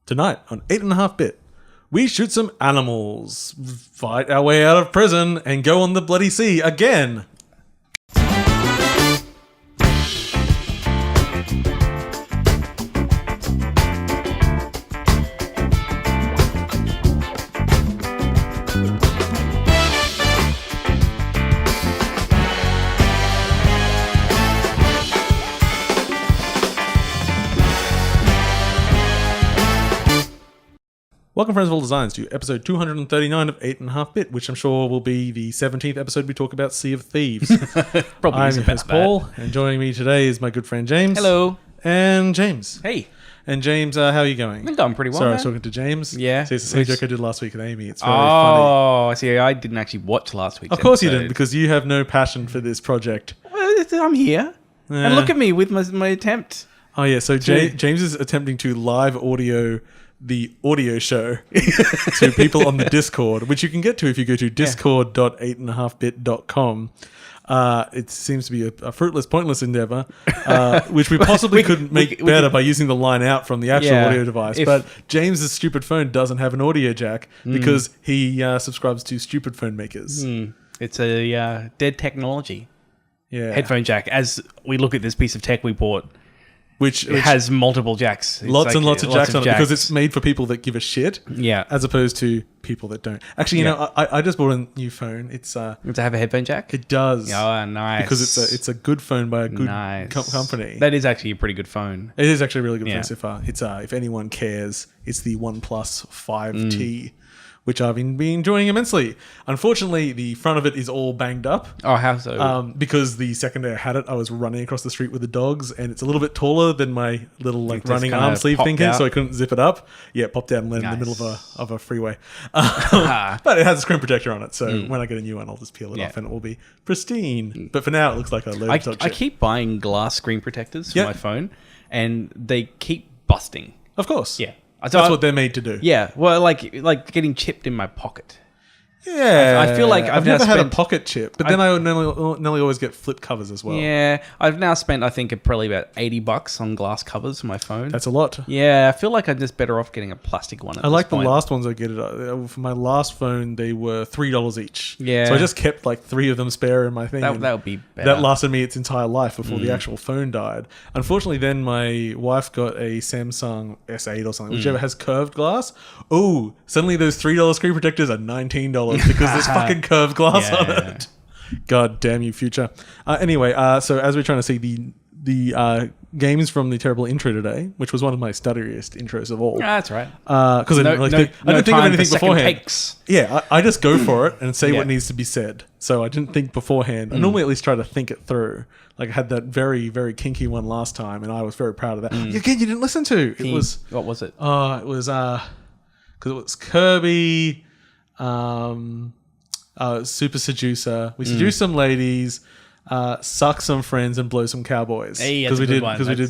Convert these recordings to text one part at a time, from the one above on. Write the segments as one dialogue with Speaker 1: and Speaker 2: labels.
Speaker 1: Tonight on 8.5-bit, we shoot some animals, fight our way out of prison, and go on the bloody sea again. Welcome, friends of all designs, to episode 239 of 8.5-bit, which I'm sure will be the 17th episode we talk about Sea of Thieves.
Speaker 2: Probably
Speaker 1: I'm your host, Paul, and joining me today is my good friend James.
Speaker 2: Hello.
Speaker 1: And James.
Speaker 2: Hey.
Speaker 1: And James, how are you going?
Speaker 2: I'm going pretty well,
Speaker 1: Sorry,
Speaker 2: man.
Speaker 1: I was talking to James.
Speaker 2: Yeah.
Speaker 1: See, it's the same joke I did last week with Amy. It's very funny.
Speaker 2: Oh, see, I didn't actually watch last week's
Speaker 1: Of course you
Speaker 2: episode.
Speaker 1: didn't, because you have no passion for this project.
Speaker 2: Well, I'm here. And look at me with my attempt.
Speaker 1: Oh, yeah, so James is attempting to live audio the audio show to people on the Discord, which you can get to if you go to discord.8.5bit.com. It seems to be a fruitless, pointless endeavor, which we possibly could make better by using the line out from the actual audio device. But James's stupid phone doesn't have an audio jack because he subscribes to stupid phone makers.
Speaker 2: It's a dead technology.
Speaker 1: Yeah,
Speaker 2: Headphone jack. As we look at this piece of tech we bought,
Speaker 1: which
Speaker 2: has multiple jacks. It's
Speaker 1: lots and lots of jacks on it because it's made for people that give a shit.
Speaker 2: Yeah.
Speaker 1: As opposed to people that don't. Actually, you know, I just bought a new phone. Does it It does.
Speaker 2: Oh, nice.
Speaker 1: Because it's a good phone by a good company.
Speaker 2: That is actually a pretty good phone.
Speaker 1: It is actually a really good phone so far. It's if anyone cares, it's the OnePlus 5T. Which I've been enjoying immensely. Unfortunately, the front of it is all banged up.
Speaker 2: Oh, how so?
Speaker 1: Because the second day I had it, I was running across the street with the dogs, and it's a little bit taller than my little running arm sleeve thing, so I couldn't zip it up. Yeah, it popped out and landed in the middle of a freeway. But it has a screen protector on it, so when I get a new one, I'll just peel it off and it will be pristine. But for now, it looks like a load of
Speaker 2: I keep buying glass screen protectors for my phone, and they keep busting.
Speaker 1: Of course.
Speaker 2: Yeah.
Speaker 1: That's what they're made to do.
Speaker 2: Yeah, well, like getting chipped in my pocket.
Speaker 1: Yeah,
Speaker 2: I feel like
Speaker 1: I've never had a pocket chip, but then I nearly always get flip covers as well.
Speaker 2: Yeah, I've now spent I think probably about $80 on glass covers for my phone.
Speaker 1: That's a lot.
Speaker 2: Yeah, I feel like I'm just better off getting a plastic one.
Speaker 1: I like the last ones I get. For my last phone, they were $3 each. Yeah, so I just kept like 3 of them spare in my thing.
Speaker 2: That would be better.
Speaker 1: That lasted me its entire life before the actual phone died. Unfortunately, then my wife got a Samsung S8 or something, whichever has curved glass. Oh, suddenly those $3 screen protectors are $19. Because there's fucking curved glass on it. God damn you, future. Anyway, so as we're trying to see the games from the terrible intro today, which was one of my stutteriest intros of all.
Speaker 2: That's right.
Speaker 1: Because I didn't think of anything beforehand.
Speaker 2: Takes.
Speaker 1: Yeah, I just go for it and say what needs to be said. So I didn't think beforehand. I normally at least try to think it through. Like I had that very, very kinky one last time, and I was very proud of that. Again, you didn't listen to.
Speaker 2: What was it?
Speaker 1: It was because it was Kirby. Super Seducer. We seduce some ladies, suck some friends, and blow some cowboys.
Speaker 2: Hey,
Speaker 1: because we did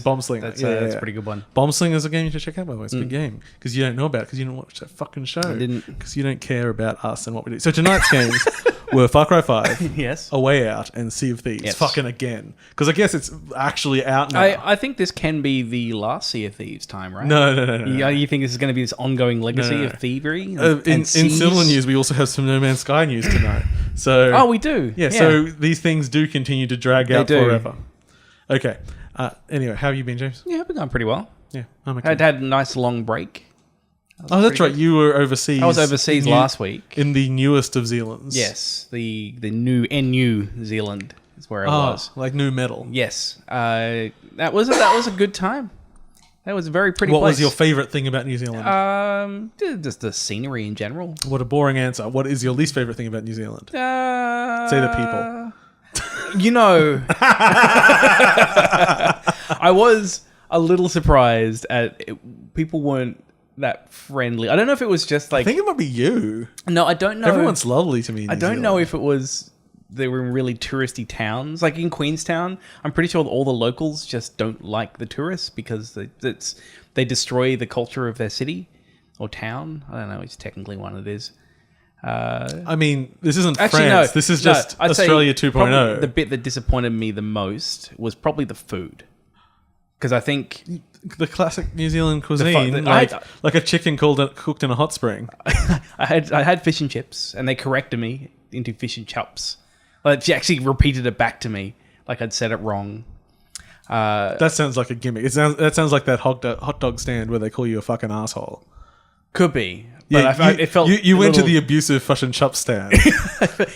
Speaker 1: Bomb Slinger.
Speaker 2: That's a pretty good one.
Speaker 1: Bomb Slinger is a game you should check out, by the way. It's a big game because you don't know about it because you didn't watch that fucking show.
Speaker 2: I didn't,
Speaker 1: because you don't care about us and what we do. So tonight's games were Far Cry 5,
Speaker 2: yes,
Speaker 1: A Way Out, and Sea of Thieves.
Speaker 2: Yes.
Speaker 1: Fucking again, because I guess it's actually out now.
Speaker 2: I think this can be the last Sea of Thieves time, right?
Speaker 1: No.
Speaker 2: You think this is going to be this ongoing legacy of thievery?
Speaker 1: In similar news, we also have some No Man's Sky news tonight. So
Speaker 2: we do.
Speaker 1: Yeah, so these things do continue to drag out forever. Okay. Anyway, how have you been, James?
Speaker 2: Yeah, I've been going pretty well.
Speaker 1: Yeah, I'm okay.
Speaker 2: I'd had a nice long break.
Speaker 1: Oh, that's right. You were overseas.
Speaker 2: I was overseas last week.
Speaker 1: In the newest of Zealands.
Speaker 2: Yes, the New Zealand is where I was.
Speaker 1: Like new metal.
Speaker 2: Yes. That was a good time. That was a very pretty place.
Speaker 1: What was your favourite thing about New Zealand?
Speaker 2: Just the scenery in general.
Speaker 1: What a boring answer. What is your least favourite thing about New Zealand? Say the people.
Speaker 2: You know, I was a little surprised at people weren't that friendly. I don't know if it was just like...
Speaker 1: I think it might be you.
Speaker 2: No, I don't know.
Speaker 1: Everyone's lovely to me in
Speaker 2: I
Speaker 1: New
Speaker 2: don't
Speaker 1: Zealand.
Speaker 2: know if it was... They were in really touristy towns. Like in Queenstown, I'm pretty sure all the locals just don't like the tourists because they destroy the culture of their city or town. I don't know. It's technically one it is.
Speaker 1: I mean, this isn't
Speaker 2: actually,
Speaker 1: France.
Speaker 2: No,
Speaker 1: this is just Australia 2.0.
Speaker 2: The bit that disappointed me the most was probably the food. Because I think
Speaker 1: The classic New Zealand cuisine, like a chicken cooked in a hot spring.
Speaker 2: I had fish and chips, and they corrected me into fish and chops. Like, she actually repeated it back to me, like I'd said it wrong.
Speaker 1: That sounds like a gimmick. That sounds like that hot dog stand where they call you a fucking asshole.
Speaker 2: Could be. But it felt
Speaker 1: you went to the abusive fish and chop stand.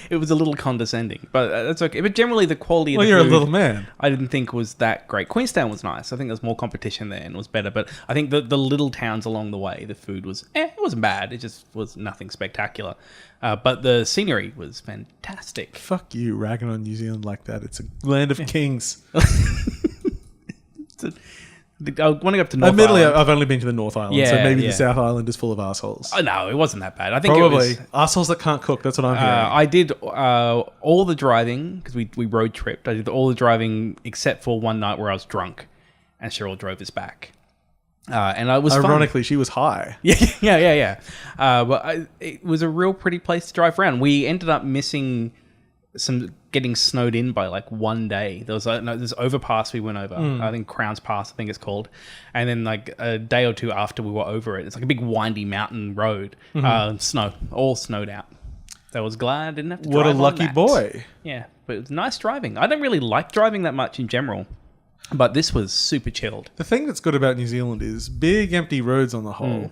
Speaker 2: It was a little condescending, but that's okay. But generally, the quality of the
Speaker 1: you're
Speaker 2: food,
Speaker 1: a little man.
Speaker 2: I didn't think was that great. Queenstown was nice. I think there was more competition there and was better. But I think the little towns along the way, the food was, it wasn't bad. It just was nothing spectacular. But the scenery was fantastic.
Speaker 1: Fuck you, ragging on New Zealand like that. It's a land of kings.
Speaker 2: I want to go up to North
Speaker 1: Admittedly,
Speaker 2: Island.
Speaker 1: I've only been to the North Island, so maybe the South Island is full of assholes.
Speaker 2: Oh, no, it wasn't that bad. I think
Speaker 1: Probably.
Speaker 2: it was...
Speaker 1: Assholes that can't cook, that's what I'm hearing.
Speaker 2: I did all the driving, because we road tripped. I did all the driving except for one night where I was drunk, and Cheryl drove us back. And I was
Speaker 1: Ironically, she was high.
Speaker 2: Yeah. But it was a real pretty place to drive around. We ended up missing getting snowed in by like one day. There was this overpass we went over. I think Crown's Pass, I think it's called. And then like a day or two after we were over it, it's like a big windy mountain road. Snow, all snowed out. So I was glad I didn't have to drive.
Speaker 1: What a
Speaker 2: on
Speaker 1: lucky
Speaker 2: that.
Speaker 1: boy.
Speaker 2: Yeah, but it was nice driving. I don't really like driving that much in general, but this was super chilled.
Speaker 1: The thing that's good about New Zealand is big empty roads on the whole,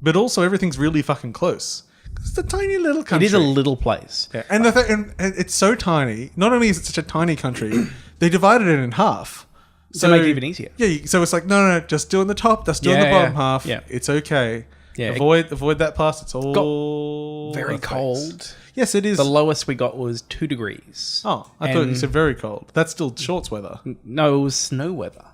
Speaker 1: but also everything's really fucking close. It's a tiny little country.
Speaker 2: It is a little place.
Speaker 1: Yeah. And it's so tiny. Not only is it such a tiny country, they divided it in half.
Speaker 2: So make it even easier.
Speaker 1: Yeah, so it's like, no, just doing the top, that's doing the bottom half.
Speaker 2: Yeah.
Speaker 1: It's okay.
Speaker 2: Yeah.
Speaker 1: Avoid that pass. It's all
Speaker 2: very cold.
Speaker 1: Yes, it is.
Speaker 2: The lowest we got was 2 degrees.
Speaker 1: Oh, I thought you said very cold. That's still shorts weather.
Speaker 2: No, it was snow weather.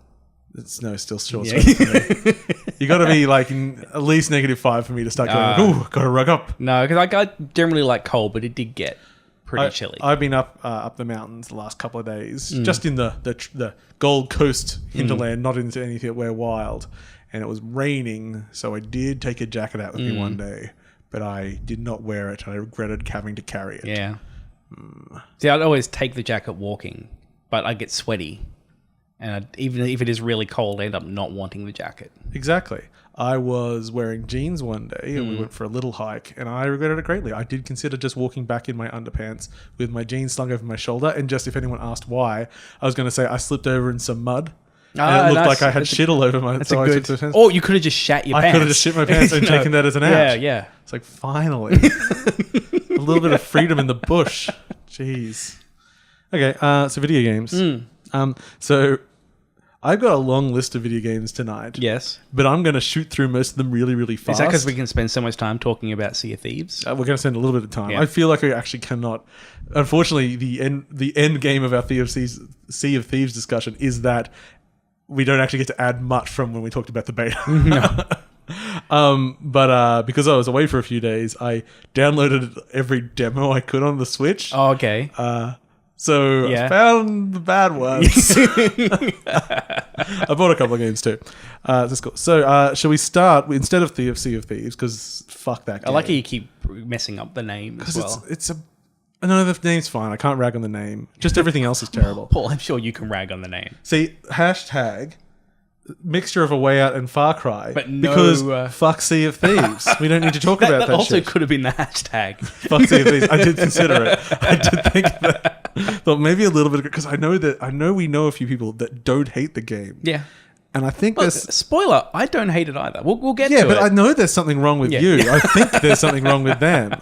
Speaker 1: It's still shorts weather. You got to be like in at least -5 for me to start going, ooh, got to rug up.
Speaker 2: No, because I generally like cold, but it did get pretty chilly.
Speaker 1: I've been up the mountains the last couple of days, just in the Gold Coast hinterland, not into anything where wild. And it was raining, so I did take a jacket out with me one day, but I did not wear it. I regretted having to carry it.
Speaker 2: Yeah. See, I'd always take the jacket walking, but I get sweaty. And even if it is really cold, I end up not wanting the jacket.
Speaker 1: Exactly. I was wearing jeans one day and we went for a little hike and I regretted it greatly. I did consider just walking back in my underpants with my jeans slung over my shoulder. And just if anyone asked why, I was going to say I slipped over in some mud. And it looked like I had shit all over my pants.
Speaker 2: Or you could have just shat your pants.
Speaker 1: I could have just shit my pants and taken that as an out.
Speaker 2: Yeah.
Speaker 1: It's like, finally. A little bit of freedom in the bush. Jeez. Okay, so video games. So I've got a long list of video games tonight.
Speaker 2: Yes.
Speaker 1: But I'm going to shoot through most of them really, really fast.
Speaker 2: Is that because we can spend so much time talking about Sea of Thieves?
Speaker 1: We're going to spend a little bit of time.
Speaker 2: Yeah.
Speaker 1: I feel like we actually cannot. Unfortunately, the end game of our Sea of Thieves discussion is that we don't actually get to add much from when we talked about the beta.
Speaker 2: No.
Speaker 1: But because I was away for a few days, I downloaded every demo I could on the Switch.
Speaker 2: Oh, okay.
Speaker 1: So I found the bad ones. I bought a couple of games too. That's cool. So shall we start instead of Sea of Thieves? Because fuck that game.
Speaker 2: I like how you keep messing up the name as well.
Speaker 1: No, the name's fine. I can't rag on the name. Just everything else is terrible.
Speaker 2: Paul, I'm sure you can rag on the name.
Speaker 1: See, hashtag mixture of A Way Out and Farcry.
Speaker 2: But no,
Speaker 1: because fuck Sea of Thieves. We don't need to talk about that
Speaker 2: That also
Speaker 1: shit.
Speaker 2: could have been the hashtag.
Speaker 1: Fuck Sea of Thieves. I did consider it. I did think that. Thought maybe a little bit because I know we know a few people that don't hate the game.
Speaker 2: Yeah.
Speaker 1: And I think
Speaker 2: Look, spoiler, I don't hate it either. We'll get to it.
Speaker 1: Yeah, but I know there's something wrong with you. I think there's something wrong with them.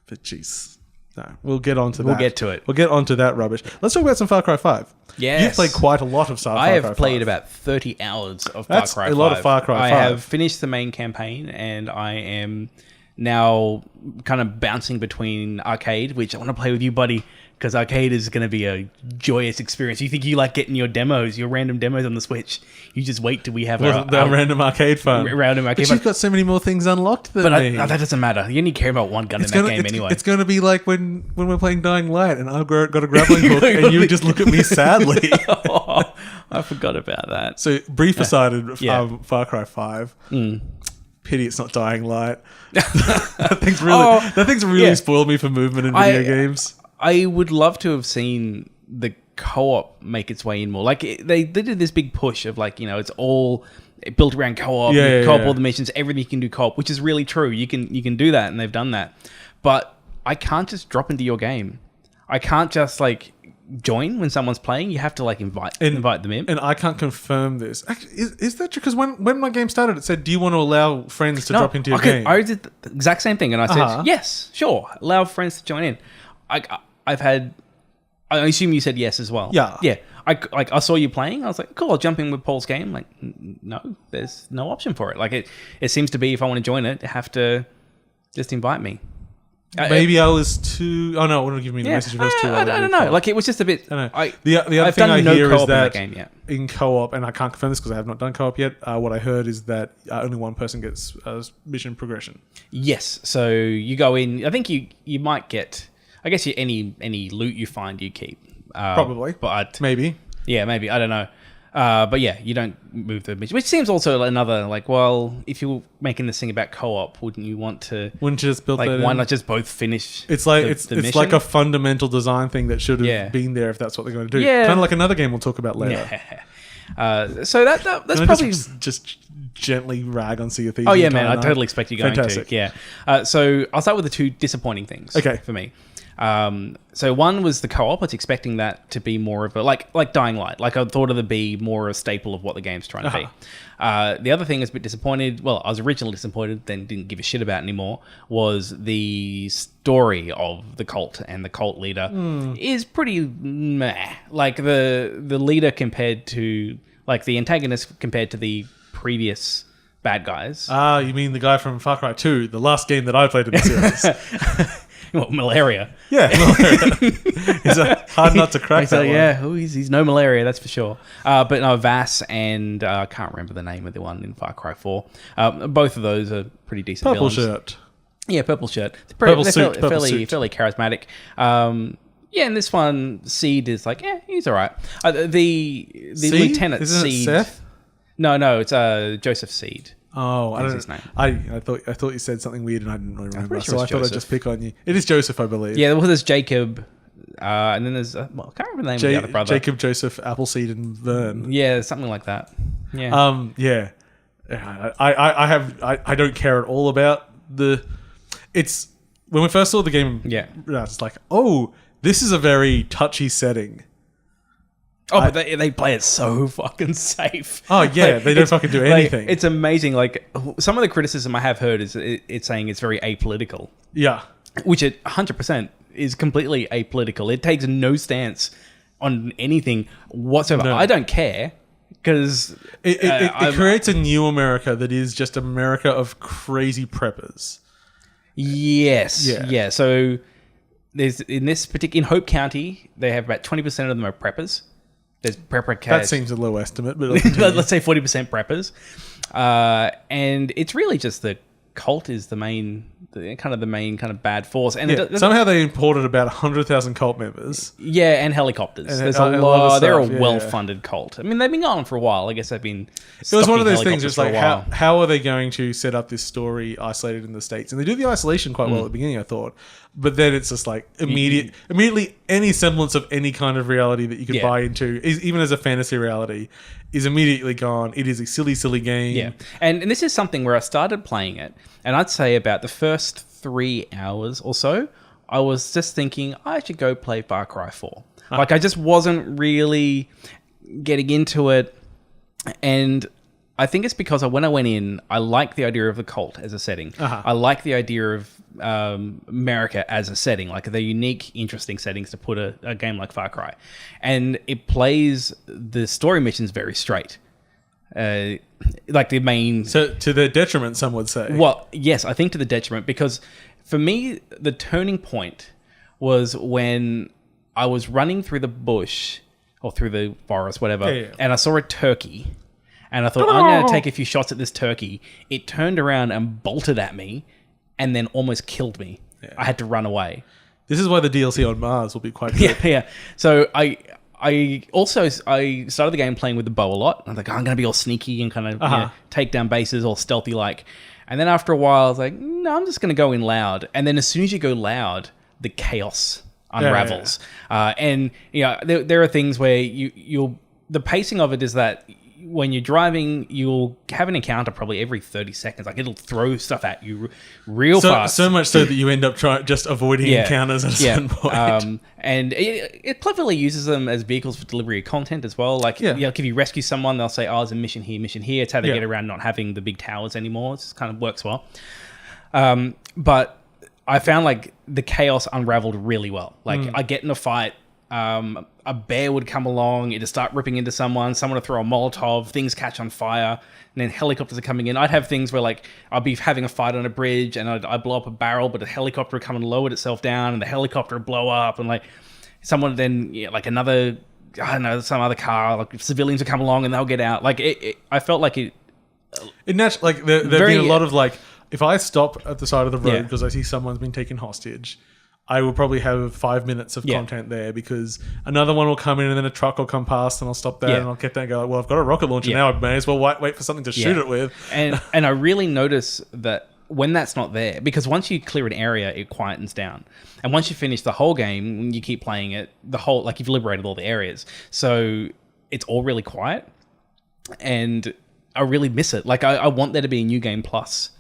Speaker 1: But jeez. No, we'll get on to that.
Speaker 2: We'll get to it.
Speaker 1: We'll get on to that rubbish. Let's talk about some Far Cry 5.
Speaker 2: Yes.
Speaker 1: You've played quite a lot of Far Cry 5.
Speaker 2: I have played about 30 hours of Far Cry 5.
Speaker 1: That's a lot of Far Cry 5.
Speaker 2: I have finished the main campaign and I am now kind of bouncing between arcade, which I want to play with you, buddy, because arcade is going to be a joyous experience. You think you like getting your random demos on the Switch. You just wait till we have our
Speaker 1: random arcade fun.
Speaker 2: Random arcade
Speaker 1: but
Speaker 2: fun.
Speaker 1: You've got so many more things unlocked than me.
Speaker 2: That doesn't matter. You only care about one gun in that game anyway.
Speaker 1: It's going to be like when we're playing Dying Light and I've got a grappling hook and you just look at me sadly.
Speaker 2: Oh, I forgot about that.
Speaker 1: So, brief aside, Far Cry 5. Pity it's not Dying Light. That thing's really spoiled me for movement in video games.
Speaker 2: I would love to have seen the co-op make its way in more. Like they did this big push of like, it's all built around co-op, all the missions, everything you can do co-op, which is really true. You can do that, and they've done that. But I can't just drop into your game. I can't just like join when someone's playing. You have to like invite them in.
Speaker 1: And I can't confirm this. Actually, is that true? Because when my game started, it said, "Do you want to allow friends to drop into your game?"
Speaker 2: I did the exact same thing, and I said, "Yes, sure, allow friends to join in." I've had. I assume you said yes as well.
Speaker 1: Yeah.
Speaker 2: I saw you playing. I was like, cool, I'll jump in with Paul's game. Like, no, there's no option for it. Like, it seems to be if I want to join it, you have to just invite me.
Speaker 1: Maybe I was too... Oh, no, it wouldn't give me the message if I was too...
Speaker 2: I don't know. Like, it was just a bit...
Speaker 1: I don't know. The other thing I hear is that in co-op, and I can't confirm this because I have not done co-op yet, what I heard is that only one person gets mission progression.
Speaker 2: Yes. So you go in... I think you might get... I guess any loot you find, you keep.
Speaker 1: Probably.
Speaker 2: But
Speaker 1: maybe.
Speaker 2: Yeah, maybe. I don't know. But yeah, you don't move the mission. Which seems also another, like, well, if you're making this thing about co-op, wouldn't you just build that why not just both finish
Speaker 1: it's like it's like a fundamental design thing that should have been there if that's what they're going to do. Yeah. Kind of like another game we'll talk about later.
Speaker 2: Yeah. So that's probably...
Speaker 1: Just gently rag on Sea of Thieves.
Speaker 2: Oh, yeah, man. I totally expect you going
Speaker 1: Fantastic.
Speaker 2: to. Yeah. So I'll start with the two disappointing things for me. So one was the co-op. I was expecting that to be more of a like Dying Light. Like I thought it would be more a staple of what the game's trying to be. The other thing I was a bit disappointed. Well, I was originally disappointed, then didn't give a shit about anymore. Was the story of the cult and the cult leader is pretty meh. Like the leader compared to like the antagonist compared to the previous bad guys.
Speaker 1: You mean the guy from Far Cry 2, the last game that I played in the series?
Speaker 2: Well, malaria.
Speaker 1: Yeah, malaria. It's hard not to crack that one.
Speaker 2: Yeah, he's no malaria, that's for sure. But no, Vass and I can't remember the name of the one in Far Cry 4. Both of those are pretty decent
Speaker 1: Purple
Speaker 2: villains.
Speaker 1: shirt.
Speaker 2: Yeah, purple shirt.
Speaker 1: Purple suit.
Speaker 2: Fairly charismatic. Yeah, and this one, Seed is like, he's all right. The Lieutenant
Speaker 1: Isn't
Speaker 2: Seed.
Speaker 1: it Seth?
Speaker 2: No, it's Joseph Seed.
Speaker 1: Oh, I don't know his name. I thought you said something weird and I didn't really remember. So I thought I'd just pick on you. It is Joseph, I believe.
Speaker 2: Yeah, well, there's Jacob, and then there's I can't remember the name of the other brother.
Speaker 1: Jacob, Joseph, Appleseed, and Vern.
Speaker 2: Yeah, something like that. Yeah.
Speaker 1: Yeah. I don't care at all about it's when we first saw the game.
Speaker 2: Yeah.
Speaker 1: It's like, oh, this is a very touchy setting.
Speaker 2: Oh, but they play it so fucking safe.
Speaker 1: Oh, yeah. They don't fucking do anything.
Speaker 2: It's amazing. Like, some of the criticism I have heard is it's saying it's very apolitical.
Speaker 1: Yeah.
Speaker 2: Which it 100% is completely apolitical. It takes no stance on anything whatsoever. No. I don't care because...
Speaker 1: It creates a new America that is just America of crazy preppers.
Speaker 2: Yes. Yeah. So, there's in Hope County, they have about 20% of them are preppers. There's prepper cats.
Speaker 1: That seems a low estimate, but
Speaker 2: let's say 40% preppers. And it's really just the cult is the main bad force. And
Speaker 1: somehow they imported about 100,000 cult members.
Speaker 2: Yeah, and helicopters. There's a lot. They're a well-funded cult. I mean, they've been going for a while. I guess they've been.
Speaker 1: It was one of those things. It's like how are they going to set up this story isolated in the States? And they do the isolation quite well at the beginning, I thought. But then it's just like immediately any semblance of any kind of reality that you could buy into, even as a fantasy reality, is immediately gone. It is a silly, silly game. Yeah,
Speaker 2: and this is something where I started playing it, and I'd say about the first 3 hours or so, I was just thinking I should go play Far Cry 4. Like I just wasn't really getting into it, and I think it's because when I went in, I liked the idea of the cult as a setting. I like the idea of America as a setting, like the unique, interesting settings to put a game like Far Cry. And it plays the story missions very straight. Like the main...
Speaker 1: So to the detriment, some would say.
Speaker 2: Well, yes, I think to the detriment, because for me, the turning point was when I was running through the bush or through the forest, whatever, and I saw a turkey. And I thought, I'm going to take a few shots at this turkey. It turned around and bolted at me and then almost killed me. Yeah. I had to run away. This
Speaker 1: is why the DLC on Mars will be quite good.
Speaker 2: Yeah. So I started the game playing with the bow a lot. I'm like, I'm going to be all sneaky and kind of take down bases, all stealthy-like. And then after a while, I was like, no, I'm just going to go in loud. And then as soon as you go loud, the chaos unravels. And there are things where you'll the pacing of it is that when you're driving, you'll have an encounter probably every 30 seconds. Like, it'll throw stuff at you real fast.
Speaker 1: So much so that you end up just avoiding encounters at a certain point.
Speaker 2: And it cleverly uses them as vehicles for delivery of content as well. Like, if you rescue someone, they'll say, oh, there's a mission here, mission here. It's how they get around not having the big towers anymore. It just kind of works well. But I found, like, the chaos unraveled really well. Like, I get in a fight, a bear would come along, it'd start ripping into someone would throw a Molotov, things catch on fire, and then helicopters are coming in. I'd have things where, like, I'd be having a fight on a bridge, and I'd blow up a barrel, but a helicopter would come and lower itself down, and the helicopter would blow up, and, like, someone then, like, another, I don't know, some other car, like, civilians would come along, and they'll get out. Like, I felt like it...
Speaker 1: Like, there'd been a lot of, like, if I stop at the side of the road because I see someone's been taken hostage... I will probably have 5 minutes of content there because another one will come in and then a truck will come past and I'll stop there and I'll get there and go, like, well, I've got a rocket launcher now. I may as well wait for something to shoot it with. And
Speaker 2: I really notice that when that's not there, because once you clear an area, it quietens down. And once you finish the whole game, when you keep playing it, like, you've liberated all the areas. So it's all really quiet. And I really miss it. Like, I want there to be a new game plus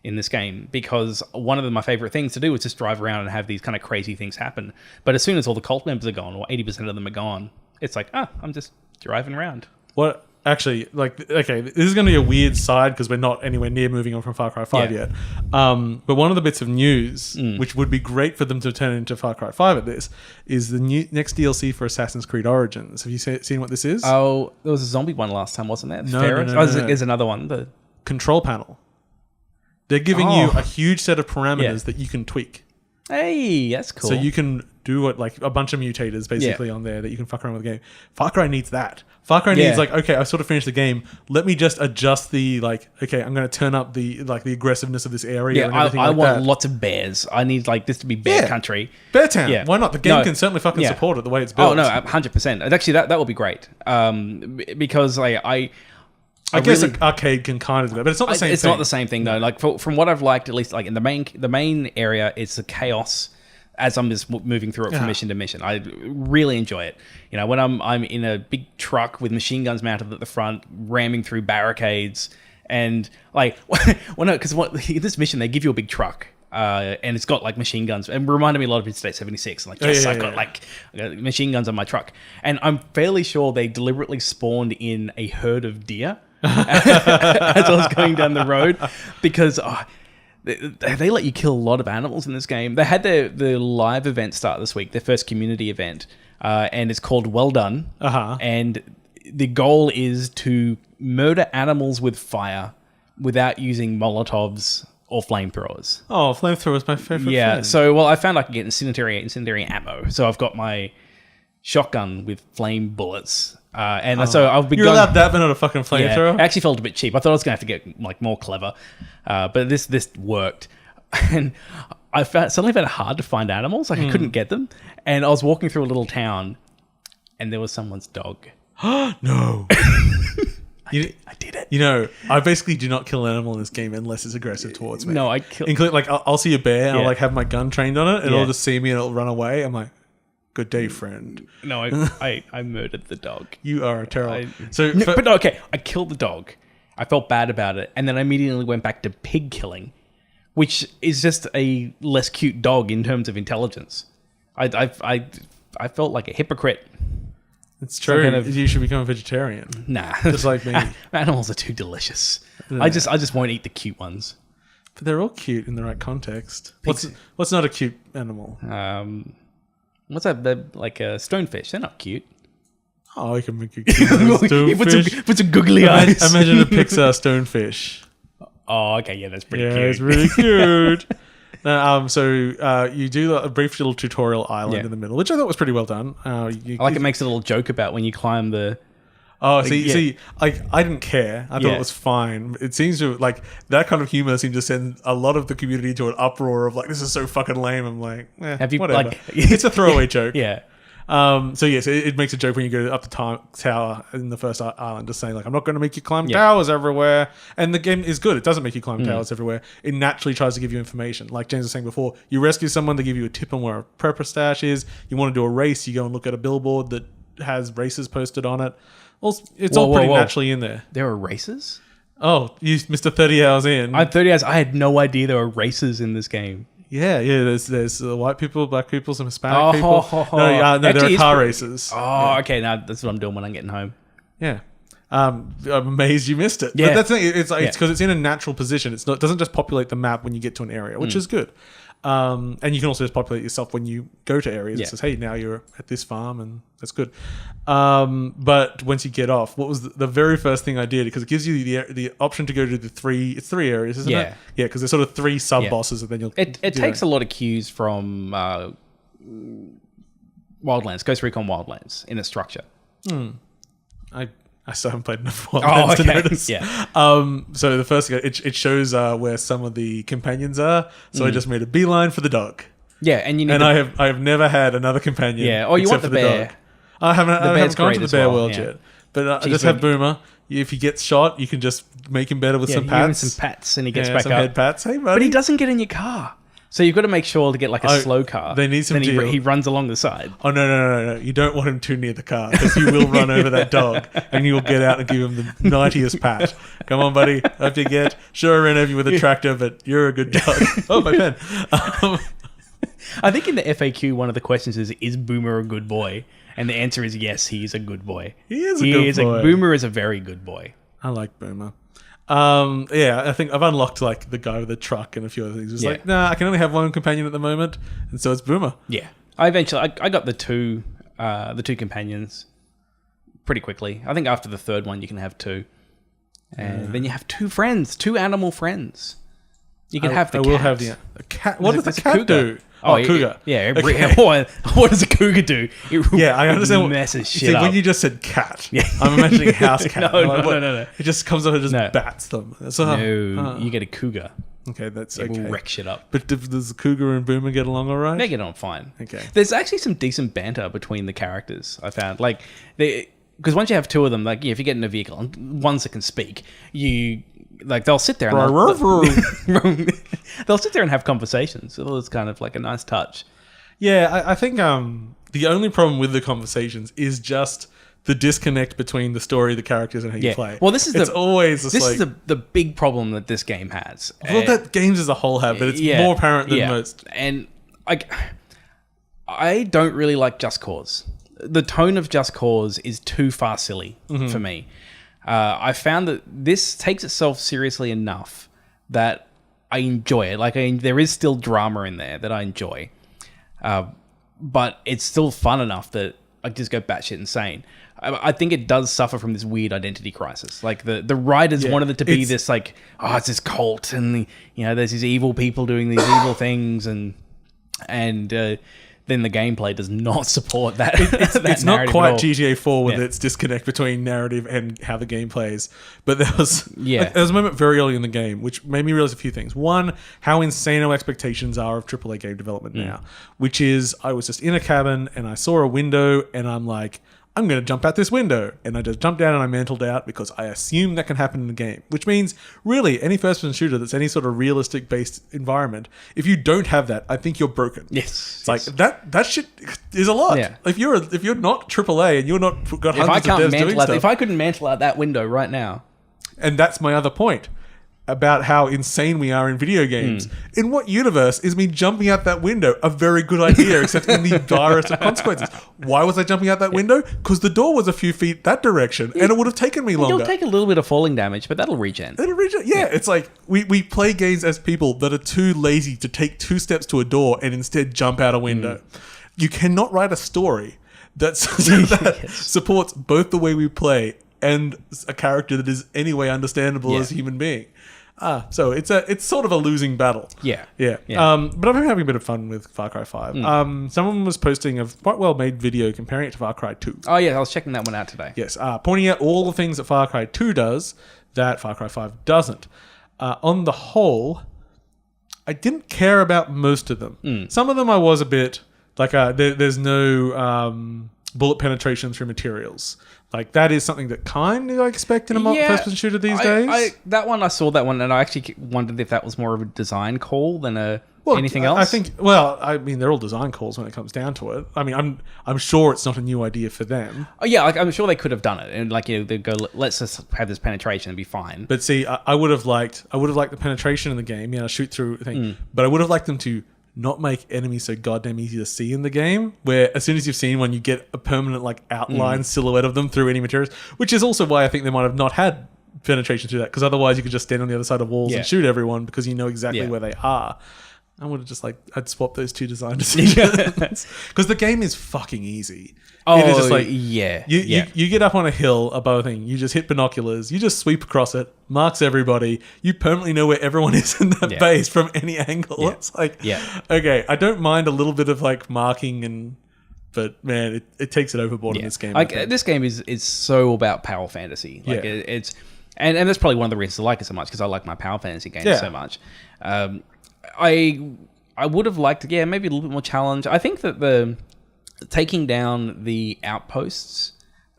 Speaker 2: in this game, because one of my favorite things to do is just drive around and have these kind of crazy things happen. But as soon as all the cult members are gone, or 80% of them are gone, it's like, I'm just driving around.
Speaker 1: What actually, like, okay, this is going to be a weird side because we're not anywhere near moving on from Far Cry 5 yet. But one of the bits of news, which would be great for them to turn into Far Cry 5 at this, is the next DLC for Assassin's Creed Origins. Have you seen what this is?
Speaker 2: Oh, there was a zombie one last time, wasn't there?
Speaker 1: No.
Speaker 2: There's another one. The
Speaker 1: control panel. They're giving you a huge set of parameters that you can tweak.
Speaker 2: Hey, that's cool.
Speaker 1: So you can do like a bunch of mutators basically on there that you can fuck around with the game. Far Cry needs that. Far Cry needs like, okay, I sort of finished the game. Let me just adjust the like, okay, I'm going to turn up the aggressiveness of this area.
Speaker 2: Yeah,
Speaker 1: and everything
Speaker 2: I want
Speaker 1: that.
Speaker 2: Lots of bears. I need like this to be bear country.
Speaker 1: Bear Town. Yeah. Why not? The game can certainly fucking support it the way it's built.
Speaker 2: Oh no, 100%. Actually, that would be great. Because like
Speaker 1: I guess really, arcade can kind of do that, but it's not the same thing.
Speaker 2: It's not the same thing, though. Like, from what I've liked, at least, like, in the main area, it's the chaos as I'm just moving through it from mission to mission. I really enjoy it. You know, when I'm in a big truck with machine guns mounted at the front, ramming through barricades, and, like, because in this mission, they give you a big truck. And it's got like machine guns, and reminded me a lot of Interstate 76. Like, yes, I've got like machine guns on my truck, and I'm fairly sure they deliberately spawned in a herd of deer as I was going down the road, because they let you kill a lot of animals in this game. They had the live event start this week, their first community event, and it's called Well Done. And the goal is to murder animals with fire without using Molotovs or flamethrowers.
Speaker 1: Oh, flamethrowers, my favorite.
Speaker 2: Yeah.
Speaker 1: thing.
Speaker 2: So, I found I could get incendiary ammo. So I've got my shotgun with flame bullets. So I'll be.
Speaker 1: You're allowed that, but not a fucking flamethrower.
Speaker 2: I actually felt a bit cheap. I thought I was going to have to get like more clever, but this worked, and I suddenly found it hard to find animals. Like I couldn't get them, and I was walking through a little town, and there was someone's dog.
Speaker 1: No.
Speaker 2: I did it.
Speaker 1: You know, I basically do not kill an animal in this game unless it's aggressive towards me.
Speaker 2: No, I kill.
Speaker 1: Like I'll see a bear and I'll like have my gun trained on it, and it'll just see me and it'll run away. I'm like, good day, friend.
Speaker 2: No, I murdered the dog.
Speaker 1: You are a terrible.
Speaker 2: But okay, I killed the dog. I felt bad about it, and then I immediately went back to pig killing, which is just a less cute dog in terms of intelligence. I felt like a hypocrite.
Speaker 1: It's true. You should become a vegetarian.
Speaker 2: Nah,
Speaker 1: just like me.
Speaker 2: Animals are too delicious. I just won't eat the cute ones.
Speaker 1: But they're all cute in the right context. What's not a cute animal?
Speaker 2: What's that? They're like a stonefish. They're not cute.
Speaker 1: Oh, I can make a cute stonefish.
Speaker 2: Put some googly eyes.
Speaker 1: Imagine a Pixar stonefish.
Speaker 2: Oh, okay, yeah, that's pretty cute.
Speaker 1: Yeah, it's really cute. So you do a brief little tutorial island in the middle, which I thought was pretty well done. I like
Speaker 2: it makes a little joke about when you climb the...
Speaker 1: Oh, see, I didn't care. I thought it was fine. It seems to, like, that kind of humor seems to send a lot of the community to an uproar of, like, this is so fucking lame. I'm like,
Speaker 2: Have you,
Speaker 1: whatever.
Speaker 2: like...
Speaker 1: It's a throwaway joke.
Speaker 2: Yeah.
Speaker 1: So yes, it makes a joke when you go up the tower in the first island, just saying like, I'm not going to make you climb towers everywhere. And the game is good. It doesn't make you climb towers everywhere. It naturally tries to give you information. Like James was saying before, you rescue someone, they give you a tip on where a prepper stash is. You want to do a race, you go and look at a billboard that has races posted on it. It's all pretty naturally in there.
Speaker 2: There are races?
Speaker 1: Oh, you Mr. 30 hours in.
Speaker 2: I'm 30 hours. I had no idea there were races in this game.
Speaker 1: Yeah. There's white people, black people, some Hispanic people. No, there are car races.
Speaker 2: Okay. Now that's what I'm doing when I'm getting home.
Speaker 1: Yeah. I'm amazed you missed it.
Speaker 2: Yeah.
Speaker 1: But that's the thing. It's because it's in a natural position. It doesn't just populate the map when you get to an area, which is good. And you can also just populate yourself when you go to areas. It says, hey, now you're at this farm, and that's good. But once you get off, what was the very first thing I did? Because it gives you the option to go to it's three areas, isn't it? Yeah, because there's sort of three sub-bosses, and then you'll...
Speaker 2: It takes a lot of cues from Wildlands, Ghost Recon Wildlands, in its structure.
Speaker 1: I still haven't played enough Wildlands to notice.
Speaker 2: Yeah.
Speaker 1: So the first thing, it shows where some of the companions are. So I just made a beeline for the dog.
Speaker 2: Yeah, and you need
Speaker 1: I have never had another companion.
Speaker 2: Yeah. Oh, you want the bear?
Speaker 1: Dog. I haven't gone to the bear world yet. But I just have Boomer. If he gets shot, you can just make him better with some pats.
Speaker 2: Give him some pats, and he gets back
Speaker 1: some
Speaker 2: up.
Speaker 1: Head pats. Hey, buddy.
Speaker 2: But he doesn't get in your car. So you've got to make sure to get like a slow car.
Speaker 1: They need some
Speaker 2: Then he runs along the side.
Speaker 1: Oh, no. You don't want him too near the car, because you will run over that dog, and you will get out and give him the 90th pat. Come on, buddy. Up you get. Sure, I ran over you with a tractor, but you're a good dog. Oh, my pen.
Speaker 2: I think in the FAQ, one of the questions is Boomer a good boy? And the answer is yes, he is a good boy.
Speaker 1: He is a good boy.
Speaker 2: Boomer is a very good boy.
Speaker 1: I like Boomer. I think I've unlocked like the guy with the truck and a few other things. It's like, I can only have one companion at the moment, and so it's Boomer.
Speaker 2: Yeah, I got the two companions pretty quickly. I think after the third one, you can have two, and then you have two animal friends. You can have the cat.
Speaker 1: I will have the cat. What does the cat do? Oh, cougar.
Speaker 2: Yeah. Okay. What does a cougar do?
Speaker 1: I understand.
Speaker 2: Messes shit up.
Speaker 1: When you just said cat, I'm imagining house cat.
Speaker 2: No.
Speaker 1: It just comes up and just bats them.
Speaker 2: You get a cougar.
Speaker 1: Okay, that's
Speaker 2: it
Speaker 1: okay.
Speaker 2: will wreck shit up.
Speaker 1: But does the cougar and Boomer get along all right?
Speaker 2: They get on fine.
Speaker 1: Okay.
Speaker 2: There's actually some decent banter between the characters, I found. Like, because once you have two of them, like, if you get in a vehicle, and ones that can speak, they'll sit there and they'll sit there and have conversations. So it's kind of like a nice touch.
Speaker 1: Yeah, I think the only problem with the conversations is just the disconnect between the story, the characters, and how you play.
Speaker 2: Well, this is
Speaker 1: the
Speaker 2: big problem that this game has.
Speaker 1: Well, that games as a whole have, but it's more apparent than most.
Speaker 2: And I don't really like Just Cause. The tone of Just Cause is too far silly for me. I found that this takes itself seriously enough that I enjoy it. There is still drama in there that I enjoy. But it's still fun enough that I just go batshit insane. I think it does suffer from this weird identity crisis. Like the writers wanted it to be this it's this cult, and there's these evil people doing these evil things, and then the gameplay does not support that.
Speaker 1: It's not quite GTA 4 with its disconnect between narrative and how the game plays. But there was a moment very early in the game which made me realize a few things. One, how insane our expectations are of AAA game development now, which is I was just in a cabin and I saw a window and I'm like, I'm going to jump out this window. And I just jumped down and I mantled out because I assume that can happen in the game. Which means, really, any first-person shooter that's any sort of realistic-based environment, if you don't have that, I think you're broken.
Speaker 2: Yes.
Speaker 1: It's like, that shit is a lot.
Speaker 2: Yeah.
Speaker 1: If you're not AAA and you're not got hundreds of devs doing stuff.
Speaker 2: If I couldn't mantle out that window right now.
Speaker 1: And that's my other point about how insane we are in video games. In what universe is me jumping out that window a very good idea, except in the direst of consequences? Why was I jumping out that window? Because the door was a few feet that direction, and it would have taken me longer.
Speaker 2: You'll take a little bit of falling damage, but that'll regen.
Speaker 1: Yeah, it's like we play games as people that are too lazy to take 2 steps to a door and instead jump out a window. You cannot write a story that supports both the way we play and a character that is anyway understandable as a human being. So it's sort of a losing battle.
Speaker 2: Yeah.
Speaker 1: But I've been having a bit of fun with Far Cry 5. Someone was posting a quite well-made video comparing it to Far Cry 2.
Speaker 2: Oh, yeah, I was checking that one out today.
Speaker 1: Yes, pointing out all the things that Far Cry 2 does that Far Cry 5 doesn't. On the whole, I didn't care about most of them. Some of them I was a bit Like there's no bullet penetration through materials. Like that is something that kind of I expect in a first-person shooter these days.
Speaker 2: I saw that one, and I actually wondered if that was more of a design call than anything else.
Speaker 1: I think. Well, I mean, they're all design calls when it comes down to it. I mean, I'm sure it's not a new idea for them.
Speaker 2: Oh yeah, like I'm sure they could have done it, and like they go, let's just have this penetration and be fine.
Speaker 1: But see, I would have liked the penetration in the game. Yeah, shoot through thing. But I would have liked them to not make enemies so goddamn easy to see in the game, where as soon as you've seen one, you get a permanent like outline silhouette of them through any materials, which is also why I think they might have not had penetration through that, because otherwise you could just stand on the other side of walls and shoot everyone because you know exactly where they are. I would have just I'd swap those two design decisions because the game is fucking easy.
Speaker 2: Oh,
Speaker 1: it is just you get up on a hill above a thing, you just hit binoculars, you just sweep across it, marks everybody, you permanently know where everyone is in that base from any angle. Yeah. It's okay, I don't mind a little bit of like marking but man, it takes it overboard in this game.
Speaker 2: Like this game is so about power fantasy. Like it's and that's probably one of the reasons I like it so much, because I like my power fantasy games so much. I would have liked maybe a little bit more challenge. I think that the taking down the outposts,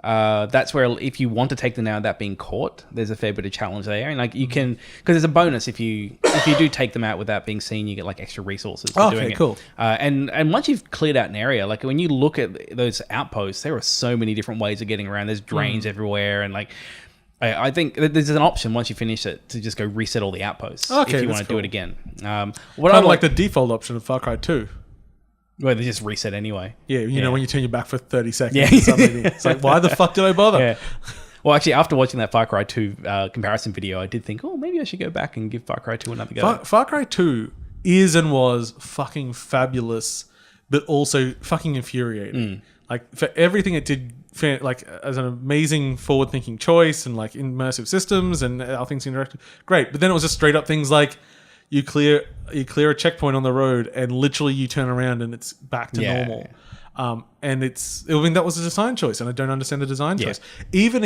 Speaker 2: that's where if you want to take them down without being caught, there's a fair bit of challenge there, and like you can, because there's a bonus if you do take them out without being seen, you get like extra resources for doing it. Cool. And once you've cleared out an area, like when you look at those outposts, there are so many different ways of getting around. There's drains everywhere, and like I think there's an option once you finish it to just go reset all the outposts if you want to do it again. What I like
Speaker 1: the default option of Far Cry 2.
Speaker 2: Where they just reset anyway.
Speaker 1: Yeah, you know when you turn your back for 30 seconds. It's like, why the fuck did I bother?
Speaker 2: Yeah. Well, actually, after watching that Far Cry 2 comparison video, I did think, maybe I should go back and give Far Cry 2 another go.
Speaker 1: Far Cry 2 is and was fucking fabulous, but also fucking infuriating. Like, for everything it did, like, as an amazing forward-thinking choice and, like, immersive systems and how things interacted, great. But then it was just straight-up things like, you clear a checkpoint on the road and literally you turn around and it's back to normal. And that was a design choice, and I don't understand the design choice. Even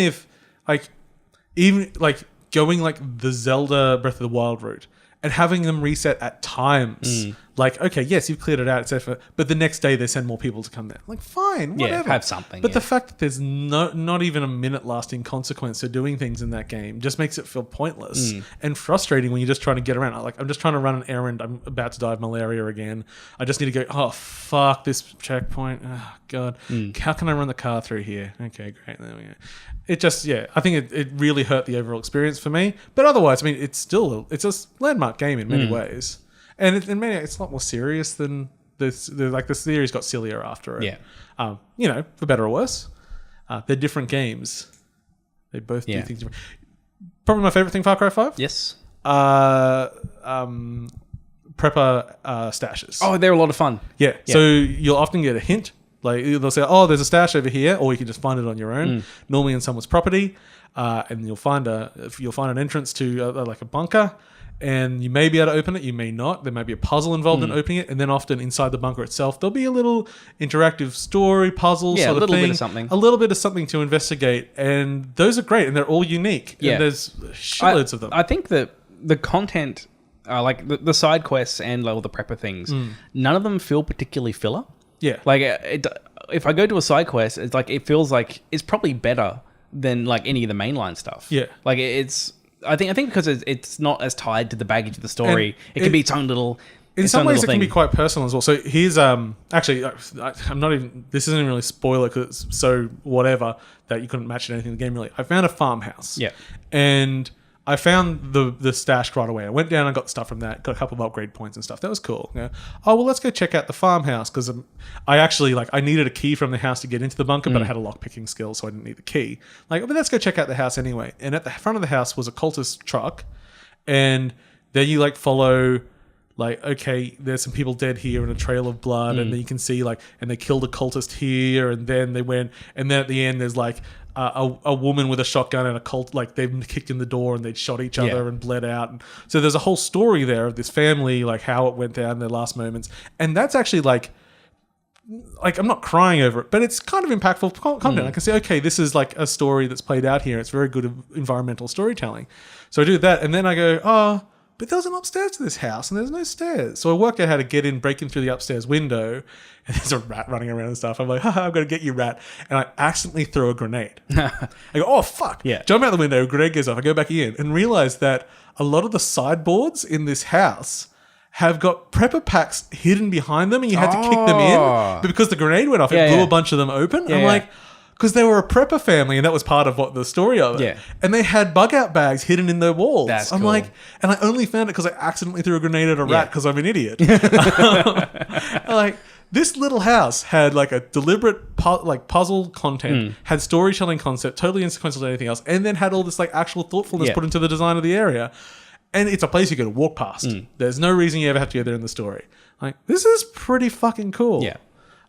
Speaker 1: going like the Zelda Breath of the Wild route and having them reset at times. Like, okay, yes, you've cleared it out, etc. But the next day they send more people to come there. Like, fine, whatever.
Speaker 2: Yeah, have something.
Speaker 1: But the fact that there's not even a minute lasting consequence of doing things in that game just makes it feel pointless and frustrating when you're just trying to get around. Like, I'm just trying to run an errand. I'm about to die of malaria again. I just need to go, oh, fuck, this checkpoint. Oh, God. How can I run the car through here? Okay, great. There we go. It just, I think it really hurt the overall experience for me. But otherwise, I mean, it's a landmark game in many ways. And in many ways, it's a lot more serious than this. Like, the series got sillier after it. Yeah. For better or worse. They're different games. They both do things different. Probably my favorite thing, Far Cry 5.
Speaker 2: Yes.
Speaker 1: Prepper stashes.
Speaker 2: Oh, they're a lot of fun.
Speaker 1: Yeah. So you'll often get a hint. Like, they'll say, oh, there's a stash over here, or you can just find it on your own, normally in someone's property, and you'll find an entrance to like a bunker, and you may be able to open it, you may not. There may be a puzzle involved in opening it, and then often inside the bunker itself, there'll be a little interactive story, puzzle sort of thing.
Speaker 2: A little bit of something.
Speaker 1: A little bit of something to investigate, and those are great, and they're all unique, and there's shitloads of them.
Speaker 2: I think that the content, like the side quests and all the prepper things, none of them feel particularly filler.
Speaker 1: Yeah.
Speaker 2: Like, if I go to a side quest, it's like, it feels like it's probably better than like any of the mainline stuff.
Speaker 1: Yeah.
Speaker 2: Like, I think because it's not as tied to the baggage of the story. It can be its own little.
Speaker 1: In some ways, it can be quite personal as well. So here's actually, I'm not even. This isn't really a spoiler because it's so whatever that you couldn't match anything in the game really. I found a farmhouse.
Speaker 2: Yeah.
Speaker 1: And I found the stash right away. I went down and got stuff from that. Got a couple of upgrade points and stuff. That was cool. Yeah. Oh, well, let's go check out the farmhouse because I actually I needed a key from the house to get into the bunker, but I had a lockpicking skill, so I didn't need the key. Like, but let's go check out the house anyway. And at the front of the house was a cultist truck, and then you follow. Like, okay, there's some people dead here and a trail of blood, and then you can see and they killed a cultist here, and then they went, and then at the end there's a woman with a shotgun and a cult, they've kicked in the door and they'd shot each other and bled out. And so there's a whole story there of this family, how it went down in their last moments, and that's actually I'm not crying over it, but it's kind of impactful content. I can say, okay, this is a story that's played out here. It's very good environmental storytelling. So I do that, and then I go, oh. but there was an upstairs to this house and there's no stairs. So I worked out how to get in, break in through the upstairs window, and there's a rat running around and stuff. I'm like, haha, I'm going to get you, rat. And I accidentally throw a grenade. I go, oh, fuck.
Speaker 2: Yeah.
Speaker 1: Jump out the window, grenade goes off. I go back in and realize that a lot of the sideboards in this house have got prepper packs hidden behind them and you had to kick them in. But because the grenade went off, it blew a bunch of them open. I'm like, because they were a prepper family and that was part of what the story of it.
Speaker 2: Yeah.
Speaker 1: And they had bug out bags hidden in their walls.
Speaker 2: That's
Speaker 1: I'm
Speaker 2: cool.
Speaker 1: like, and I only found it because I accidentally threw a grenade at a rat because I'm an idiot. Like, this little house had like a deliberate puzzle content, had storytelling concept, totally insequential to anything else, and then had all this like actual thoughtfulness put into the design of the area. And it's a place you could walk past. There's no reason you ever have to go there in the story. Like, this is pretty fucking cool.
Speaker 2: Yeah.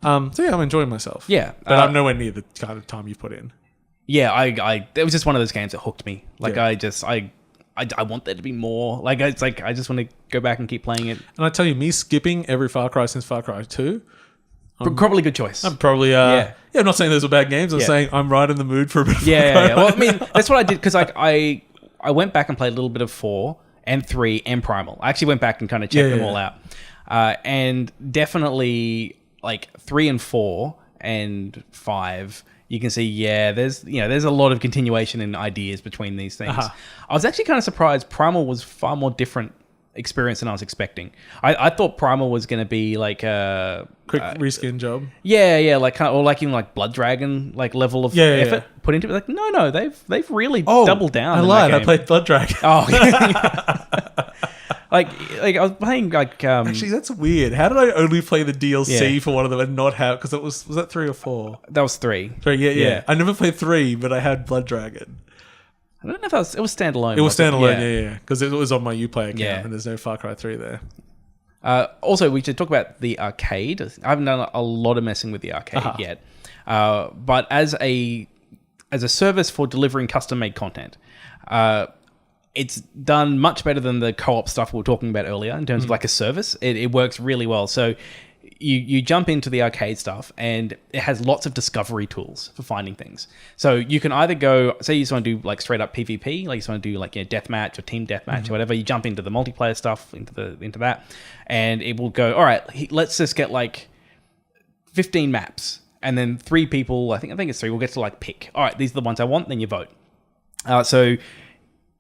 Speaker 1: So yeah, I'm enjoying myself.
Speaker 2: Yeah.
Speaker 1: But I'm nowhere near the kind of time you put in.
Speaker 2: Yeah, it was just one of those games that hooked me. Like, I want there to be more. Like, it's like, I just want to go back and keep playing it.
Speaker 1: And I tell you, me skipping every Far Cry since Far Cry 2...
Speaker 2: probably a good choice.
Speaker 1: I'm probably... I'm not saying those are bad games. I'm saying I'm right in the mood for a bit of Far Cry.
Speaker 2: Well, I mean, that's what I did, because like, I went back and played a little bit of 4 and 3 and Primal. I actually went back and kind of checked them all out. And definitely... like 3 and 4 and 5, you can see, there's a lot of continuation in ideas between these things. I was actually kind of surprised Primal was far more different experience than I was expecting. I thought Primal was going to be like a
Speaker 1: quick reskin job.
Speaker 2: Like kind of, or like even like Blood Dragon like level of effort put into it. Like no, they've really doubled down.
Speaker 1: I lied. I played Blood Dragon. Like I was playing like actually that's weird. How did I only play the DLC for one of them and not have, because it was that 3 or 4?
Speaker 2: That was 3.
Speaker 1: 3, yeah. I never played 3, but I had Blood Dragon.
Speaker 2: I don't know if it was standalone.
Speaker 1: It was standalone, because it was on my Uplay account and there's no Far Cry 3 there.
Speaker 2: Also, we should talk about the arcade. I haven't done a lot of messing with the arcade yet, but as a service for delivering custom-made content, it's done much better than the co-op stuff we were talking about earlier in terms of like a service. It works really well. So you jump into the arcade stuff and it has lots of discovery tools for finding things. So you can either go, say you just want to do like straight up PvP, like you just want to do like deathmatch or team deathmatch or whatever. You jump into the multiplayer stuff, into that, and it will go, all right, let's just get like 15 maps. And then 3 people, I think it's 3, will get to like pick. All right, these are the ones I want, then you vote. So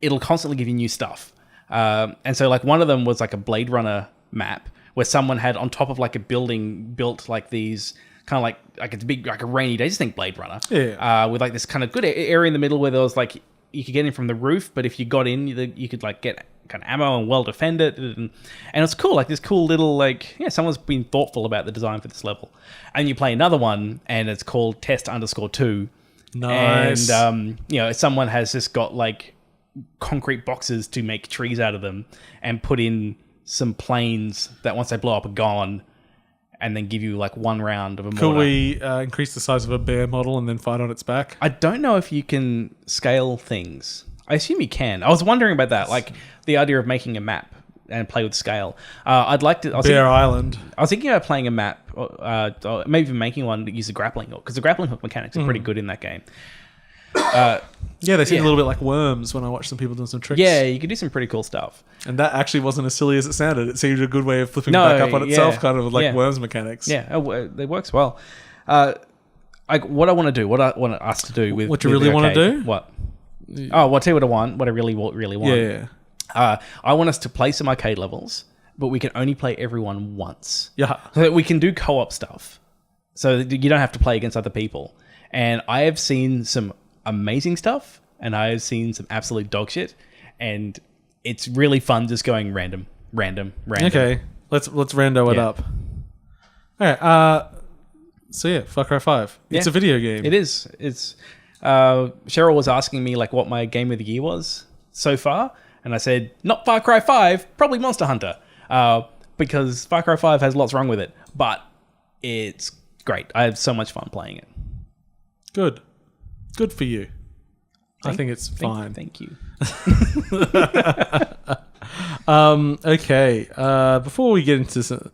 Speaker 2: it'll constantly give you new stuff. And so like one of them was like a Blade Runner map where someone had on top of like a building built like these kind of like it's big, like a rainy day, just think Blade Runner. With like this kind of good area in the middle where there was like, you could get in from the roof, but if you got in, you could like get kind of ammo and well defend it. And it's cool, like this cool little like, someone's been thoughtful about the design for this level. And you play another one and it's called Test_2.
Speaker 1: Nice.
Speaker 2: And, someone has just got like concrete boxes to make trees out of them and put in some planes that once they blow up are gone and then give you like one round of a mortar.
Speaker 1: Could we increase the size of a bear model and then fight on its back?
Speaker 2: I don't know if you can scale things. I assume you can. I was wondering about that, like the idea of making a map and play with scale. I'd like to...
Speaker 1: Bear Island.
Speaker 2: I was thinking about playing a map, or maybe even making one that uses a grappling hook, because the grappling hook mechanics are pretty good in that game.
Speaker 1: They seem a little bit like worms when I watch some people doing some tricks.
Speaker 2: Yeah, you could do some pretty cool stuff.
Speaker 1: And that actually wasn't as silly as it sounded. It seemed a good way of flipping back up on itself, kind of like worms mechanics.
Speaker 2: Yeah, it works well. What I want to do, what I want us to do with...
Speaker 1: What you really want to do?
Speaker 2: What? I'll tell you what I want, what I really want.
Speaker 1: Yeah.
Speaker 2: I want us to play some arcade levels, but we can only play everyone once.
Speaker 1: Yeah.
Speaker 2: So that we can do co-op stuff. So that you don't have to play against other people. And I have seen some amazing stuff, and I have seen some absolute dog shit, and it's really fun just going random.
Speaker 1: Okay, let's rando it up. All right. So Far Cry 5. It's a video game.
Speaker 2: It is. It's Cheryl was asking me like what my game of the year was so far, and I said not Far Cry 5, probably Monster Hunter, because Far Cry 5 has lots wrong with it, but it's great. I have so much fun playing it.
Speaker 1: Good for you. I think it's fine.
Speaker 2: Thank you.
Speaker 1: Okay. Before we get into some...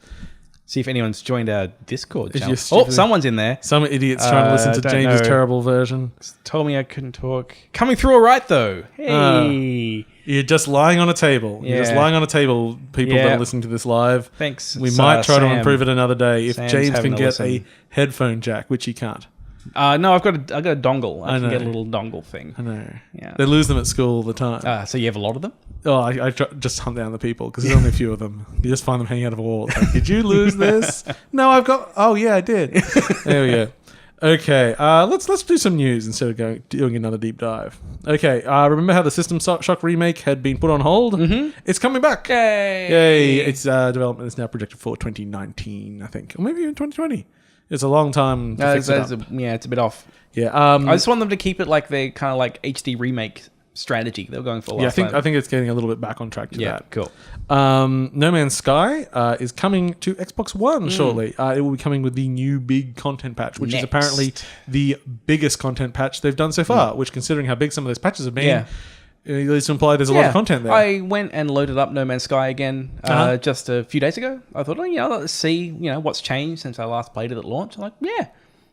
Speaker 2: See if anyone's joined our Discord
Speaker 1: If
Speaker 2: channel.
Speaker 1: you're
Speaker 2: Oh,
Speaker 1: stupid.
Speaker 2: someone's in there.
Speaker 1: Some idiot's trying to listen to
Speaker 2: don't
Speaker 1: James's
Speaker 2: know.
Speaker 1: terrible version.
Speaker 2: Told me I couldn't talk. Coming through all right, though. Hey.
Speaker 1: You're just lying on a table. You're just
Speaker 2: Yeah.
Speaker 1: lying on a table, people that
Speaker 2: Yeah.
Speaker 1: are listening to this live.
Speaker 2: Thanks.
Speaker 1: We might try to
Speaker 2: Sam.
Speaker 1: improve it another day if
Speaker 2: Sam's
Speaker 1: James
Speaker 2: having
Speaker 1: can
Speaker 2: a
Speaker 1: get
Speaker 2: listen.
Speaker 1: a headphone jack, which he can't.
Speaker 2: No, I've got a dongle. I can
Speaker 1: know.
Speaker 2: get a little dongle thing.
Speaker 1: I know.
Speaker 2: Yeah.
Speaker 1: They lose them at school all the time.
Speaker 2: So you have a lot of them?
Speaker 1: Oh, I just hunt down the people because there's only a few of them. You just find them hanging out of a wall. It's like, did you lose this? No, I've got. Oh yeah, I did. There we go. Okay, let's do some news instead of doing another deep dive. Okay, remember how the System Shock remake had been put on hold? Mm-hmm. It's coming back.
Speaker 2: Yay!
Speaker 1: Its development is now projected for 2019, I think, or maybe even 2020. It's a long time to fix it up.
Speaker 2: It's a bit off.
Speaker 1: Yeah,
Speaker 2: I just want them to keep it like they kind of like HD remake strategy they were going for last time.
Speaker 1: I think it's getting a little bit back on track to that.
Speaker 2: Cool.
Speaker 1: No Man's Sky is coming to Xbox One shortly. It will be coming with the new big content patch, which is apparently the biggest content patch they've done so far, which, considering how big some of those patches have been, it leads to imply there's a lot of content there.
Speaker 2: I went and loaded up No Man's Sky again just a few days ago. I thought, let's see, what's changed since I last played it at launch. I'm like,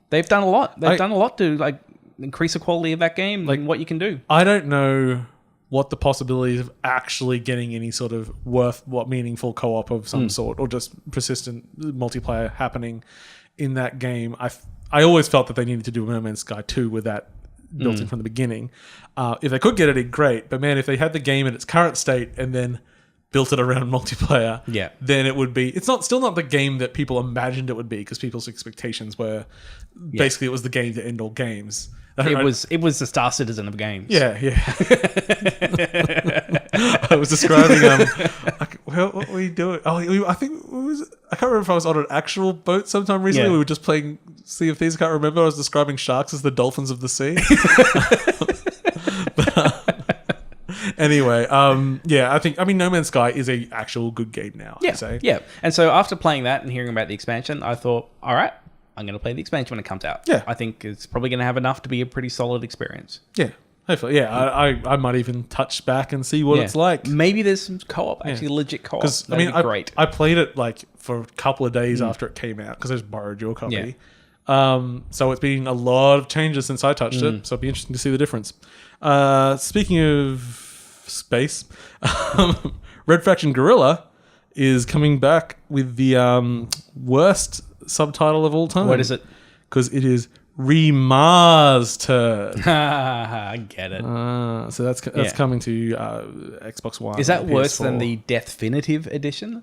Speaker 2: they've done a lot. They've done a lot to like increase the quality of that game, like what you can do.
Speaker 1: I don't know what the possibilities of actually getting any sort of meaningful co-op of some sort, or just persistent multiplayer happening in that game. I always felt that they needed to do No Man's Sky 2 with that built in from the beginning. If they could get it in, great. But man, if they had the game in its current state and then built it around multiplayer, then it would be. It's still not the game that people imagined it would be, because people's expectations were basically it was the game to end all games.
Speaker 2: It was the Star Citizen of games.
Speaker 1: Yeah. I was describing what were you doing? I think it was. I can't remember if I was on an actual boat sometime recently. We were just playing Sea of Thieves. I can't remember. I was describing sharks as the dolphins of the sea. Anyway, I mean, No Man's Sky is a actual good game now.
Speaker 2: Yeah,
Speaker 1: I'd say.
Speaker 2: yeah. And so after playing that and hearing about the expansion, I thought, all right, I'm going to play the expansion when it comes out.
Speaker 1: Yeah.
Speaker 2: I think it's probably going to have enough to be a pretty solid experience.
Speaker 1: Yeah, hopefully. Yeah, I might even touch back and see what it's like.
Speaker 2: Maybe there's some co-op, actually legit co-op.
Speaker 1: Because I mean, great. I played it like for a couple of days after it came out because I just borrowed your copy. So it's been a lot of changes since I touched it. So it'll be interesting to see the difference. Speaking of space, Red Faction Guerrilla is coming back with the worst subtitle of all time.
Speaker 2: What is it?
Speaker 1: Because it is remastered.
Speaker 2: I get it.
Speaker 1: So that's coming to Xbox One.
Speaker 2: Is that
Speaker 1: and
Speaker 2: worse
Speaker 1: PS4.
Speaker 2: than the Definitive Edition?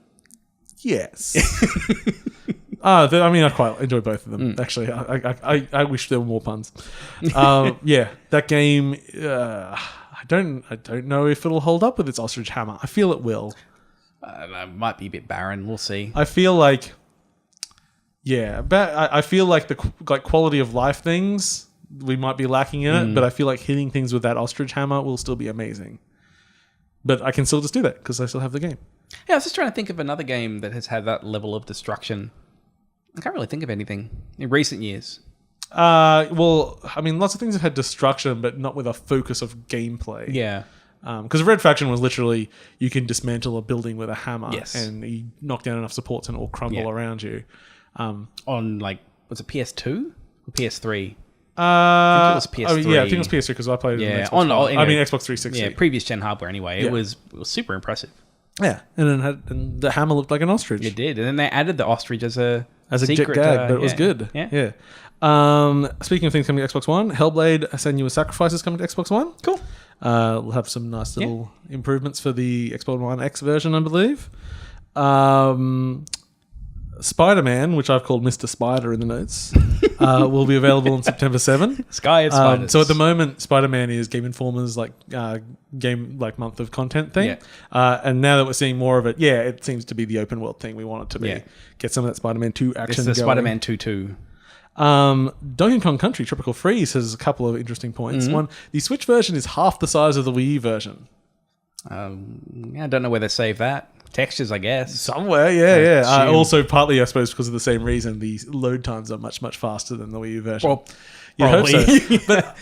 Speaker 1: Yes. I mean, I quite enjoy both of them. Actually, I wish there were more puns. That game. I don't know if it'll hold up with its ostrich hammer. I feel it will.
Speaker 2: It might be a bit barren. We'll see.
Speaker 1: I feel like. I feel like the quality of life things we might be lacking in it, but I feel like hitting things with that ostrich hammer will still be amazing. But I can still just do that because I still have the game.
Speaker 2: Yeah, I was just trying to think of another game that has had that level of destruction. I can't really think of anything in recent years.
Speaker 1: Well, I mean, lots of things have had destruction, but not with a focus of gameplay.
Speaker 2: Yeah.
Speaker 1: Because Red Faction was literally, you can dismantle a building with a hammer, and you knock down enough supports and it will crumble around you.
Speaker 2: On like, was it PS2 or PS3?
Speaker 1: I
Speaker 2: think it was PS3.
Speaker 1: I think it was PS3 because I played it on Xbox One. Xbox 360.
Speaker 2: Yeah, previous gen hardware anyway. It was super impressive.
Speaker 1: Yeah, and the hammer looked like an ostrich.
Speaker 2: It did, and then they added the ostrich as a secret
Speaker 1: gag, but it was good.
Speaker 2: Yeah.
Speaker 1: Speaking of things coming to Xbox One, Hellblade: Senua's Sacrifice is coming to Xbox One.
Speaker 2: Cool.
Speaker 1: We'll have some nice little improvements for the Xbox One X version, I believe. Spider-Man, which I've called Mr. Spider in the notes, will be available on September 7.
Speaker 2: Sky is Spiders.
Speaker 1: So at the moment, Spider-Man is Game Informer's game month of content thing. And now that we're seeing more of it, it seems to be the open world thing we want it to be.
Speaker 2: Yeah.
Speaker 1: Get some of that Spider-Man 2 action
Speaker 2: It's the
Speaker 1: going.
Speaker 2: Spider-Man 2.
Speaker 1: Donkey Kong Country Tropical Freeze has a couple of interesting points. One, the Switch version is half the size of the Wii U version.
Speaker 2: I don't know where they save that. Textures, I guess.
Speaker 1: Somewhere, yeah.
Speaker 2: assume.
Speaker 1: Also, partly, I suppose, because of the same reason, the load times are much, much faster than the Wii U version.
Speaker 2: Well,
Speaker 1: You'd hope
Speaker 2: probably.
Speaker 1: so. But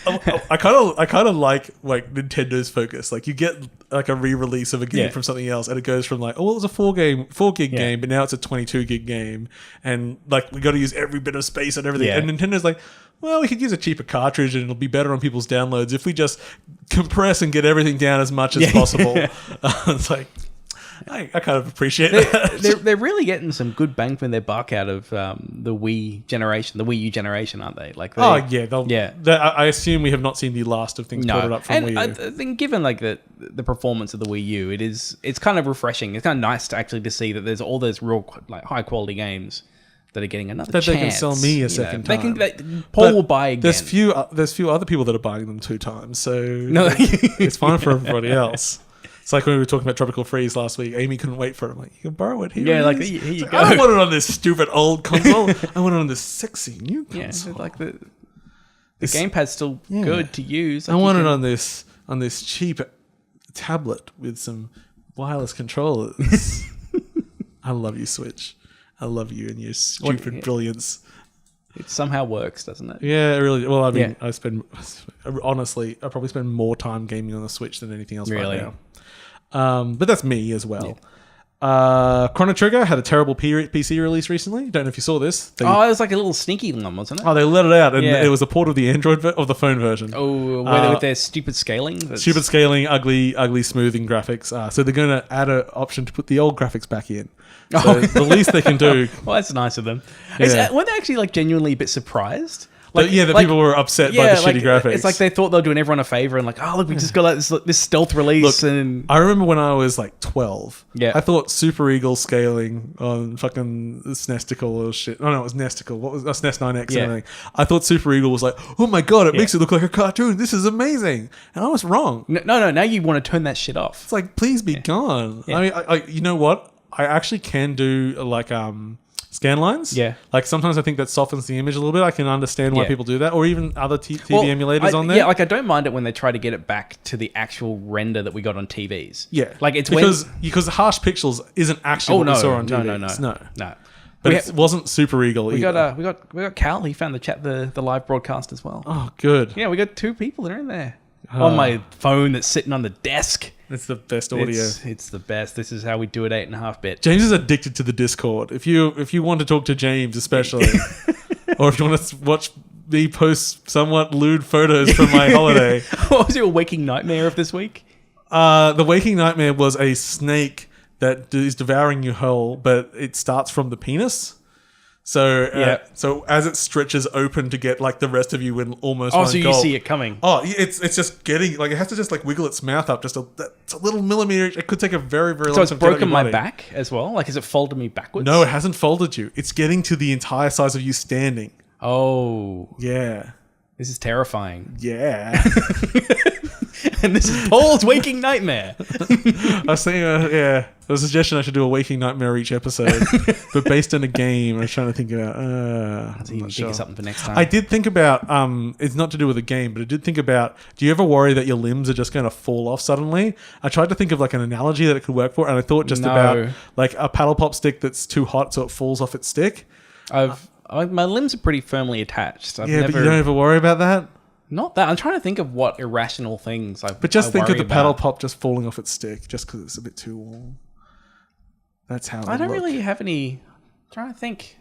Speaker 1: I kind of like Nintendo's focus. Like, you get like a re-release of a game from something else, and it goes from like, oh, it was a 4 gig game, but now it's a 22 gig game, and like we got to use every bit of space and everything.
Speaker 2: Yeah.
Speaker 1: And Nintendo's like, well, we could use a cheaper cartridge, and it'll be better on people's downloads if we just compress and get everything down as much as possible. It's like, I kind of appreciate that.
Speaker 2: They're really getting some good bang for their buck out of the Wii U generation, aren't they? Like,
Speaker 1: I assume we have not seen the last of things ported up from Wii U.
Speaker 2: I think given like the performance of the Wii U, it's kind of refreshing. It's kind of nice to actually to see that there's all those real like high quality games that are getting another chance.
Speaker 1: They can sell me a second time.
Speaker 2: Paul will buy again.
Speaker 1: There's few other people that are buying them 2 times, so it's fine for everybody else. It's like when we were talking about Tropical Freeze last week. Amy couldn't wait for it. I'm like, you can borrow it here.
Speaker 2: Yeah, like,
Speaker 1: here
Speaker 2: you go.
Speaker 1: I don't want it on this stupid old console. I want it on this sexy new console.
Speaker 2: Yeah, like the gamepad's still good to use. Like
Speaker 1: I want it on this cheap tablet with some wireless controllers. I love you, Switch. I love you and your stupid brilliance.
Speaker 2: It somehow works, doesn't it?
Speaker 1: Yeah, it really. Well, I mean, I probably spend more time gaming on the Switch than anything else right now. But that's me as well. Chrono Trigger had a terrible PC release recently. Don't know if you saw this.
Speaker 2: It was like a little sneaky one, wasn't it?
Speaker 1: Oh, they let it out, and it was a port of the Android of the phone version.
Speaker 2: Oh, with their stupid scaling.
Speaker 1: Stupid scaling, ugly smoothing graphics. So they're going to add an option to put the old graphics back in. So the least they can do.
Speaker 2: Well, that's nice of them.
Speaker 1: Yeah.
Speaker 2: Were they actually like genuinely a bit surprised?
Speaker 1: Like, that people were upset by the shitty graphics.
Speaker 2: It's like they thought they were doing everyone a favor and like, oh, look, we just got this stealth release.
Speaker 1: Look, I remember when I was like 12.
Speaker 2: Yeah.
Speaker 1: I thought Super Eagle scaling on fucking Snesticle or shit. Oh, no, it was Nesticle. What was SNES 9X and everything? I thought Super Eagle was like, oh my God, it makes it look like a cartoon. This is amazing. And I was wrong.
Speaker 2: No, now you want to turn that shit off.
Speaker 1: It's like, please be gone. Yeah. I mean, I you know what? I actually can do like scan lines.
Speaker 2: Yeah.
Speaker 1: Like sometimes I think that softens the image a little bit. I can understand why people do that, or even other TV emulators on there.
Speaker 2: Yeah, like I don't mind it when they try to get it back to the actual render that we got on TVs.
Speaker 1: Yeah.
Speaker 2: Like it's
Speaker 1: because harsh pixels isn't actually what we saw on TVs. No. But it wasn't Super Eagle either.
Speaker 2: We got Cal. He found the live broadcast as well.
Speaker 1: Oh, good.
Speaker 2: Yeah, we got 2 people that are in there. On my phone that's sitting on the desk.
Speaker 1: It's the best audio.
Speaker 2: It's the best. This is how we do it 8.5-bit.
Speaker 1: James is addicted to the Discord. If you want to talk to James, especially, or if you want to watch me post somewhat lewd photos from my holiday.
Speaker 2: What was your waking nightmare of this week?
Speaker 1: The waking nightmare was a snake that is devouring you whole, but it starts from the penis. So so as it stretches open to get like the rest of you in almost one
Speaker 2: so you
Speaker 1: gulp,
Speaker 2: see it coming.
Speaker 1: Oh, it's just getting like it has to just like wiggle its mouth up just it's a little millimeter. It could take a very, very long time.
Speaker 2: So it's broken my back as well? Like, has it folded me backwards?
Speaker 1: No, it hasn't folded you. It's getting to the entire size of you standing.
Speaker 2: Oh.
Speaker 1: Yeah.
Speaker 2: This is terrifying.
Speaker 1: Yeah.
Speaker 2: And this is Paul's waking nightmare.
Speaker 1: I was saying, there was a suggestion I should do a waking nightmare each episode, but based on a game. I was trying to think about.
Speaker 2: Think of something for next time.
Speaker 1: I did think about. It's not to do with a game, but I did think about. Do you ever worry that your limbs are just going to fall off suddenly? I tried to think of like an analogy that it could work for, and I thought just about like a paddle pop stick that's too hot, so it falls off its stick.
Speaker 2: My limbs are pretty firmly attached.
Speaker 1: But you don't ever worry about that.
Speaker 2: Not that. I'm trying to think of what irrational things
Speaker 1: But just think of the paddle pop just falling off its stick just because it's a bit too warm. That's how
Speaker 2: I don't really have any... I'm trying to think.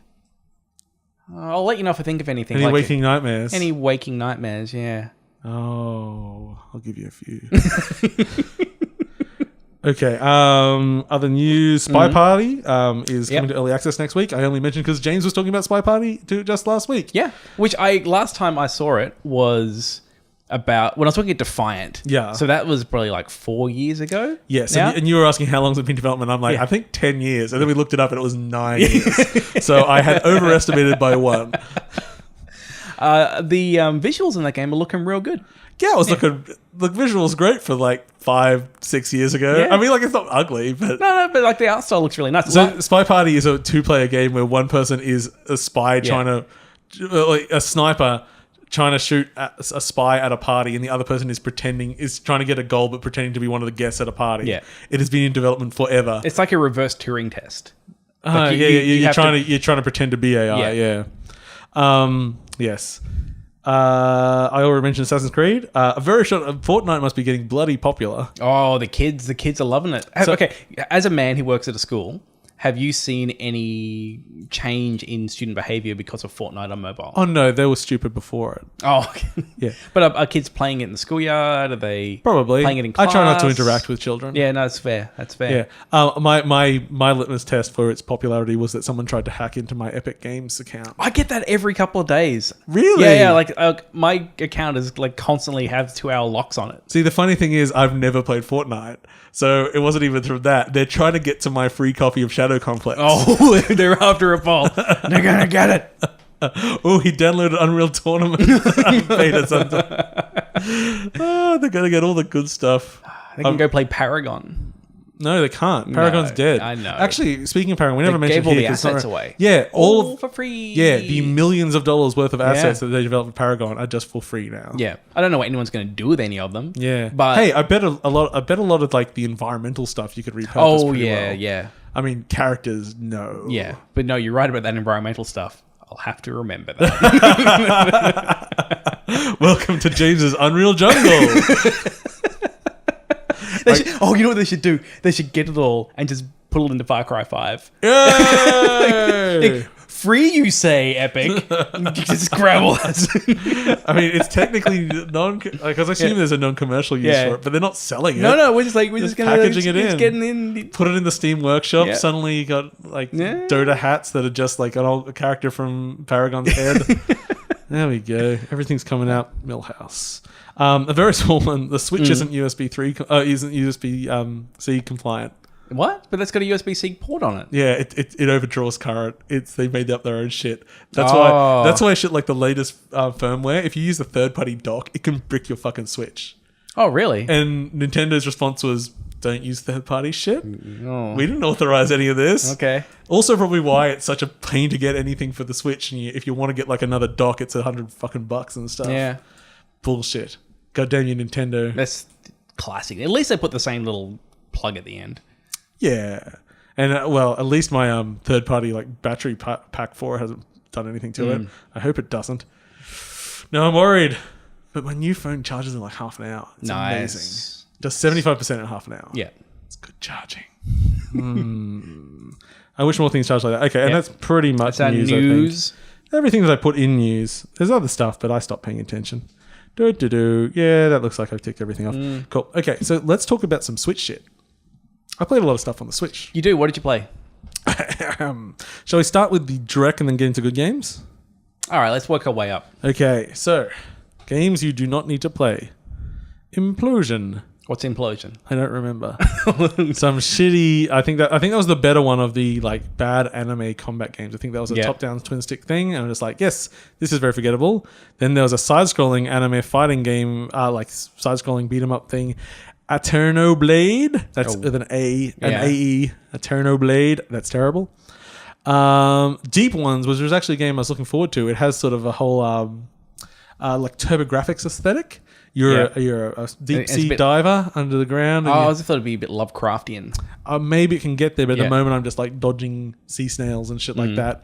Speaker 2: I'll let you know if I think of anything.
Speaker 1: Any waking nightmares?
Speaker 2: Any waking nightmares, yeah.
Speaker 1: Oh, I'll give you a few. Okay. Other news. Spy Party is coming to early access next week. I only mentioned because James was talking about Spy Party just last week.
Speaker 2: Yeah. Which last time I saw it was about when I was looking at Defiant.
Speaker 1: Yeah.
Speaker 2: So that was probably like 4 years ago.
Speaker 1: Yes. And you were asking how long has it been in development. I'm like, I think 10 years. And then we looked it up and it was 9 years. So I had overestimated by 1.
Speaker 2: The visuals in that game are looking real good.
Speaker 1: Yeah, it was looking. The visuals great for like 5-6 years ago.
Speaker 2: Yeah.
Speaker 1: I mean, like it's not ugly, but
Speaker 2: no, but like the art style looks really nice.
Speaker 1: So Spy Party is a 2-player game where one person is a spy trying to, like a sniper trying to shoot a spy at a party, and the other person is trying to get a goal, but pretending to be one of the guests at a party.
Speaker 2: Yeah.
Speaker 1: It has been in development forever.
Speaker 2: It's like a reverse Turing test.
Speaker 1: You're trying to pretend to be AI. Yeah. Yes. I already mentioned Assassin's Creed. A very short. Fortnite must be getting bloody popular.
Speaker 2: Oh, the kids are loving it.
Speaker 1: So-
Speaker 2: Okay, as a man who works at a school, have you seen any change in student behavior because of Fortnite on mobile?
Speaker 1: Oh no, they were stupid before it.
Speaker 2: Oh, okay.
Speaker 1: Yeah.
Speaker 2: But are kids playing it in the schoolyard? Are they
Speaker 1: Probably
Speaker 2: playing it in class?
Speaker 1: I try not to interact with children.
Speaker 2: Yeah, no, that's fair. That's fair.
Speaker 1: Yeah. My litmus test for its popularity was that someone tried to hack into my Epic Games account.
Speaker 2: I get that every couple of days.
Speaker 1: Really?
Speaker 2: Yeah. Like my account is like constantly have 2-hour locks on it.
Speaker 1: See, the funny thing is, I've never played Fortnite, so it wasn't even through that. They're trying to get to my free copy of Shadow Complex.
Speaker 2: Oh, they're after a ball. They're gonna get it.
Speaker 1: Oh, he downloaded Unreal Tournament beta sometime. Oh, they're gonna get all the good stuff.
Speaker 2: They can go play Paragon.
Speaker 1: No, they can't. Paragon's dead.
Speaker 2: I know.
Speaker 1: Actually, speaking of Paragon, we never mentioned
Speaker 2: gave all
Speaker 1: here
Speaker 2: the
Speaker 1: 'cause it's not
Speaker 2: assets
Speaker 1: right.
Speaker 2: away.
Speaker 1: Yeah, all
Speaker 2: for free.
Speaker 1: Yeah, the millions of dollars worth of assets
Speaker 2: Yeah.
Speaker 1: that they developed for Paragon are just for free now.
Speaker 2: Yeah, I don't know what anyone's going to do with any of them.
Speaker 1: Yeah,
Speaker 2: but
Speaker 1: hey, I bet a lot of like the environmental stuff you could repurpose.
Speaker 2: oh
Speaker 1: pretty
Speaker 2: yeah,
Speaker 1: well.
Speaker 2: yeah,
Speaker 1: I mean, characters, no.
Speaker 2: yeah. But no, you're right about that environmental stuff. I'll have to remember that.
Speaker 1: Welcome to James's Unreal Jungle.
Speaker 2: You know what they should do? They should get it all and just put it into Far Cry 5.
Speaker 1: Yay!
Speaker 2: Free, you say, Epic? Just grab all that.
Speaker 1: I mean, it's technically because I assume there's a non-commercial use for it, but they're not selling it.
Speaker 2: No, we're just going
Speaker 1: packaging it in.
Speaker 2: It's getting in.
Speaker 1: Put it in the Steam Workshop.
Speaker 2: Yeah.
Speaker 1: Suddenly, you got like Dota hats that are just like an old character from Paragon's head. There we go. Everything's coming out. Millhouse. A very small one. The Switch isn't USB 3. Isn't USB C compliant.
Speaker 2: What? But that's got a USB-C port on it.
Speaker 1: Yeah, it overdraws current. They made up their own shit. That's why shit like the latest firmware. If you use a third-party dock, it can brick your fucking Switch.
Speaker 2: Oh, really?
Speaker 1: And Nintendo's response was, "Don't use third-party shit.
Speaker 2: Oh.
Speaker 1: We didn't authorize any of this."
Speaker 2: Okay.
Speaker 1: Also, probably why it's such a pain to get anything for the Switch. And if you want to get like another dock, it's $100 fucking bucks and stuff.
Speaker 2: Yeah.
Speaker 1: Bullshit. Goddamn you, Nintendo.
Speaker 2: That's classic. At least they put the same little plug at the end.
Speaker 1: Yeah. And at least my third-party like battery pack 4 hasn't done anything to it. I hope it doesn't. No, I'm worried. But my new phone charges in like half an hour. It's amazing. Does 75% in half an hour.
Speaker 2: Yeah.
Speaker 1: It's good charging. I wish more things charged like that. Okay, and that's pretty much
Speaker 2: That's our
Speaker 1: news,
Speaker 2: news.
Speaker 1: I think. Everything that I put in news. There's other stuff, but I stopped paying attention. Yeah, that looks like I've ticked everything off. Cool. Okay, so let's talk about some Switch shit. I played a lot of stuff on the Switch.
Speaker 2: You do? What did you play?
Speaker 1: Shall we start with the direct and then get into good games?
Speaker 2: All right, let's work our way up.
Speaker 1: Okay, so games you do not need to play. Implosion.
Speaker 2: What's Implosion?
Speaker 1: I don't remember. Some shitty. I think that was the better one of the like bad anime combat games. I think that was a top-down twin stick thing, and I'm just like, yes, this is very forgettable. Then there was a side-scrolling anime fighting game, like side-scrolling beat 'em up thing. Aeterno Blade. That's with an A, an AE. Aeterno Blade. That's terrible. Deep Ones, which was actually a game I was looking forward to. It has sort of a whole like TurboGrafx aesthetic. You're a deep sea diver under the ground.
Speaker 2: I thought it'd be a bit Lovecraftian.
Speaker 1: Maybe it can get there, but at the moment I'm just like dodging sea snails and shit like that.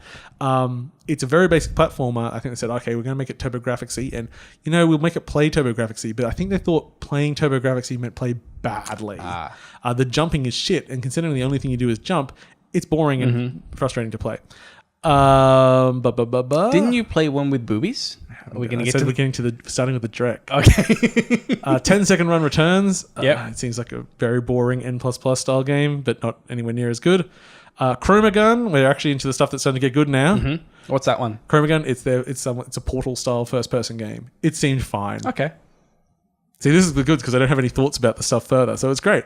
Speaker 1: It's a very basic platformer. I think they said, okay, we're going to make it TurboGrafx-y, and we'll make it play TurboGrafx-y. But I think they thought playing TurboGrafx-y meant play badly. The jumping is shit, and considering the only thing you do is jump, it's boring and frustrating to play.
Speaker 2: Didn't you play one with boobies? Are we going to get to
Speaker 1: we're getting to the starting with the Drek.
Speaker 2: Okay.
Speaker 1: 10-second run returns.
Speaker 2: Yep.
Speaker 1: It seems like a very boring N++ style game, but not anywhere near as good. Chroma Gun. We're actually into the stuff that's starting to get good now.
Speaker 2: What's that one?
Speaker 1: Chroma Gun. It's a Portal style first person game. It seemed fine.
Speaker 2: Okay.
Speaker 1: See, this is the good because I don't have any thoughts about the stuff further, so it's great.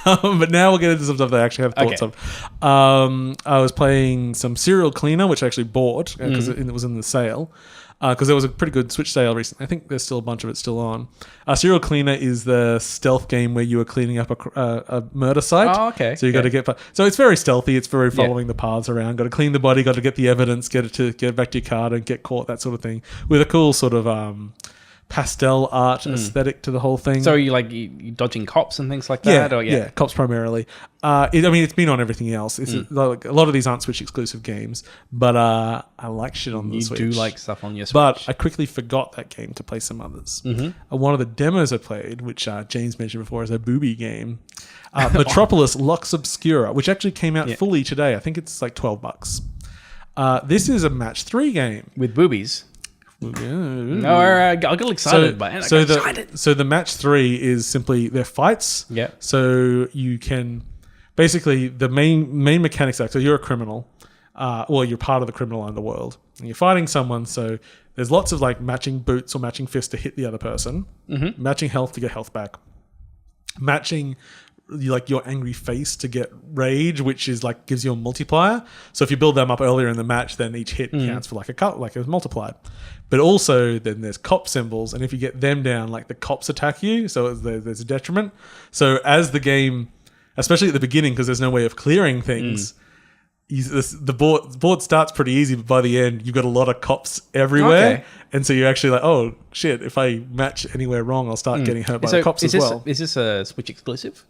Speaker 1: But now we'll get into some stuff that I actually have thoughts of. I was playing some Serial Cleaner, which I actually bought because it was in the sale. because there was a pretty good Switch sale recently. I think there's still a bunch of it still on. Serial Cleaner is the stealth game where you are cleaning up a murder site.
Speaker 2: Oh, okay.
Speaker 1: So you got to get... So it's very stealthy. It's very following the paths around. Got to clean the body, got to get the evidence, get it back to your car, and get caught, that sort of thing. With a cool sort of... pastel art aesthetic to the whole thing.
Speaker 2: So you dodging cops and things like that?
Speaker 1: Yeah, cops primarily. It's been on everything else. It's like a lot of these aren't Switch exclusive games, but I like shit on the Switch.
Speaker 2: You do like stuff on your Switch.
Speaker 1: But I quickly forgot that game to play some others. One of the demos I played, which James mentioned before, is a booby game. Metropolis Lux Obscura, which actually came out fully today. I think it's like $12. This is a match 3 game.
Speaker 2: With boobies.
Speaker 1: No,
Speaker 2: I got excited by it.
Speaker 1: So the match 3 is simply they're fights.
Speaker 2: Yeah.
Speaker 1: So you can basically the main mechanics are, so you're a criminal, you're part of the criminal underworld, and you're fighting someone. So there's lots of like matching boots or matching fists to hit the other person, matching health to get health back, matching like your angry face to get rage, which is like gives you a multiplier. So if you build them up earlier in the match, then each hit counts for like a multiplied. But also then there's cop symbols, and if you get them down, like the cops attack you, so there's a detriment. So as the game, especially at the beginning, because there's no way of clearing things, the board starts pretty easy, but by the end you've got a lot of cops everywhere, and so you're actually like, oh shit, if I match anywhere wrong, I'll start getting hurt by the cops as well.
Speaker 2: Is this a Switch exclusive?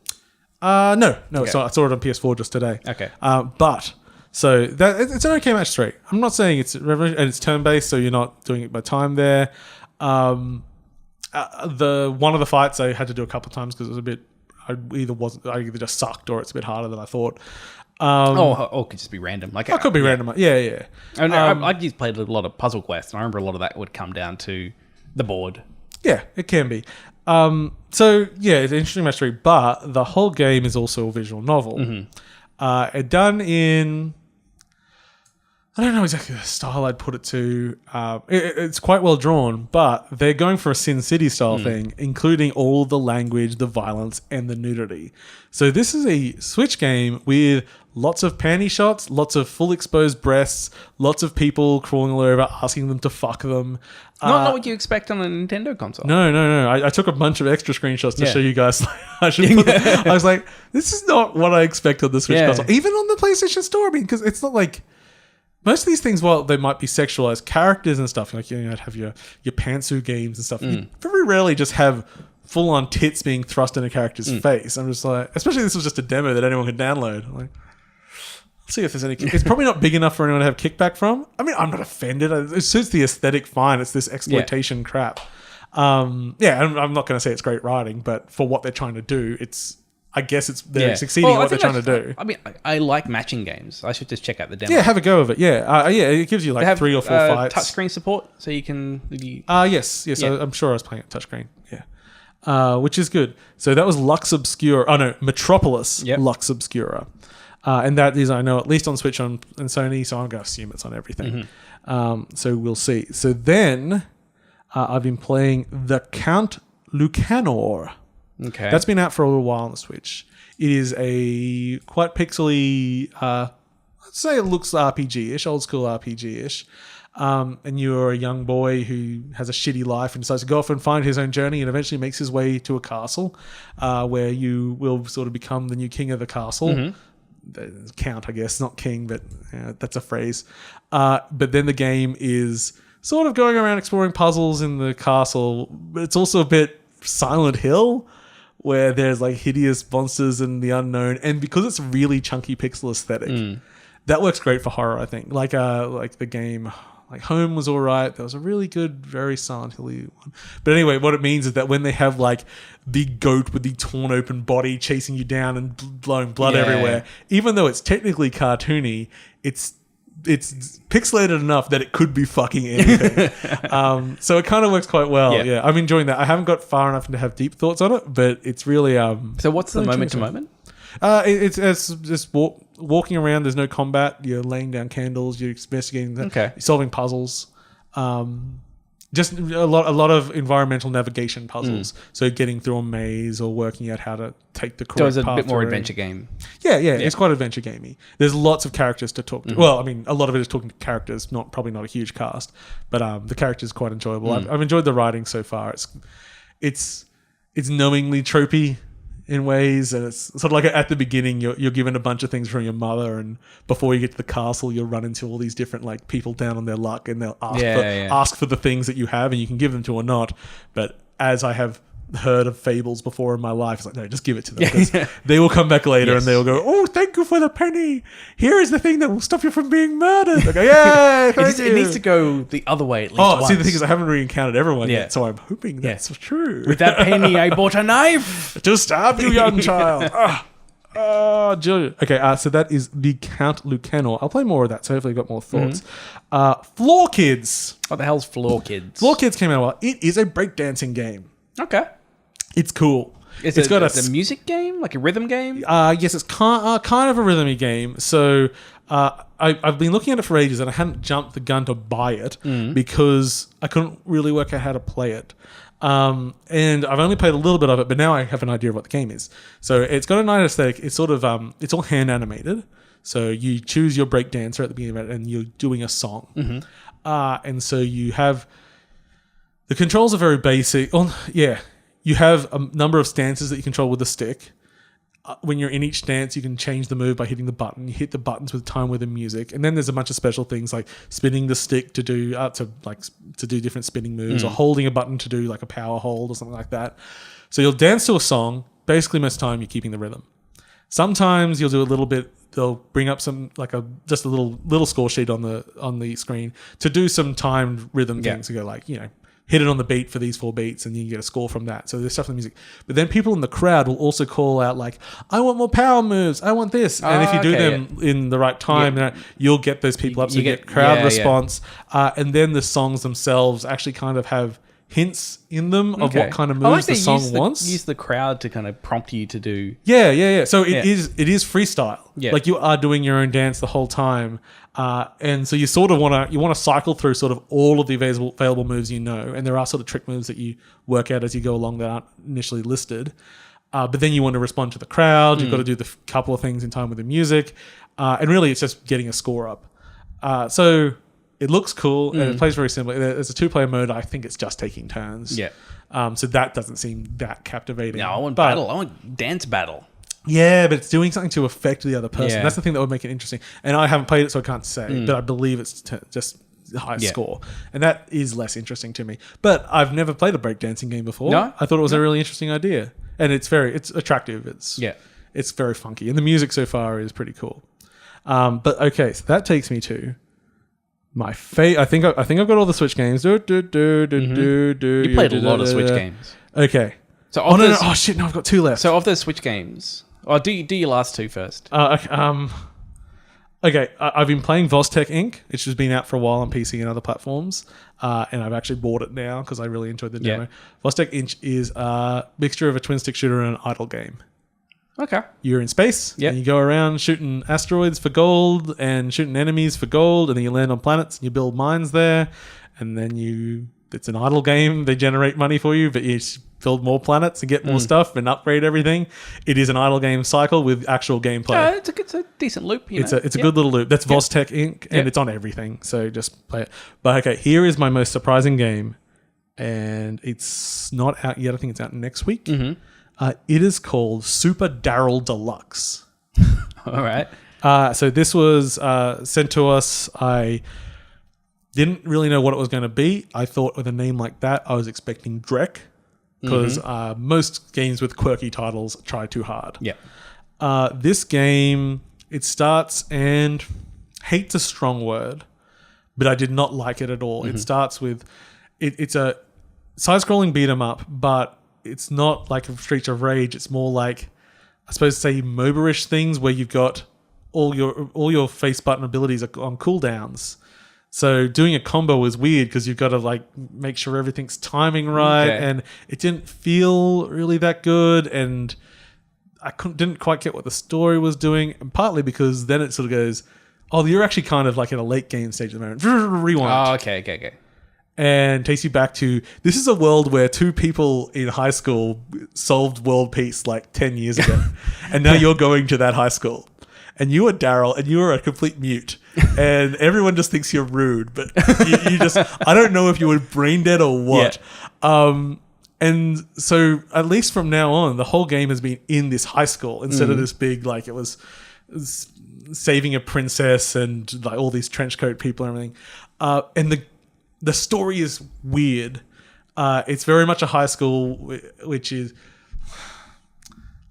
Speaker 1: No. Okay. So I saw it on PS4 just today.
Speaker 2: Okay.
Speaker 1: But so that it's an okay match 3. I'm not saying it's revolutionary, and it's turn based, so you're not doing it by time there. The one of the fights I had to do a couple of times because it was a bit. I either just sucked or it's a bit harder than I thought.
Speaker 2: Or it could just be random. Like
Speaker 1: it could be random. Yeah.
Speaker 2: I just played a lot of Puzzle Quest, and I remember a lot of that would come down to the board.
Speaker 1: Yeah, it can be. So yeah, it's an interesting match 3, but the whole game is also a visual novel. Done in, I don't know exactly the style I'd put it to. It's quite well drawn, but they're going for a Sin City style thing, including all the language, the violence, and the nudity. So this is a Switch game with lots of panty shots, lots of full exposed breasts, lots of people crawling all over, asking them to fuck them.
Speaker 2: Not what you expect on a Nintendo console.
Speaker 1: No. I took a bunch of extra screenshots to show you guys. I was like, this is not what I expect on the Switch console. Even on the PlayStation Store, I mean, because it's not like... Most of these things, while they might be sexualized characters and stuff, like I'd have your pantsuit games and stuff, you very rarely just have full-on tits being thrust in a character's face. I'm just like... Especially this was just a demo that anyone could download. I'm like... See if there's any... It's probably not big enough for anyone to have kickback from. I mean, I'm not offended. It suits the aesthetic fine. It's this exploitation crap. I'm not going to say it's great writing, but for what they're trying to do, they're succeeding at what they're trying to do.
Speaker 2: I mean, I like matching games. I should just check out the demo.
Speaker 1: Yeah, have a go of it. It gives you like 3 or 4 fights.
Speaker 2: Touchscreen support, so you can...
Speaker 1: Yes. I'm sure I was playing it touchscreen. Yeah. Which is good. So that was Lux Obscura. Oh no, Metropolis Lux Obscura. And that is, I know, at least on Switch and Sony, so I'm going to assume it's on everything. So we'll see. So then I've been playing The Count Lucanor.
Speaker 2: Okay.
Speaker 1: That's been out for a little while on the Switch. It is a quite pixely, let's say it looks RPG-ish, old school RPG-ish. And you're a young boy who has a shitty life and decides to go off and find his own journey, and eventually makes his way to a castle where you will sort of become the new king of the castle. Count, I guess, not king, but that's a phrase. But then the game is sort of going around exploring puzzles in the castle, but it's also a bit Silent Hill, where there's like hideous monsters and the unknown, and because it's really chunky pixel aesthetic, that works great for horror, I think. Like the game, like Home was all right. There was a really good, very Silent Hill-y one. But anyway, what it means is that when they have like big goat with the torn open body chasing you down and blowing blood everywhere, even though it's technically cartoony, it's pixelated enough that it could be fucking anything. So it kind of works quite well. Yeah, I'm enjoying that. I haven't got far enough to have deep thoughts on it, but it's really...
Speaker 2: So what's the moment to moment?
Speaker 1: It's just walking around. There's no combat. You're laying down candles. You're investigating. You're solving puzzles. Just a lot of environmental navigation puzzles. So getting through a maze or working out how to take the correct path.
Speaker 2: So it's a bit more adventure game.
Speaker 1: Yeah, it's quite adventure gamey. There's lots of characters to talk to. Well, I mean, a lot of it is talking to characters, probably not a huge cast, but the characters are quite enjoyable. I've enjoyed the writing so far. It's knowingly tropey in ways, and it's sort of like at the beginning you're given a bunch of things from your mother, and before you get to the castle you'll run into all these different like people down on their luck, and they'll ask for the things that you have, and you can give them to or not. But as I have heard of fables before in my life, it's like, no, just give it to them, because they will come back later and they'll go, oh, thank you for the penny, here is the thing that will stop you from being murdered. They go, yeah, thank you.
Speaker 2: It needs to go the other way at least once.
Speaker 1: See, the thing is I haven't really encountered everyone yet, so I'm hoping that's true.
Speaker 2: With that penny I bought a knife
Speaker 1: to stab you, young child. Julia. Okay, so that is the Count Lucanor. I'll play more of that, so hopefully I've got more thoughts. Floor Kids.
Speaker 2: What the hell's Floor Kids?
Speaker 1: Floor Kids came out a while. It is a breakdancing game.
Speaker 2: Okay.
Speaker 1: It's cool.
Speaker 2: It's got a music game, like a rhythm game.
Speaker 1: Yes, it's kind of a rhythmy game. So I've been looking at it for ages, and I hadn't jumped the gun to buy it because I couldn't really work out how to play it. And I've only played a little bit of it, but now I have an idea of what the game is. So it's got a nice aesthetic. It's sort of it's all hand animated. So you choose your break dancer at the beginning of it, and you're doing a song. And so you have the controls are very basic. You have a number of stances that you control with the stick. When you're in each stance, you can change the move by hitting the button. You hit the buttons with time with the music, and then there's a bunch of special things like spinning the stick to do different spinning moves, or holding a button to do like a power hold or something like that. So you'll dance to a song. Basically, most of the time you're keeping the rhythm. Sometimes you'll do a little bit. They'll bring up some just a little score sheet on the screen to do some timed rhythm things. To go like hit it on the beat for these 4 beats, and you get a score from that. So there's stuff in the music. But then people in the crowd will also call out like, I want more power moves, I want this. And if you do them in the right time, you'll get those people up. So you get crowd response. And then the songs themselves actually kind of have hints in them of what kind of moves the song wants.
Speaker 2: Use the crowd to kind of prompt you to do.
Speaker 1: Yeah. So it is freestyle. Yeah. Like you are doing your own dance the whole time. And so you sort of want to cycle through sort of all of the available moves, and there are sort of trick moves that you work out as you go along that aren't initially listed. But then you want to respond to the crowd. You've got to do the couple of things in time with the music. And really it's just getting a score up. So it looks cool and it plays very simply. There's a 2-player mode. I think it's just taking turns.
Speaker 2: Yeah.
Speaker 1: So that doesn't seem that captivating.
Speaker 2: No, I want battle. I want dance battle.
Speaker 1: Yeah, but it's doing something to affect the other person.
Speaker 2: Yeah.
Speaker 1: That's the thing that would make it interesting. And I haven't played it, so I can't say. But I believe it's just the highest score. And that is less interesting to me. But I've never played a breakdancing game before.
Speaker 2: No?
Speaker 1: I thought it was a really interesting idea. And it's attractive. It's very funky. And the music so far is pretty cool. But okay, so that takes me to my I think I've got all the Switch games. You
Speaker 2: played a lot of Switch games.
Speaker 1: Okay.
Speaker 2: So
Speaker 1: oh shit! No, I've got 2 left.
Speaker 2: So of those Switch games, do your last 2 first.
Speaker 1: Okay. I've been playing Vostok Inc., which has been out for a while on PC and other platforms, and I've actually bought it now because I really enjoyed the demo. Vostok Inc. is a mixture of a twin stick shooter and an idle game.
Speaker 2: Okay. You're
Speaker 1: in space, and you go around shooting asteroids for gold and shooting enemies for gold, and then you land on planets and you build mines there, and then it's an idle game. They generate money for you, but you build more planets and get more stuff and upgrade everything. It is an idle game cycle with actual gameplay.
Speaker 2: It's a decent loop.
Speaker 1: It's a good little loop. That's Vostok Inc. and it's on everything, so just play it. But okay, here is my most surprising game, and it's not out yet. I think it's out next week. It is called Super Daryl Deluxe.
Speaker 2: All right.
Speaker 1: So this was sent to us. I didn't really know what it was going to be. I thought with a name like that, I was expecting Drek, because most games with quirky titles try too hard.
Speaker 2: Yeah.
Speaker 1: This game, it starts, and hate's a strong word, but I did not like it at all. It starts with, it's a side-scrolling beat-em-up, but it's not like a Streets of Rage. It's more like, I suppose, say MOBA-ish things where you've got all your face button abilities are on cooldowns. So doing a combo is weird because you've got to like make sure everything's timing right, and it didn't feel really that good, and I didn't quite get what the story was doing, and partly because then it sort of goes, oh, you're actually kind of like in a late game stage at the moment. Rewind.
Speaker 2: Oh, okay.
Speaker 1: and takes you back to, this is a world where two people in high school solved world peace like 10 years ago. And now you're going to that high school. And you are Daryl, and you are a complete mute. And everyone just thinks you're rude. But you just, I don't know if you were brain dead or what. Yeah. And so at least from now on, the whole game has been in this high school instead of this big, like it was saving a princess and like all these trench coat people and everything. And the story is weird. It's very much a high school, which is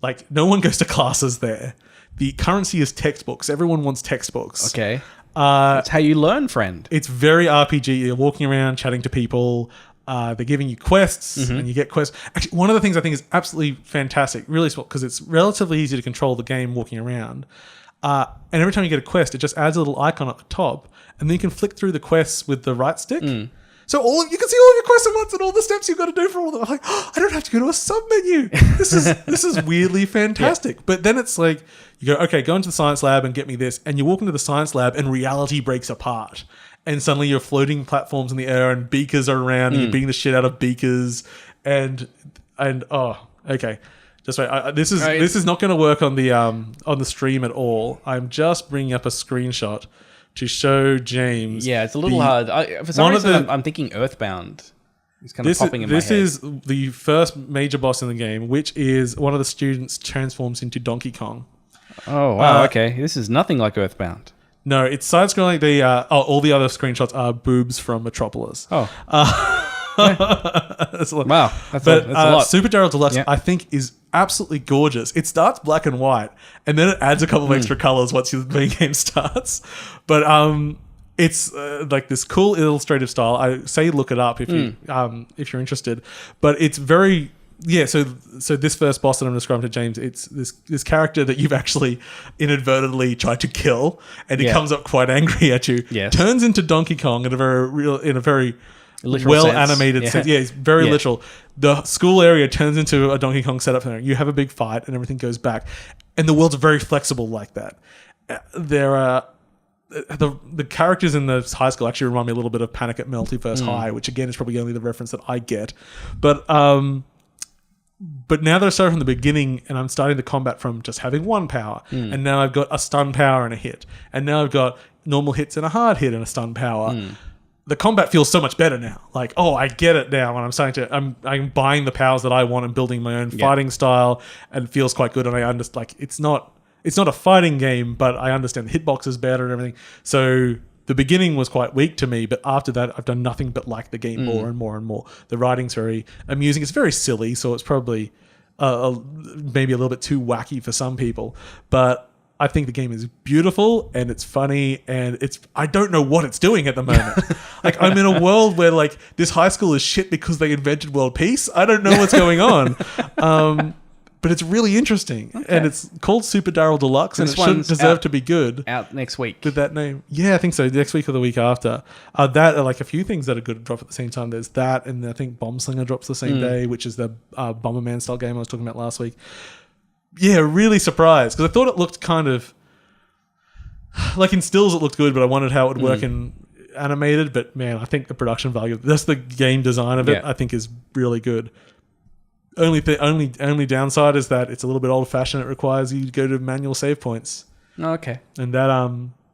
Speaker 1: like no one goes to classes there. The currency is textbooks. Everyone wants textbooks.
Speaker 2: Okay. That's how you learn, friend.
Speaker 1: It's very RPG. You're walking around, chatting to people. They're giving you quests, and you get quests. Actually, one of the things I think is absolutely fantastic, really small, because it's relatively easy to control the game walking around. And every time you get a quest, it just adds a little icon at the top, and then you can flick through the quests with the right stick. So you can see all of your quests at once and all the steps you've got to do for all of them. I'm like, I don't have to go to a sub menu. This is weirdly fantastic. Yeah. But then it's like, you go, okay, go into the science lab and get me this. And you walk into the science lab and reality breaks apart. And suddenly you're floating platforms in the air and beakers are around and you're beating the shit out of beakers. And okay. Just wait. This is not going to work on the stream at all. I'm just bringing up a screenshot to show James.
Speaker 2: Yeah, it's a little hard. For some reason, I'm thinking Earthbound. It's kind of popping in my head. This is
Speaker 1: the first major boss in the game, which is one of the students transforms into Donkey Kong.
Speaker 2: Oh, wow. Okay. This is nothing like Earthbound.
Speaker 1: No, it's side-scrolling. All the other screenshots are boobs from Metropolis.
Speaker 2: Oh. Wow. That's a lot.
Speaker 1: Super Daryl Deluxe, I think, is absolutely gorgeous. It starts black and white, and then it adds a couple of extra colors once the main game starts. But it's like this cool illustrative style. I say look it up if you're interested. But it's very so this first boss that I'm describing to James, it's this character that you've actually inadvertently tried to kill, and he comes up quite angry at you.
Speaker 2: Yes.
Speaker 1: Turns into Donkey Kong in a very
Speaker 2: literal
Speaker 1: well
Speaker 2: sense.
Speaker 1: animated sense. Yeah, it's very literal. The school area turns into a Donkey Kong setup there. You have a big fight and everything goes back. And the world's very flexible like that. There are the characters in the high school actually remind me a little bit of Panic at Multiverse High, which again is probably only the reference that I get. But now that I started from the beginning and I'm starting the combat from just having one power, and now I've got a stun power and a hit, and now I've got normal hits and a hard hit and a stun power. The combat feels so much better now. Like, I get it now. When I'm starting to, I'm buying the powers that I want and building my own fighting style, and it feels quite good. And I understand, like, it's not a fighting game, but I understand the hitboxes better and everything. So the beginning was quite weak to me, but after that, I've done nothing but like the game more and more and more. The writing's very amusing. It's very silly, so it's probably maybe a little bit too wacky for some people, but I think the game is beautiful and it's funny and I don't know what it's doing at the moment. Like, I'm in a world where like this high school is shit because they invented world peace. I don't know what's going on. But it's really interesting. Okay. And it's called Super Daryl Deluxe, and it should deserve to be good.
Speaker 2: Out next week.
Speaker 1: With that name. Yeah, I think so. Next week or the week after. That are like a few things that are good to drop at the same time. There's that, and I think Bomb Slinger drops the same day, which is the Bomberman style game I was talking about last week. Yeah, really surprised, because I thought it looked kind of like in stills it looked good, but I wondered how it would work in animated. But man, I think the production value, that's the game design of it, I think is really good. Only downside is that it's a little bit old fashioned. It requires you to go to manual save points.
Speaker 2: Oh, okay,
Speaker 1: and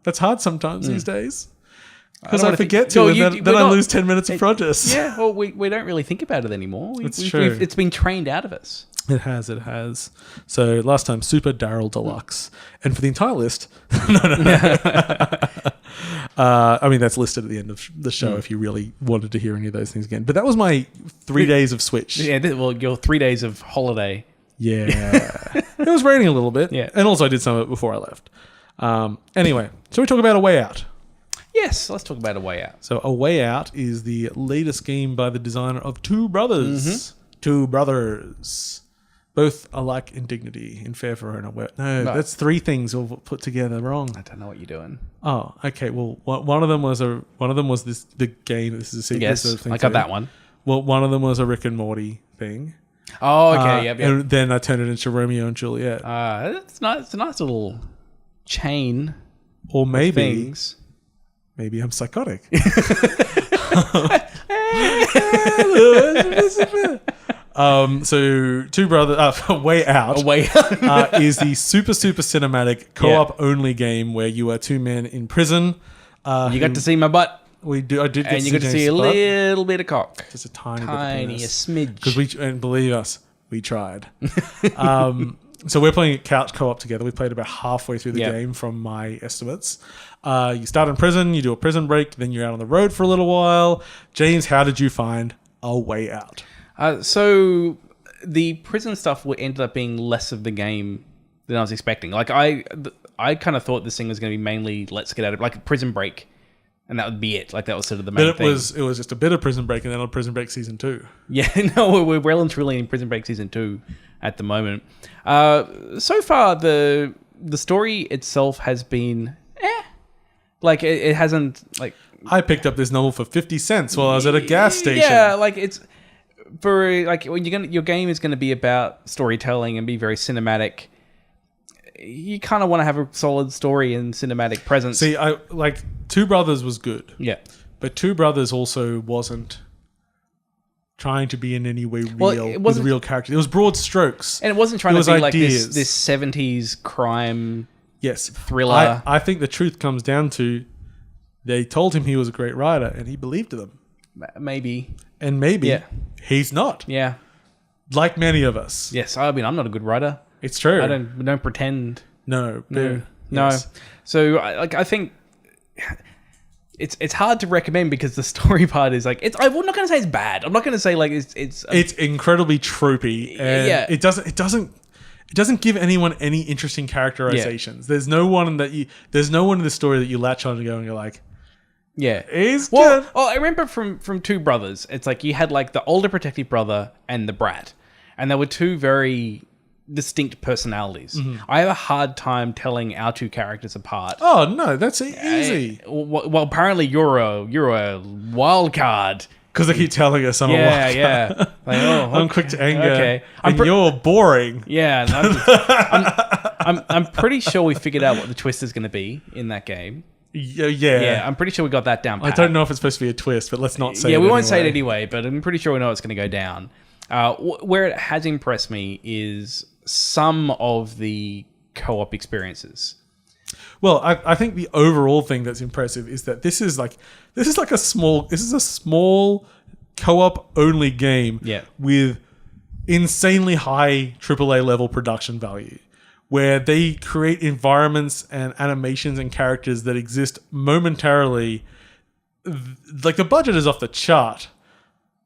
Speaker 1: that's hard sometimes these days. Because I forget to, and then I lose 10 minutes of progress.
Speaker 2: Yeah, well, we don't really think about it anymore.
Speaker 1: It's true.
Speaker 2: It's been trained out of us.
Speaker 1: It has. So last time, Super Daryl Deluxe. And for the entire list... No. I mean, that's listed at the end of the show if you really wanted to hear any of those things again. But that was my 3 days of Switch.
Speaker 2: Yeah, well, your 3 days of holiday.
Speaker 1: Yeah. It was raining a little bit.
Speaker 2: Yeah.
Speaker 1: And also I did some of it before I left. Anyway, shall we talk about A Way Out?
Speaker 2: Yes, let's talk about A Way Out.
Speaker 1: So A Way Out is the latest game by the designer of Two Brothers. Two Brothers. Both alike in dignity, in fair for owner. No, that's three things all put together wrong.
Speaker 2: I don't know what you're doing.
Speaker 1: Oh, okay. Well, one of them was the game. This is a sequel.
Speaker 2: Yes, I got that one.
Speaker 1: Well, one of them was a Rick and Morty thing.
Speaker 2: Oh, okay. Yep.
Speaker 1: And then I turned it into Romeo and Juliet.
Speaker 2: It's nice. It's a nice little chain.
Speaker 1: Or maybe,
Speaker 2: things.
Speaker 1: maybe I'm psychotic. So Two Brothers, Way Out, is the super cinematic co-op only game where you are two men in prison.
Speaker 2: You got to see my butt.
Speaker 1: I did get
Speaker 2: And you got to see a little bit of cock.
Speaker 1: Just a tiny bit
Speaker 2: a
Speaker 1: of
Speaker 2: smidge.
Speaker 1: And believe us, we tried. So we're playing couch co-op together. We played about halfway through the game from my estimates. You start in prison, you do a prison break, then you're out on the road for a little while. James, how did you find A Way Out?
Speaker 2: So the prison stuff ended up being less of the game than I was expecting. Like I kind of thought this thing was going to be mainly let's get out of like a prison break. And that would be it. Like that was sort of the main thing.
Speaker 1: It was just a bit of Prison Break and then on Prison Break Season 2.
Speaker 2: Yeah, no, we're well and truly in Prison Break Season 2 at the moment. So far, the story itself has been like it hasn't like.
Speaker 1: I picked up this novel for 50 cents while I was at a gas station.
Speaker 2: Yeah, like it's for like when your game is going to be about storytelling and be very cinematic. You kind of want to have a solid story and cinematic presence.
Speaker 1: See, I like Two Brothers was good.
Speaker 2: Yeah.
Speaker 1: But Two Brothers also wasn't trying to be in any way real with real characters. It was broad strokes.
Speaker 2: And it wasn't trying to be like this 70s crime thriller.
Speaker 1: I think the truth comes down to they told him he was a great writer and he believed them.
Speaker 2: Maybe.
Speaker 1: And maybe he's not.
Speaker 2: Yeah.
Speaker 1: Like many of us.
Speaker 2: Yes, I mean, I'm not a good writer.
Speaker 1: It's true.
Speaker 2: I don't pretend.
Speaker 1: No.
Speaker 2: Yes. So I think it's hard to recommend because the story part is like I'm not going to say it's bad. I'm not going to say like it's
Speaker 1: incredibly tropey. And it doesn't give anyone any interesting characterizations. Yeah. There's no one in the story that you latch on to go and you're like, he's good.
Speaker 2: Oh, I remember from Two Brothers. It's like you had like the older protective brother and the brat, and there were two very distinct personalities. Mm-hmm. I have a hard time telling our two characters apart.
Speaker 1: Oh no, that's easy.
Speaker 2: Well, apparently you're a wild card
Speaker 1: because they keep telling us I'm a wild card.
Speaker 2: Like, I'm
Speaker 1: quick to anger. Okay, you're boring.
Speaker 2: Yeah, I'm pretty sure we figured out what the twist is going to be in that game. Yeah, I'm pretty sure we got that down pat.
Speaker 1: I don't know if it's supposed to be a twist, but let's not say it.
Speaker 2: Yeah, we won't say it anyway, but I'm pretty sure we know it's going to go down. Where it has impressed me is some of the co-op experiences.
Speaker 1: Well, I think the overall thing that's impressive is that this is a small co-op only game with insanely high AAA level production value, where they create environments and animations and characters that exist momentarily. Like the budget is off the chart.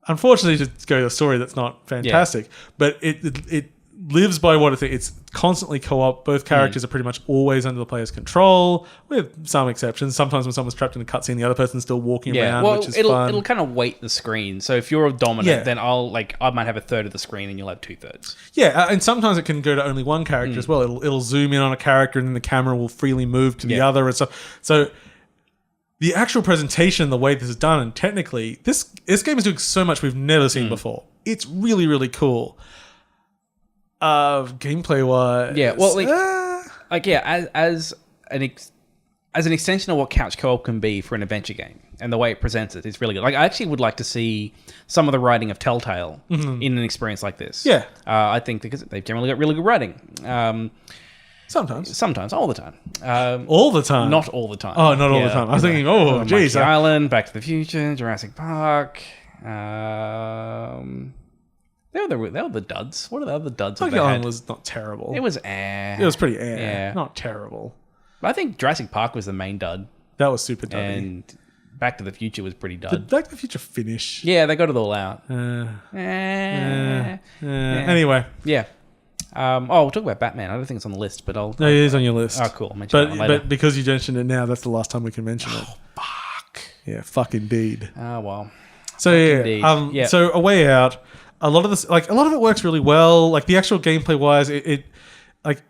Speaker 1: Unfortunately, to go to a story that's not fantastic, but it lives by what it's constantly co-op. Both characters are pretty much always under the player's control, with some exceptions. Sometimes when someone's trapped in a cutscene, the other person's still walking around, which is fun.
Speaker 2: It'll kind of weight the screen. So if you're a dominant, then I might have a third of the screen and you'll have 2/3.
Speaker 1: Yeah, and sometimes it can go to only one character as well. It'll zoom in on a character and then the camera will freely move to the other and stuff. So the actual presentation, the way this is done, and technically, this game is doing so much we've never seen before. It's really, really cool. Gameplay wise, as an extension of what couch co-op can be for an adventure game, and the way it presents it's really good. Like I actually would like to see some of the writing of Telltale in an experience like this. Yeah, I think because they've generally got really good writing. Sometimes, all the time. All the time?
Speaker 2: Not all the time.
Speaker 1: Oh, not all the time. I was thinking, geez.
Speaker 2: Monkey Island, Back to the Future, Jurassic Park. They were the duds. What are the other duds?
Speaker 1: Monkey Island was not terrible.
Speaker 2: It was
Speaker 1: It was pretty not terrible.
Speaker 2: But I think Jurassic Park was the main dud.
Speaker 1: That was super duddy.
Speaker 2: And Back to the Future was pretty dud.
Speaker 1: Did Back to the Future finish?
Speaker 2: Yeah, they got it all out.
Speaker 1: Anyway.
Speaker 2: Yeah. We'll talk about Batman. I don't think it's on the list, but No,
Speaker 1: it is on your list.
Speaker 2: Oh, cool. I'll mention it later.
Speaker 1: But because you mentioned it now, that's the last time we can mention it.
Speaker 2: Fuck.
Speaker 1: Yeah, fuck indeed.
Speaker 2: Oh, well.
Speaker 1: So, So, A Way Out, a lot of it works really well. Like, the actual gameplay wise, it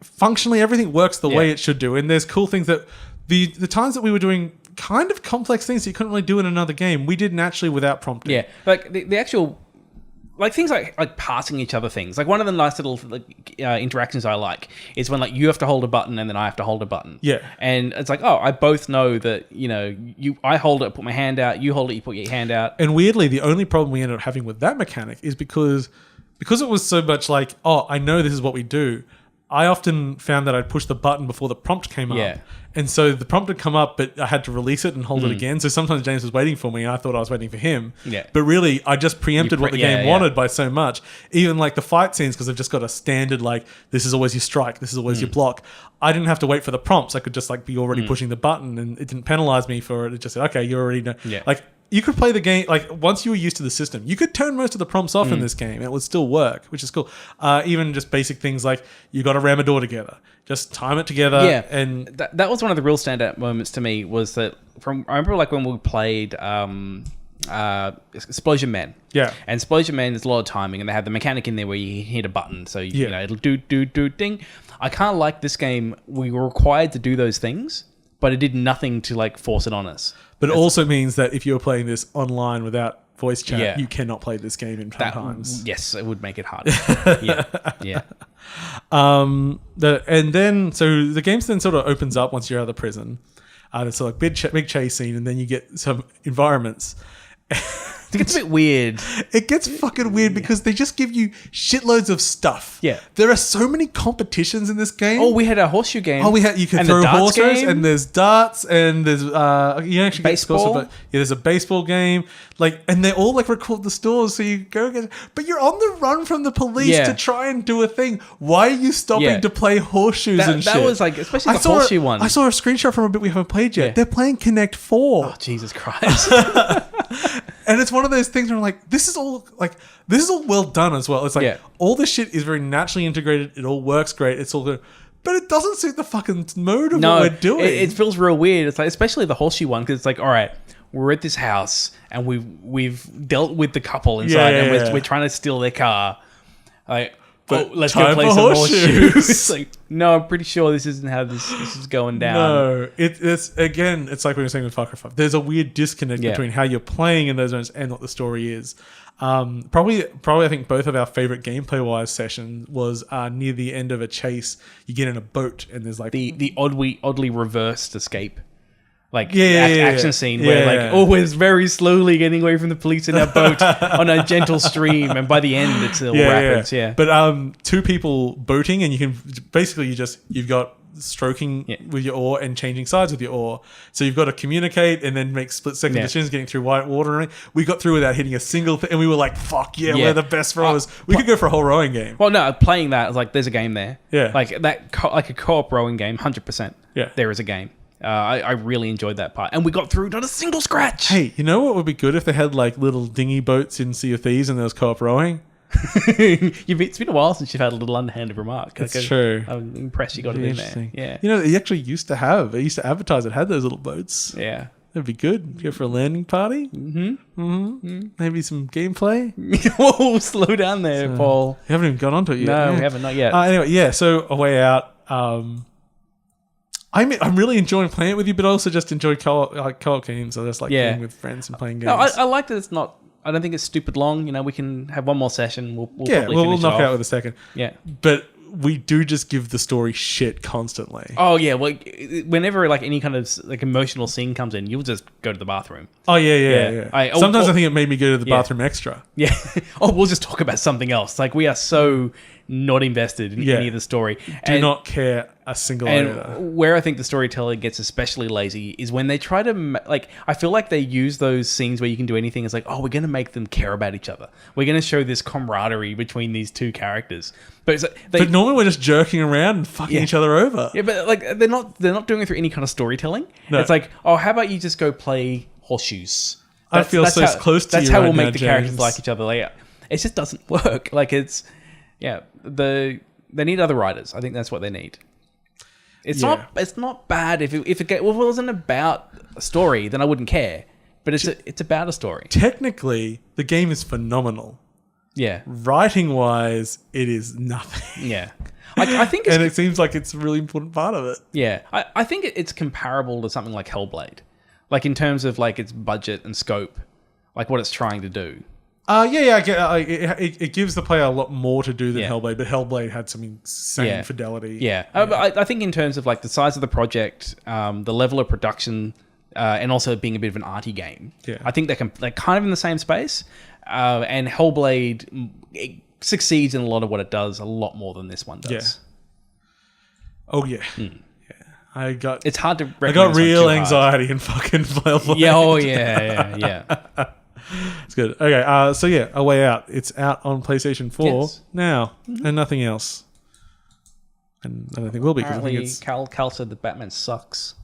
Speaker 1: functionally, everything works the way it should do. And there's cool things that the times that we were doing kind of complex things that you couldn't really do in another game, we did naturally without prompting.
Speaker 2: Yeah. Like, the actual like things like passing each other things. Like one of the nice little interactions I like is when like you have to hold a button and then I have to hold a button.
Speaker 1: Yeah.
Speaker 2: And it's like, I both know that, I hold it, put my hand out, you hold it, you put your hand out.
Speaker 1: And weirdly, the only problem we ended up having with that mechanic is because it was so much like, I know this is what we do. I often found that I'd push the button before the prompt came up.
Speaker 2: Yeah.
Speaker 1: And so the prompt would come up, but I had to release it and hold it again. So sometimes James was waiting for me and I thought I was waiting for him.
Speaker 2: Yeah.
Speaker 1: But really, I just preempted what the game wanted by so much. Even like the fight scenes, because they've just got a standard, like, this is always your strike, this is always your block. I didn't have to wait for the prompts. I could just like be already pushing the button and it didn't penalize me for it. It just said, okay, you already know.
Speaker 2: Yeah.
Speaker 1: Like, you could play the game, like, once you were used to the system, you could turn most of the prompts off in this game and it would still work, which is cool. Even just basic things like, you got to ram a door together. Just time it together.
Speaker 2: Yeah.
Speaker 1: And
Speaker 2: that was one of the real standout moments to me was that I remember like when we played Explosion Man.
Speaker 1: Yeah.
Speaker 2: And Explosion Man, there's a lot of timing and they have the mechanic in there where you hit a button. So, it'll do, ding. I kind of like this game. We were required to do those things, but it did nothing to like force it on us.
Speaker 1: But it also means that if you're playing this online without voice chat, you cannot play this game in times.
Speaker 2: Yes, it would make it harder. Yeah.
Speaker 1: And then, so the game then sort of opens up once you're out of the prison. There's like big chase scene, and then you get some environments.
Speaker 2: It gets a bit weird.
Speaker 1: It gets fucking weird because they just give you shitloads of stuff.
Speaker 2: Yeah.
Speaker 1: There are so many competitions in this game.
Speaker 2: Oh, we had a horseshoe game.
Speaker 1: Oh, you can throw horses, and there's darts, and there's you actually
Speaker 2: baseball.
Speaker 1: Get there's a baseball game, like, and they all like record the stores, so you go get. But you're on the run from the police to try and do a thing. Why are you stopping to play horseshoes and shit?
Speaker 2: That was like, especially the horseshoe one.
Speaker 1: I saw a screenshot from a bit we haven't played yet. They're playing Connect 4.
Speaker 2: Oh, Jesus Christ.
Speaker 1: And it's one of those things where I'm like, this is all well done as well. It's like all this shit is very naturally integrated. It all works great. It's all good. But it doesn't suit the fucking mode of what we're doing.
Speaker 2: It feels real weird. It's like, especially the horseshoe one, because it's like, all right, we're at this house and we've dealt with the couple inside and we're trying to steal their car. Like, let's go play some horseshoes. It's like, no, I'm pretty sure this isn't how this is going down.
Speaker 1: No, it's again, it's like we were saying with Far Cry 5. There's a weird disconnect between how you're playing in those zones and what the story is. Probably, I think both of our favorite gameplay-wise session was near the end of a chase. You get in a boat and there's like
Speaker 2: the oddly reversed escape. Like
Speaker 1: action
Speaker 2: scene where we're very slowly getting away from the police in our boat on a gentle stream, and by the end it's all rapids.
Speaker 1: But two people boating, and you can basically you've got stroking with your oar and changing sides with your oar. So you've got to communicate and then make split-second decisions, getting through white water. We got through without hitting a single thing, and we were like, "Fuck yeah, we're the best rowers." We could go for a whole rowing game.
Speaker 2: Well, no, playing that, like, there's a game there.
Speaker 1: Yeah,
Speaker 2: like that, like a co-op rowing game, 100%.
Speaker 1: Yeah,
Speaker 2: there is a game. I really enjoyed that part, and we got through not a single scratch.
Speaker 1: Hey, you know what would be good if they had like little dinghy boats in Sea of Thieves and there was co-op rowing?
Speaker 2: It's been a while since you've had a little underhanded remark.
Speaker 1: That's true.
Speaker 2: I'm impressed you got it in there. Yeah,
Speaker 1: you know, they actually used to advertise it had those little boats.
Speaker 2: Yeah,
Speaker 1: that'd be good. Go for a landing party. Maybe some gameplay.
Speaker 2: Whoa, slow down there, Paul.
Speaker 1: You haven't even got onto it yet.
Speaker 2: No, we haven't, not yet.
Speaker 1: Anyway, so a way out. I'm really enjoying playing it with you, but I also just enjoy co-op games. I just like playing with friends and playing games.
Speaker 2: No, I like that it's not. I don't think it's stupid long. You know, we can have one more session. We'll
Speaker 1: knock out with a second.
Speaker 2: Yeah,
Speaker 1: but we do just give the story shit constantly.
Speaker 2: Oh yeah, well, whenever like any kind of like emotional scene comes in, you'll just go to the bathroom.
Speaker 1: Oh yeah. Sometimes I think it made me go to the bathroom extra.
Speaker 2: Yeah. We'll just talk about something else. Like, we are so not invested in any of the story.
Speaker 1: Do not care a single iota.
Speaker 2: Where I think the storytelling gets especially lazy is when they try to, like, I feel like they use those scenes where you can do anything as like, oh, we're going to make them care about each other. We're going to show this camaraderie between these two characters. But it's like
Speaker 1: but normally we're just jerking around and fucking each other over.
Speaker 2: Yeah, but like they're not doing it through any kind of storytelling. No. It's like, oh, how about you just go play horseshoes?
Speaker 1: I feel so close to you.
Speaker 2: That's how
Speaker 1: we'll
Speaker 2: make the characters like each other. Like, it just doesn't work. Like, it's they need other writers. I think that's what they need. It's not bad if it wasn't about a story, then I wouldn't care. But it's about a story.
Speaker 1: Technically, the game is phenomenal.
Speaker 2: Yeah.
Speaker 1: Writing wise, it is nothing.
Speaker 2: Yeah. I think
Speaker 1: and it seems like it's a really important part of it.
Speaker 2: Yeah. I think it's comparable to something like Hellblade. Like, in terms of like its budget and scope, like what it's trying to do.
Speaker 1: I get, it gives the player a lot more to do than
Speaker 2: Yeah.
Speaker 1: Hellblade, but Hellblade had some insane fidelity.
Speaker 2: Yeah. I think in terms of like the size of the project, the level of production, and also being a bit of an arty game, I think they're kind of in the same space. And Hellblade it succeeds in a lot of what it does a lot more than this one does.
Speaker 1: Yeah. Oh yeah.
Speaker 2: It's hard to
Speaker 1: I
Speaker 2: recommend
Speaker 1: got
Speaker 2: this one
Speaker 1: real
Speaker 2: too hard.
Speaker 1: anxiety in fucking Hellblade.
Speaker 2: Yeah, oh yeah.
Speaker 1: It's good. Okay, so yeah, A Way Out. It's out on PlayStation 4
Speaker 2: Yes.
Speaker 1: now, and nothing else. And I don't think will be, because I think
Speaker 2: Apparently,
Speaker 1: it's...
Speaker 2: Cal said that Batman sucks.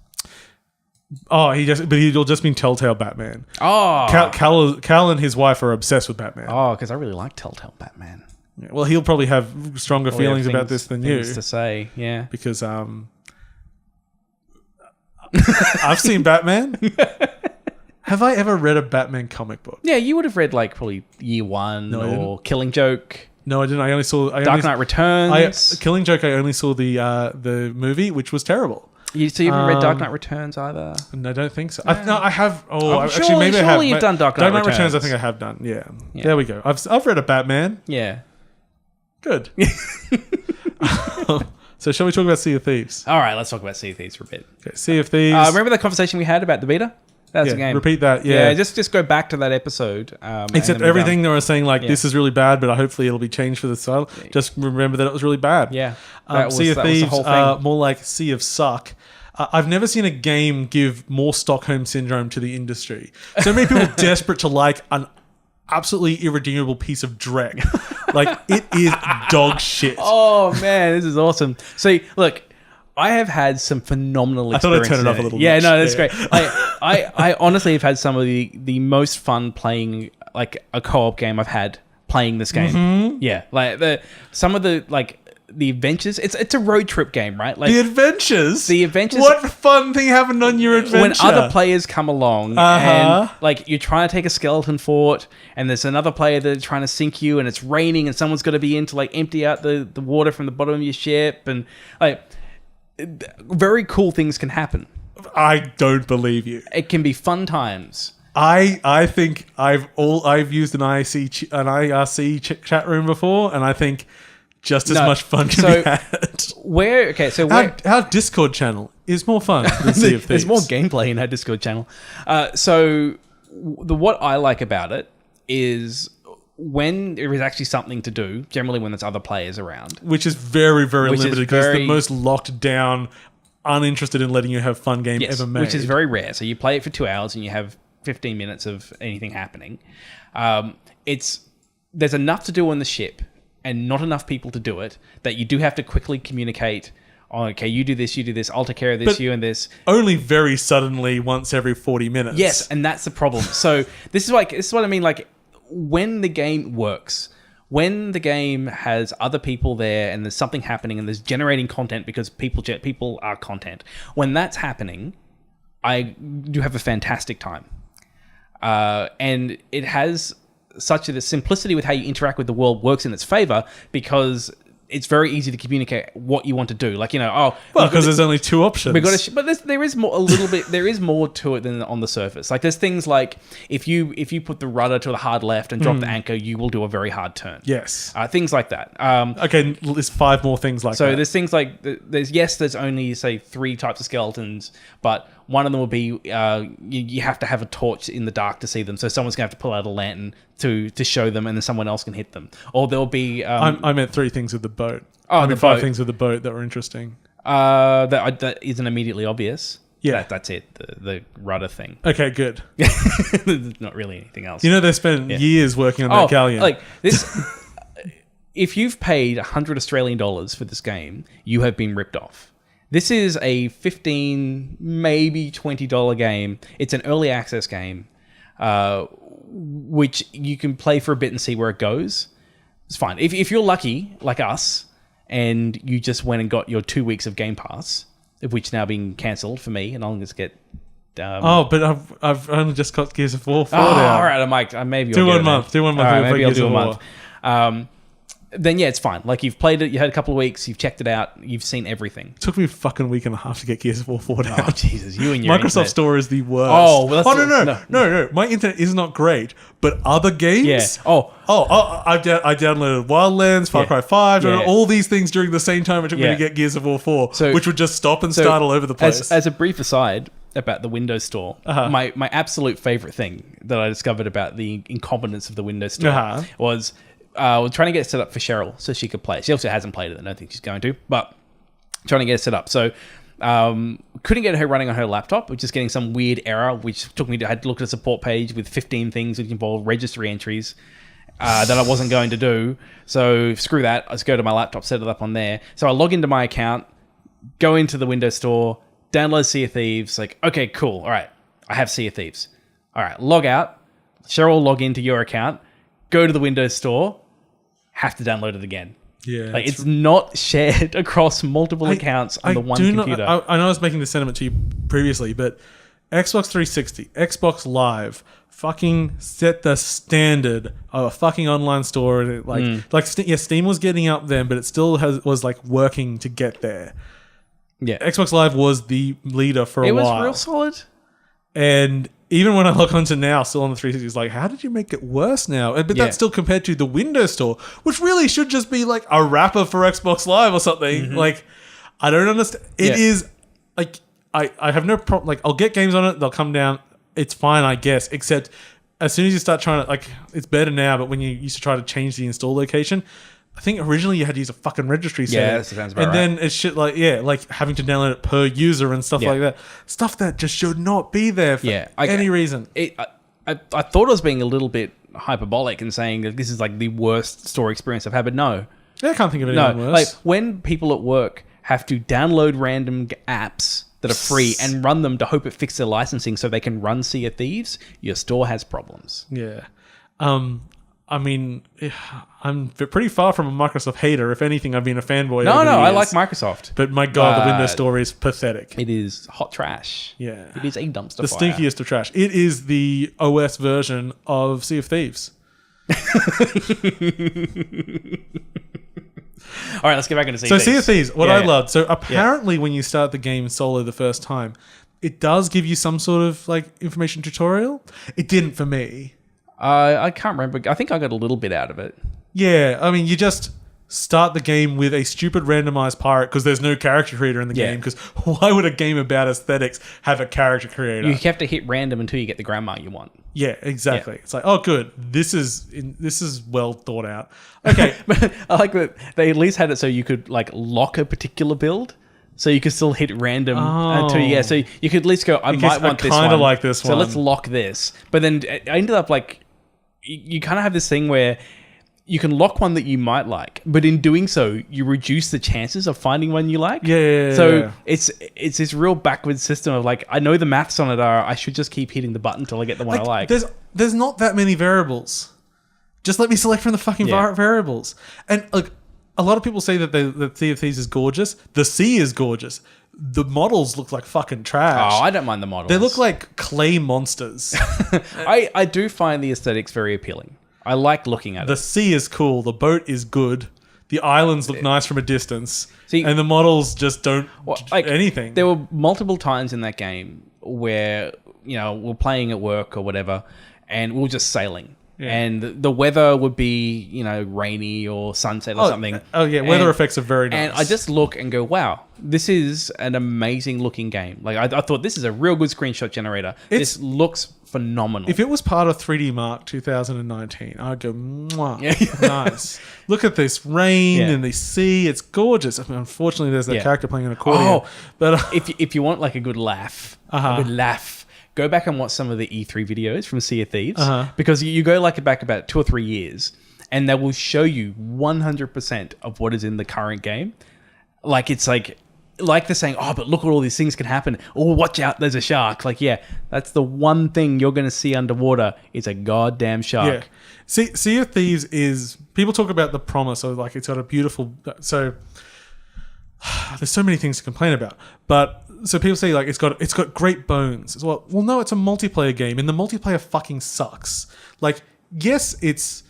Speaker 1: Oh, he'll just mean Telltale Batman.
Speaker 2: Oh,
Speaker 1: Cal and his wife are obsessed with Batman.
Speaker 2: oh, because I really like Telltale Batman.
Speaker 1: Yeah, well, he'll probably have stronger
Speaker 2: Probably
Speaker 1: feelings
Speaker 2: have
Speaker 1: about this than you.
Speaker 2: things to say, yeah.
Speaker 1: Because I've seen Batman. Have I ever read a Batman comic book?
Speaker 2: Yeah, you would have read like probably Year One
Speaker 1: I
Speaker 2: or Killing Joke,
Speaker 1: No, I didn't. I only saw
Speaker 2: Dark Knight Returns.
Speaker 1: Killing Joke. I only saw the movie, which was terrible.
Speaker 2: So you haven't read Dark Knight Returns either?
Speaker 1: And I don't think so. I have. Oh, actually,
Speaker 2: surely-
Speaker 1: maybe I have.
Speaker 2: surely you've done Dark Knight
Speaker 1: Returns. I
Speaker 2: Returns.
Speaker 1: think I have done. Yeah. There we go. I've read a Batman.
Speaker 2: Yeah.
Speaker 1: Good. So shall we talk about Sea of Thieves?
Speaker 2: All right, let's talk about Sea of Thieves for a bit.
Speaker 1: Okay, Sea of Thieves.
Speaker 2: Remember the conversation we had about the beta? That's a game.
Speaker 1: Repeat that. Yeah.
Speaker 2: Just go back to that episode.
Speaker 1: Except everything they were saying, like, this is really bad, but hopefully it'll be changed for the style. Just remember that it was really bad.
Speaker 2: Yeah.
Speaker 1: Sea of
Speaker 2: that was the
Speaker 1: Thieves,
Speaker 2: whole thing.
Speaker 1: more like Sea of Suck. I've never seen a game give more Stockholm Syndrome to the industry. So many people desperate to like an absolutely irredeemable piece of dreck. Like, it is dog shit.
Speaker 2: Oh, man, this is awesome. See, look, I have had some phenomenal experiences.
Speaker 1: I thought I'd turn it up a little bit.
Speaker 2: Yeah, no, that's great. I honestly have had some of the most fun playing like a co-op game I've had playing this game.
Speaker 1: Mm-hmm.
Speaker 2: Yeah, like some of the adventures. It's a road trip game, right? Like
Speaker 1: The adventures? What fun thing happened on your adventure?
Speaker 2: when other players come along and like you're trying to take a skeleton fort and there's another player that's trying to sink you and it's raining and someone's got to be in to like empty out the water from the bottom of your ship and like very cool things can happen.
Speaker 1: I don't believe you.
Speaker 2: It can be fun times.
Speaker 1: I think I've used an IRC chat room before, and I think just as much fun can be had. Our Discord channel is more fun than Sea of Thieves.
Speaker 2: There's more gameplay in our Discord channel. What I like about it is when there is actually something to do, generally when there's other players around.
Speaker 1: Which is very, very limited because it's the
Speaker 2: very-
Speaker 1: most locked down, uninterested in letting you have fun game ever made.
Speaker 2: Which is very rare. So you play it for 2 hours and you have 15 minutes of anything happening. There's enough to do on the ship and not enough people to do it that you do have to quickly communicate, oh, okay, you do this, I'll take care of this,
Speaker 1: But
Speaker 2: you and this.
Speaker 1: only very suddenly once every 40 minutes.
Speaker 2: Yes, and that's the problem. So this is what I mean, like when the game works, when the game has other people there and there's something happening and there's generating content because people are content. When that's happening, I do have a fantastic time. And it has such the simplicity with how you interact with the world works in its favor because it's very easy to communicate what you want to do. Like,
Speaker 1: because there's only two options.
Speaker 2: There is more, a little bit. There is more to it than on the surface. Like, there's things like if you put the rudder to the hard left and drop the anchor, you will do a very hard turn.
Speaker 1: Yes.
Speaker 2: Things like that.
Speaker 1: Okay, there's 5 more things like that.
Speaker 2: So there's things like there's only say 3 types of skeletons, but one of them will be you have to have a torch in the dark to see them. So someone's gonna have to pull out a lantern to show them, and then someone else can hit them. Or there'll be.
Speaker 1: I meant 3 things with the boat.
Speaker 2: Oh,
Speaker 1: the 5 things with the boat that were interesting.
Speaker 2: That isn't immediately obvious.
Speaker 1: Yeah,
Speaker 2: that's it. The rudder thing.
Speaker 1: Okay, good.
Speaker 2: There's not really anything else.
Speaker 1: They spent years working on that galleon.
Speaker 2: Like this. If you've paid $100 Australian for this game, you have been ripped off. This is a $15, maybe $20 game. It's an early access game, which you can play for a bit and see where it goes. It's fine. If you're lucky, like us, and you just went and got your 2 weeks of Game Pass, of which now being cancelled for me, and I'll just get...
Speaker 1: but I've only just got Gears of War 4
Speaker 2: now.
Speaker 1: now.
Speaker 2: All right, I maybe
Speaker 1: do 1 month. Do 1 month.
Speaker 2: All right, maybe I'll do a month. then yeah, it's fine. Like you've played it, you had a couple of weeks, you've checked it out, you've seen everything.
Speaker 1: It took me a fucking week and a half to get Gears of War 4 down.
Speaker 2: Oh Jesus, you and your
Speaker 1: Microsoft
Speaker 2: internet.
Speaker 1: Store is the worst.
Speaker 2: Oh, well,
Speaker 1: that's no. My internet is not great, but other games.
Speaker 2: Yeah.
Speaker 1: I downloaded Wildlands, Far Cry 5,
Speaker 2: Yeah.
Speaker 1: all these things during the same time it took me to get Gears of War 4, which would just stop and start all over the place.
Speaker 2: As a brief aside about the Windows Store, my absolute favorite thing that I discovered about the incompetence of the Windows Store was trying to get it set up for Cheryl so she could play it. She also hasn't played it. I don't think she's going to, but trying to get it set up. So couldn't get her running on her laptop, which is getting some weird error, which took me to, I had to look at a support page with 15 things which involved registry entries that I wasn't going to do. So screw that. I just go to my laptop, set it up on there. So I log into my account, go into the Windows Store, download Sea of Thieves. Like, okay, cool. All right. I have Sea of Thieves. All right. Log out. Cheryl, log into your account. Go to the Windows Store. Have to download it again.
Speaker 1: Yeah.
Speaker 2: Like it's not shared across multiple accounts on the one computer.
Speaker 1: I know I was making the sentiment to you previously, but Xbox 360, Xbox Live, fucking set the standard of a fucking online store. Steam was getting up then, but it still was like working to get there.
Speaker 2: Yeah.
Speaker 1: Xbox Live was the leader for a while.
Speaker 2: It was real solid.
Speaker 1: And even when I log onto now, still on the 360, it's like, how did you make it worse now? But that's still compared to the Windows Store, which really should just be like a wrapper for Xbox Live or something. Mm-hmm. Like, I don't understand. It is like, I have no problem. Like, I'll get games on it. They'll come down. It's fine, I guess. Except as soon as you start trying to, like, it's better now, but when you used to try to change the install location, I think originally you had to use a fucking registry setting.
Speaker 2: Yeah, that sounds about right.
Speaker 1: And then it's shit like, like having to download it per user and stuff like that. Stuff that just should not be there for any reason.
Speaker 2: I thought I was being a little bit hyperbolic and saying that this is like the worst store experience I've had, but no.
Speaker 1: Yeah, I can't think of anything worse.
Speaker 2: Like when people at work have to download random apps that are free and run them to hope it fixes their licensing so they can run Sea of Thieves, your store has problems.
Speaker 1: Yeah. I mean, I'm pretty far from a Microsoft hater. If anything, I've been a fanboy.
Speaker 2: No, I like Microsoft.
Speaker 1: But my God, the Windows Store is pathetic.
Speaker 2: It is hot trash.
Speaker 1: Yeah.
Speaker 2: It is a dumpster
Speaker 1: the
Speaker 2: fire.
Speaker 1: stinkiest of trash. It is the OS version of Sea of Thieves.
Speaker 2: All right, let's get back into Sea
Speaker 1: of
Speaker 2: Thieves.
Speaker 1: So Sea of Thieves, what I loved. So apparently when you start the game solo the first time, it does give you some sort of like information tutorial. It didn't for me.
Speaker 2: I can't remember. I think I got a little bit out of it.
Speaker 1: Yeah, I mean, you just start the game with a stupid randomized pirate because there's no character creator in the game. Because why would a game about aesthetics have a character creator?
Speaker 2: You have to hit random until you get the grandma you want.
Speaker 1: Yeah, exactly. It's like, oh, good. This is well thought out. Okay,
Speaker 2: but I like that they at least had it so you could like lock a particular build. So you could still hit random until so you could at least go, I might want this one. I kind of
Speaker 1: like this one.
Speaker 2: So let's lock this. But then I ended up like, you kind of have this thing where you can lock one that you might like, but in doing so, you reduce the chances of finding one you like.
Speaker 1: Yeah.
Speaker 2: So it's this real backwards system of like, I know the maths on it are, I should just keep hitting the button until I get the one I like.
Speaker 1: There's not that many variables. Just let me select from the fucking variables. And like, a lot of people say that the Sea of Thieves is gorgeous. The sea is gorgeous. The models look like fucking trash.
Speaker 2: Oh, I don't mind the models.
Speaker 1: They look like clay monsters.
Speaker 2: I do find the aesthetics very appealing. I like looking at it.
Speaker 1: The sea is cool. The boat is good. The islands look nice from a distance. And the models just don't anything.
Speaker 2: There were multiple times in that game where, we're playing at work or whatever, and we were just sailing. Yeah. And the weather would be, rainy or sunset or something.
Speaker 1: Oh, yeah. Weather effects are very nice.
Speaker 2: And I just look and go, wow, this is an amazing looking game. Like, I thought this is a real good screenshot generator. This looks phenomenal.
Speaker 1: If it was part of 3D Mark 2019, I'd go, mwah, nice. Look at this rain and the sea. It's gorgeous. I mean, unfortunately, there's that character playing an accordion.
Speaker 2: Oh,
Speaker 1: but
Speaker 2: if you want like a good laugh, go back and watch some of the E3 videos from Sea of Thieves because you go back about 2 or 3 years and they will show you 100% of what is in the current game. Like it's like they're saying, oh, but look what all these things can happen. Oh, watch out, there's a shark. Like, yeah, that's the one thing you're going to see underwater is a goddamn shark.
Speaker 1: Yeah. Sea of Thieves is, people talk about the promise of like it's got a beautiful, so there's so many things to complain about, but so people say like it's got great bones. It's well no, it's a multiplayer game and the multiplayer fucking sucks. Like, yes, it's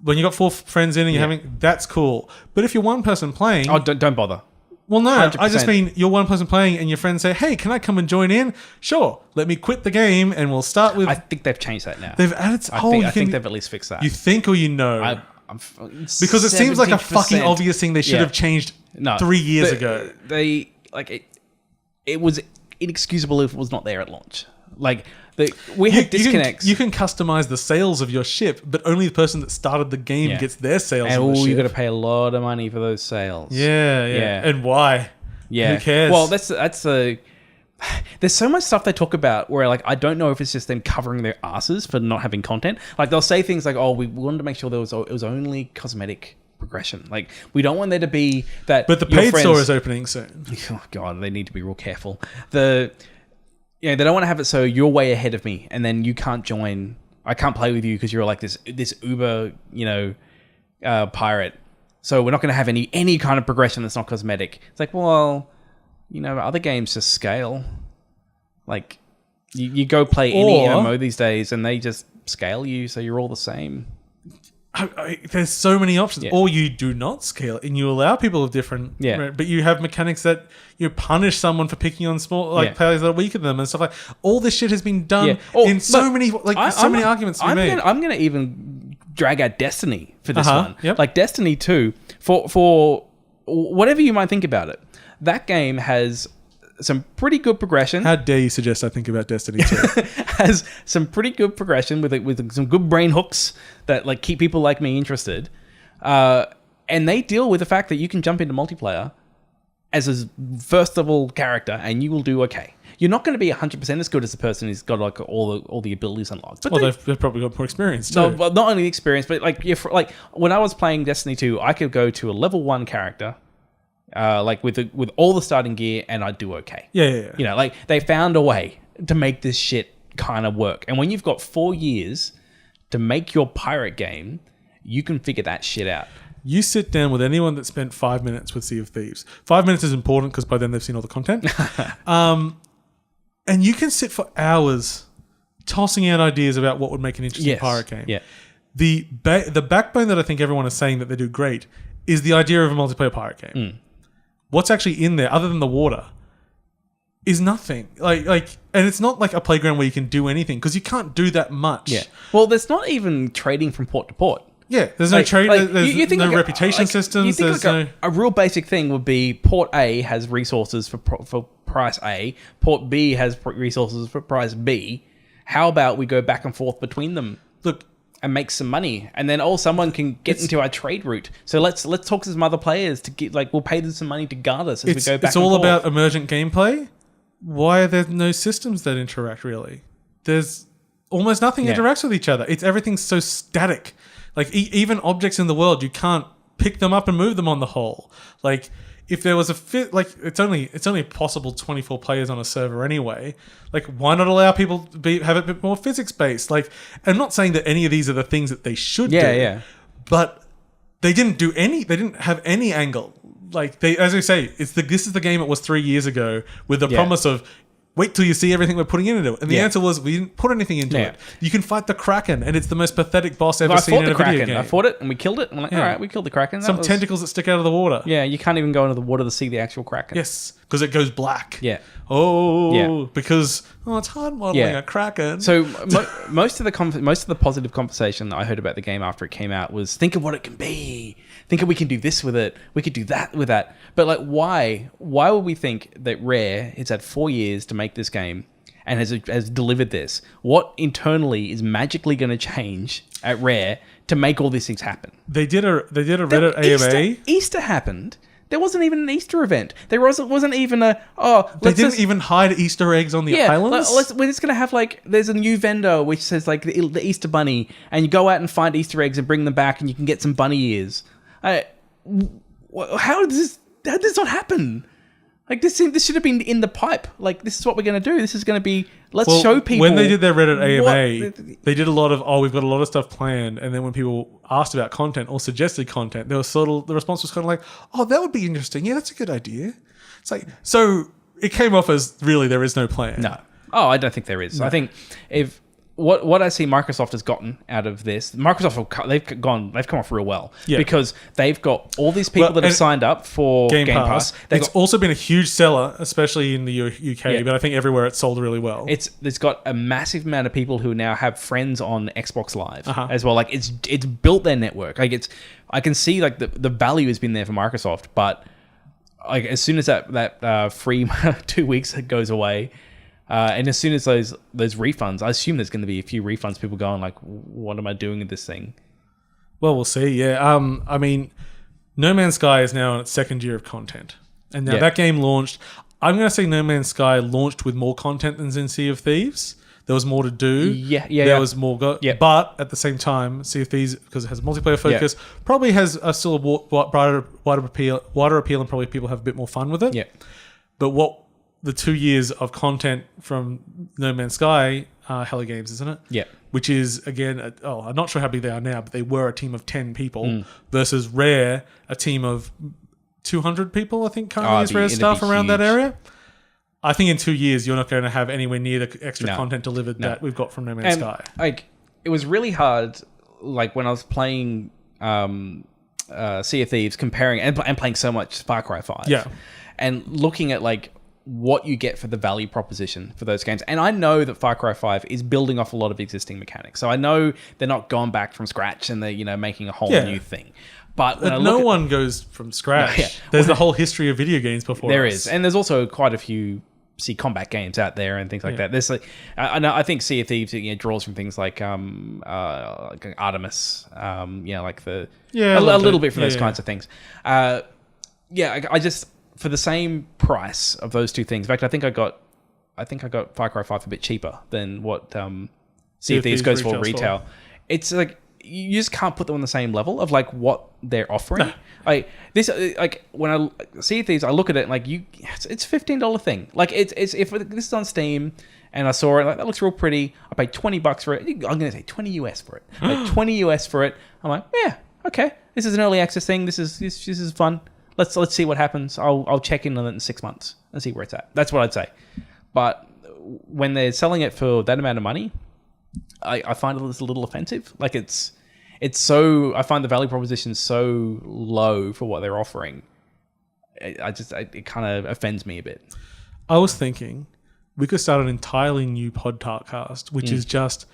Speaker 1: when you got 4 friends in and you're having, that's cool. But if you're one person playing,
Speaker 2: don't bother.
Speaker 1: Well, no,
Speaker 2: 100%.
Speaker 1: I just mean you're one person playing and your friends say, "Hey, can I come and join in?" Sure, let me quit the game and we'll start with.
Speaker 2: I think they've changed that now.
Speaker 1: They've added.
Speaker 2: I think they've at least fixed that.
Speaker 1: You think or you know? Because it seems like a fucking obvious thing they should have changed 3 years ago.
Speaker 2: They it was inexcusable if it was not there at launch. Like we had disconnects.
Speaker 1: You can customize the sales of your ship, but only the person that started the game gets their sales.
Speaker 2: And
Speaker 1: of the ship.
Speaker 2: You got to pay a lot of money for those sales.
Speaker 1: Yeah. And why?
Speaker 2: Yeah.
Speaker 1: Who cares?
Speaker 2: Well, that's a. There's so much stuff they talk about where like I don't know if it's just them covering their asses for not having content. Like they'll say things like, "Oh, we wanted to make sure it was only cosmetic progression. Like we don't want there to be that."
Speaker 1: But the paid store is opening soon.
Speaker 2: Oh God, they need to be real careful. They don't want to have it so you're way ahead of me, and then you can't join. I can't play with you because you're like this uber, pirate. So we're not going to have any kind of progression that's not cosmetic. It's like, well, other games just scale. Like you go play any MMO these days, and they just scale you, so you're all the same.
Speaker 1: There's so many options. Or you do not scale it and you allow people of different... But you have mechanics that you punish someone for picking on small players that are weaker than them and stuff like... All this shit has been done in so many arguments to be made.
Speaker 2: I'm going to even drag out Destiny for this one.
Speaker 1: Yep.
Speaker 2: Like Destiny 2, for whatever you might think about it, that game has some pretty good progression.
Speaker 1: How dare you suggest I think about Destiny 2?
Speaker 2: Has some pretty good progression with some good brain hooks that like keep people like me interested. And they deal with the fact that you can jump into multiplayer as a first level character and you will do okay. You're not going to be 100% as good as the person who's got like all the abilities unlocked. But
Speaker 1: they've probably got more experience too.
Speaker 2: No, well, not only experience, but like when I was playing Destiny 2, I could go to a level 1 character. With all the starting gear, and I'd do okay.
Speaker 1: Yeah.
Speaker 2: Like they found a way to make this shit kind of work. And when you've got 4 years to make your pirate game, you can figure that shit out.
Speaker 1: You sit down with anyone that spent 5 minutes with Sea of Thieves. 5 minutes is important because by then they've seen all the content. And you can sit for hours tossing out ideas about what would make an interesting pirate game.
Speaker 2: Yeah.
Speaker 1: The backbone that I think everyone is saying that they do great is the idea of a multiplayer pirate game. What's actually in there, other than the water, is nothing. And it's not like a playground where you can do anything because you can't do that much.
Speaker 2: Yeah. Well, there's not even trading from port to port.
Speaker 1: Yeah, there's no trade. There's no reputation systems. There's
Speaker 2: a real basic thing would be port A has resources for price A. Port B has resources for price B. How about we go back and forth between them?
Speaker 1: Look.
Speaker 2: And make some money, and then someone can get into our trade route. So let's talk to some other players to get we'll pay them some money to guard us as we go back.
Speaker 1: It's all about emergent gameplay. Why are there no systems that interact? Really, there's almost nothing interacts with each other. Everything's so static. Like even objects in the world, you can't pick them up and move them on the whole. Like if there was it's only possible 24 players on a server anyway. Like, why not allow people to have it a bit more physics based? Like, I'm not saying that any of these are the things that they should do.
Speaker 2: Yeah.
Speaker 1: But they didn't do any. They didn't have any angle. Like as I say, this is the game it was 3 years ago with the promise of. Wait till you see everything we're putting into it. And the answer was we didn't put anything into it. You can fight the Kraken, and it's the most pathetic boss ever seen in a video game.
Speaker 2: I fought it, and we killed it. And I'm like, all right, we killed the Kraken.
Speaker 1: Some tentacles that stick out of the water.
Speaker 2: Yeah, you can't even go into the water to see the actual Kraken.
Speaker 1: Yes, because it goes black.
Speaker 2: Yeah.
Speaker 1: Because it's hard modeling a Kraken.
Speaker 2: So most of the positive conversation that I heard about the game after it came out was think of what it can be. Think of we can do this with it. We could do that with that. But like, why would we think that Rare has had 4 years to make this game and has delivered this? What internally is magically going to change at Rare to make all these things happen?
Speaker 1: They did a Reddit AMA.
Speaker 2: Easter happened. There wasn't even an Easter event. There wasn't even a
Speaker 1: They didn't even hide Easter eggs on the islands.
Speaker 2: We're just gonna have there's a new vendor which says the Easter bunny, and you go out and find Easter eggs and bring them back, and you can get some bunny ears. How did this not happen? Like this should have been in the pipe. Like this is what we're gonna do. This is gonna be show people.
Speaker 1: When they did their Reddit AMA, they did a lot of we've got a lot of stuff planned, and then when people asked about content or suggested content, there was the response was kind of like, that would be interesting. Yeah, that's a good idea. It's like so it came off as really there is no plan.
Speaker 2: No. I don't think there is. No. I think what I see Microsoft has gotten out of this, they've come off real well because they've got all these people that have signed up for Game Pass.
Speaker 1: It's also been a huge seller, especially in the UK, but I think everywhere it's sold really well.
Speaker 2: It's got a massive amount of people who now have friends on Xbox Live as well. Like it's built their network. Like I can see like the value has been there for Microsoft, but like as soon as that free 2 weeks goes away. And as soon as those refunds, I assume there's going to be a few refunds. People going like, "What am I doing with this thing?"
Speaker 1: Well, we'll see. Yeah. I mean, No Man's Sky is now in its second year of content, and now that game launched. I'm going to say No Man's Sky launched with more content than in Sea of Thieves. There was more to do. There was more. But at the same time, Sea of Thieves, because it has a multiplayer focus, probably has still a wider appeal, and probably people have a bit more fun with it.
Speaker 2: Yeah.
Speaker 1: But what the 2 years of content from No Man's Sky, Hello Games, isn't it?
Speaker 2: Yeah.
Speaker 1: Which is, again, I'm not sure how big they are now, but they were a team of 10 people versus Rare, a team of 200 people, I think, currently is Rare staff around that area. I think in 2 years, you're not going to have anywhere near the extra content delivered that we've got from No Man's Sky.
Speaker 2: Like, it was really hard, like, when I was playing Sea of Thieves, comparing and playing so much Far Cry 5.
Speaker 1: Yeah.
Speaker 2: And looking at, like, what you get for the value proposition for those games. And I know that Far Cry 5 is building off a lot of existing mechanics. So I know they're not going back from scratch and they're, making a whole new thing. But
Speaker 1: no one goes from scratch. There's the whole history of video games before
Speaker 2: There
Speaker 1: us.
Speaker 2: is. And there's also quite a few combat games out there and things like that. There's like, I think Sea of Thieves draws from things like Artemis, like a little bit for those kinds of things. I just, for the same price of those two things. In fact, I think I got Far Cry 5 a bit cheaper than what Sea of Thieves goes for retail. It's like you just can't put them on the same level of like what they're offering. Like this, like when I Sea of Thieves, I look at it and like it's $15 thing. Like it's if this is on Steam and I saw it, like that looks real pretty. I paid $20 for it. I'm gonna say $20 US for it. Like $20 US for it. I'm like, yeah, okay. This is an early access thing. This is fun. Let's see what happens. I'll check in on it in 6 months and see where it's at. That's what I'd say. But when they're selling it for that amount of money, I find it a little offensive. Like it's so, I find the value proposition so low for what they're offering. It kind of offends me a bit.
Speaker 1: I was thinking we could start an entirely new podcast, which is just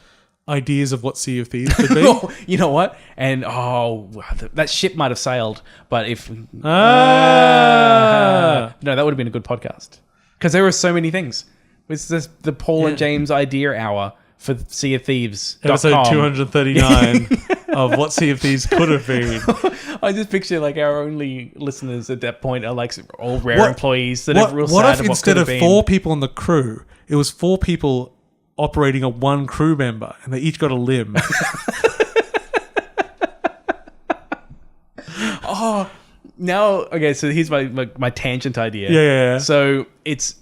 Speaker 1: ideas of what Sea of Thieves could be.
Speaker 2: You know what? And that ship might have sailed, but if no, that would have been a good podcast because there were so many things. It's just the Paul and James idea hour for Sea of Thieves.
Speaker 1: Episode 239 of what Sea of Thieves could have been.
Speaker 2: I just picture like our only listeners at that point are like all Rare employees that are real sad.
Speaker 1: What if instead of 4 people on the crew, it was 4 people operating a one crew member and they each got a limb?
Speaker 2: So here's my tangent idea.
Speaker 1: Yeah.
Speaker 2: So it's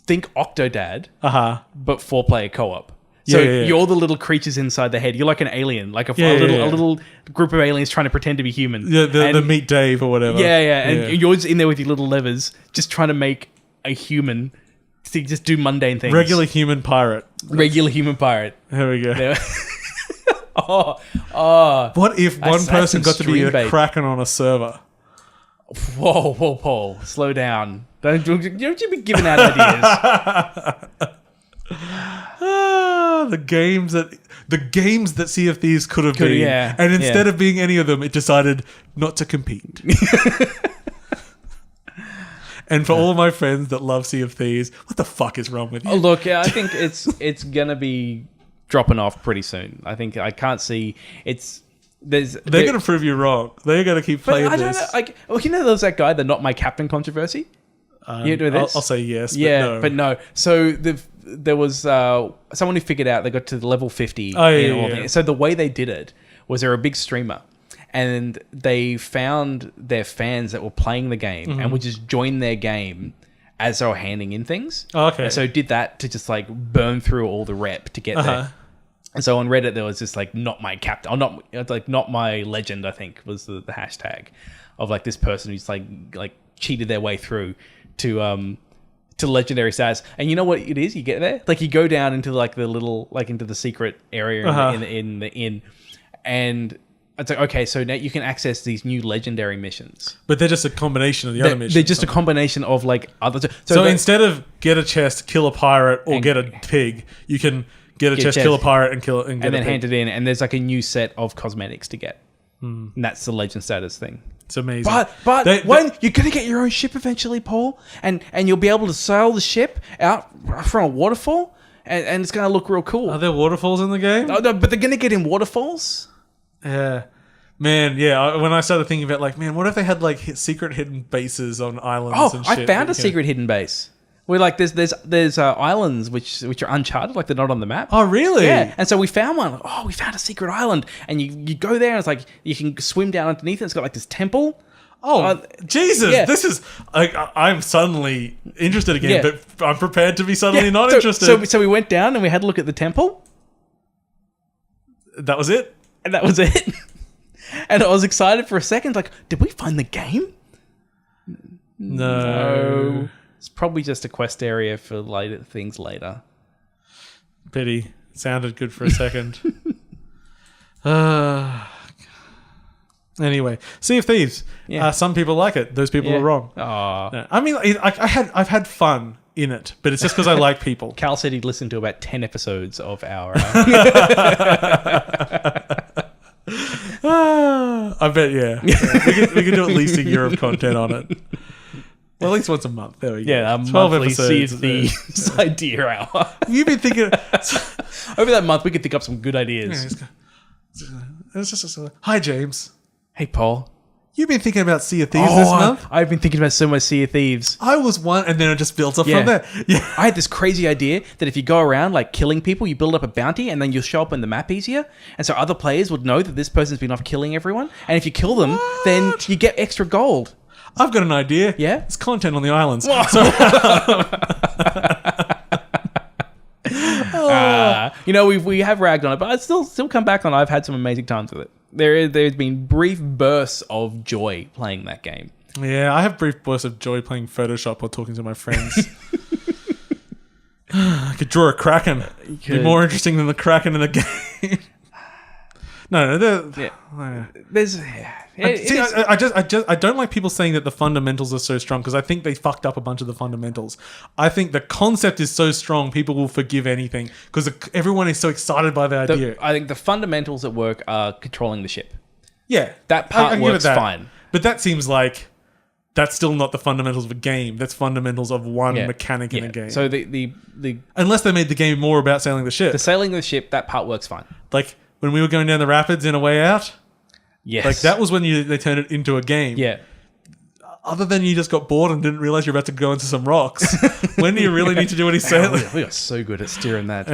Speaker 2: think Octodad, but 4-player co-op. So you're the little creatures inside the head. You're like an alien, like a little group of aliens trying to pretend to be human.
Speaker 1: Yeah, the Meet Dave or whatever.
Speaker 2: And you're just in there with your little levers, just trying to make a human to just do mundane things.
Speaker 1: Regular human pirate.
Speaker 2: There
Speaker 1: we go.
Speaker 2: What
Speaker 1: if one person got to be a Kraken on a server?
Speaker 2: Whoa, Paul. Slow down. Don't you be giving out ideas.
Speaker 1: The games that Sea of Thieves could have been. And instead of being any of them, it decided not to compete. And for all my friends that love Sea of Thieves, what the fuck is wrong with you?
Speaker 2: Look, I think it's gonna be dropping off pretty soon. I think I can't see they're
Speaker 1: going to prove you wrong. They're going to keep playing this.
Speaker 2: I don't know. Like, there was that guy, the Not My Captain controversy. You know this?
Speaker 1: I'll say yes, but no.
Speaker 2: So there was someone who figured out they got to level 50. So the way they did it was they're a big streamer. And they found their fans that were playing the game and would just join their game as they were handing in things.
Speaker 1: Oh, okay.
Speaker 2: So did that to just like burn through all the rep to get there. And so on Reddit there was just like not my captain, or not my legend, I think was the hashtag of like this person who's like cheated their way through to to legendary status. And you know what it is? You get there, like you go down into like the little, like into the secret area in the inn, and it's like, okay, so now you can access these new legendary missions.
Speaker 1: But they're just a combination of the other missions.
Speaker 2: They're just a combination of like other.
Speaker 1: So instead of get a chest, kill a pirate, or get a pig, you can get a chest, kill a pirate, and then
Speaker 2: hand it in. And there's like a new set of cosmetics to get. And that's the legend status thing.
Speaker 1: It's amazing.
Speaker 2: But when you're gonna get your own ship eventually, Paul, and you'll be able to sail the ship out from a waterfall, and it's gonna look real cool.
Speaker 1: Are there waterfalls in the game?
Speaker 2: No, but they're gonna get in waterfalls.
Speaker 1: Yeah. Man, yeah. When I started thinking about like, man, what if they had like secret hidden bases on islands and shit?
Speaker 2: I found a secret hidden base. Where like there's islands which are uncharted, like they're not on the map.
Speaker 1: Oh, really?
Speaker 2: Yeah. And so we found one. Oh, we found a secret island, and you go there, and it's like you can swim down underneath it. It's got like this temple.
Speaker 1: Oh, Jesus!
Speaker 2: yeah.
Speaker 1: This is I'm suddenly interested again, but I'm prepared to be suddenly not interested.
Speaker 2: So we went down and we had a look at the temple.
Speaker 1: That was it.
Speaker 2: And that was it. And I was excited for a second, like, did we find the game?
Speaker 1: No.
Speaker 2: It's probably just a quest area for later things later.
Speaker 1: Pity. Sounded good for a second. Anyway, Sea of Thieves.
Speaker 2: Yeah.
Speaker 1: Some people like it. Those people are wrong.
Speaker 2: Aww.
Speaker 1: I mean, I've had fun in it, but it's just because I like people.
Speaker 2: Cal said he'd listened to about 10 episodes of our...
Speaker 1: I bet, yeah. We could do at least a year of content on it. Well, at least once a month. There we go.
Speaker 2: Yeah, a
Speaker 1: 12
Speaker 2: monthly
Speaker 1: episodes.
Speaker 2: Sea of Thieves idea hour.
Speaker 1: You've been thinking...
Speaker 2: Over that month, we could think up some good ideas.
Speaker 1: It's just hi, James.
Speaker 2: Hey, Paul.
Speaker 1: You've been thinking about Sea of Thieves this month?
Speaker 2: I've been thinking about so much Sea of Thieves.
Speaker 1: I was one, and then it just built up from there. Yeah.
Speaker 2: I had this crazy idea that if you go around like killing people, you build up a bounty, and then you'll show up in the map easier. And so other players would know that this person's been off killing everyone. And if you kill them, then you get extra gold.
Speaker 1: I've got an idea.
Speaker 2: Yeah?
Speaker 1: It's content on the islands.
Speaker 2: We have ragged on it, but I still come back on. I've had some amazing times with it. There's been brief bursts of joy playing that game.
Speaker 1: Yeah, I have brief bursts of joy playing Photoshop or talking to my friends. I could draw a Kraken. It'd be more interesting than the Kraken in the game. No,
Speaker 2: There's...
Speaker 1: I don't like people saying that the fundamentals are so strong because I think they fucked up a bunch of the fundamentals. I think the concept is so strong, people will forgive anything because everyone is so excited by the idea.
Speaker 2: I think the fundamentals at work are controlling the ship.
Speaker 1: Yeah.
Speaker 2: That part works fine.
Speaker 1: But that seems like that's still not the fundamentals of a game. That's fundamentals of one mechanic in a game.
Speaker 2: So the
Speaker 1: unless they made the game more about sailing the ship.
Speaker 2: The sailing the ship, that part works fine.
Speaker 1: Like when we were going down the rapids in A Way Out.
Speaker 2: Yes.
Speaker 1: Like that was when they turned it into a game.
Speaker 2: Yeah.
Speaker 1: Other than you just got bored and didn't realize you're about to go into some rocks. When do you really need to do what he's saying?
Speaker 2: We got so good at steering that.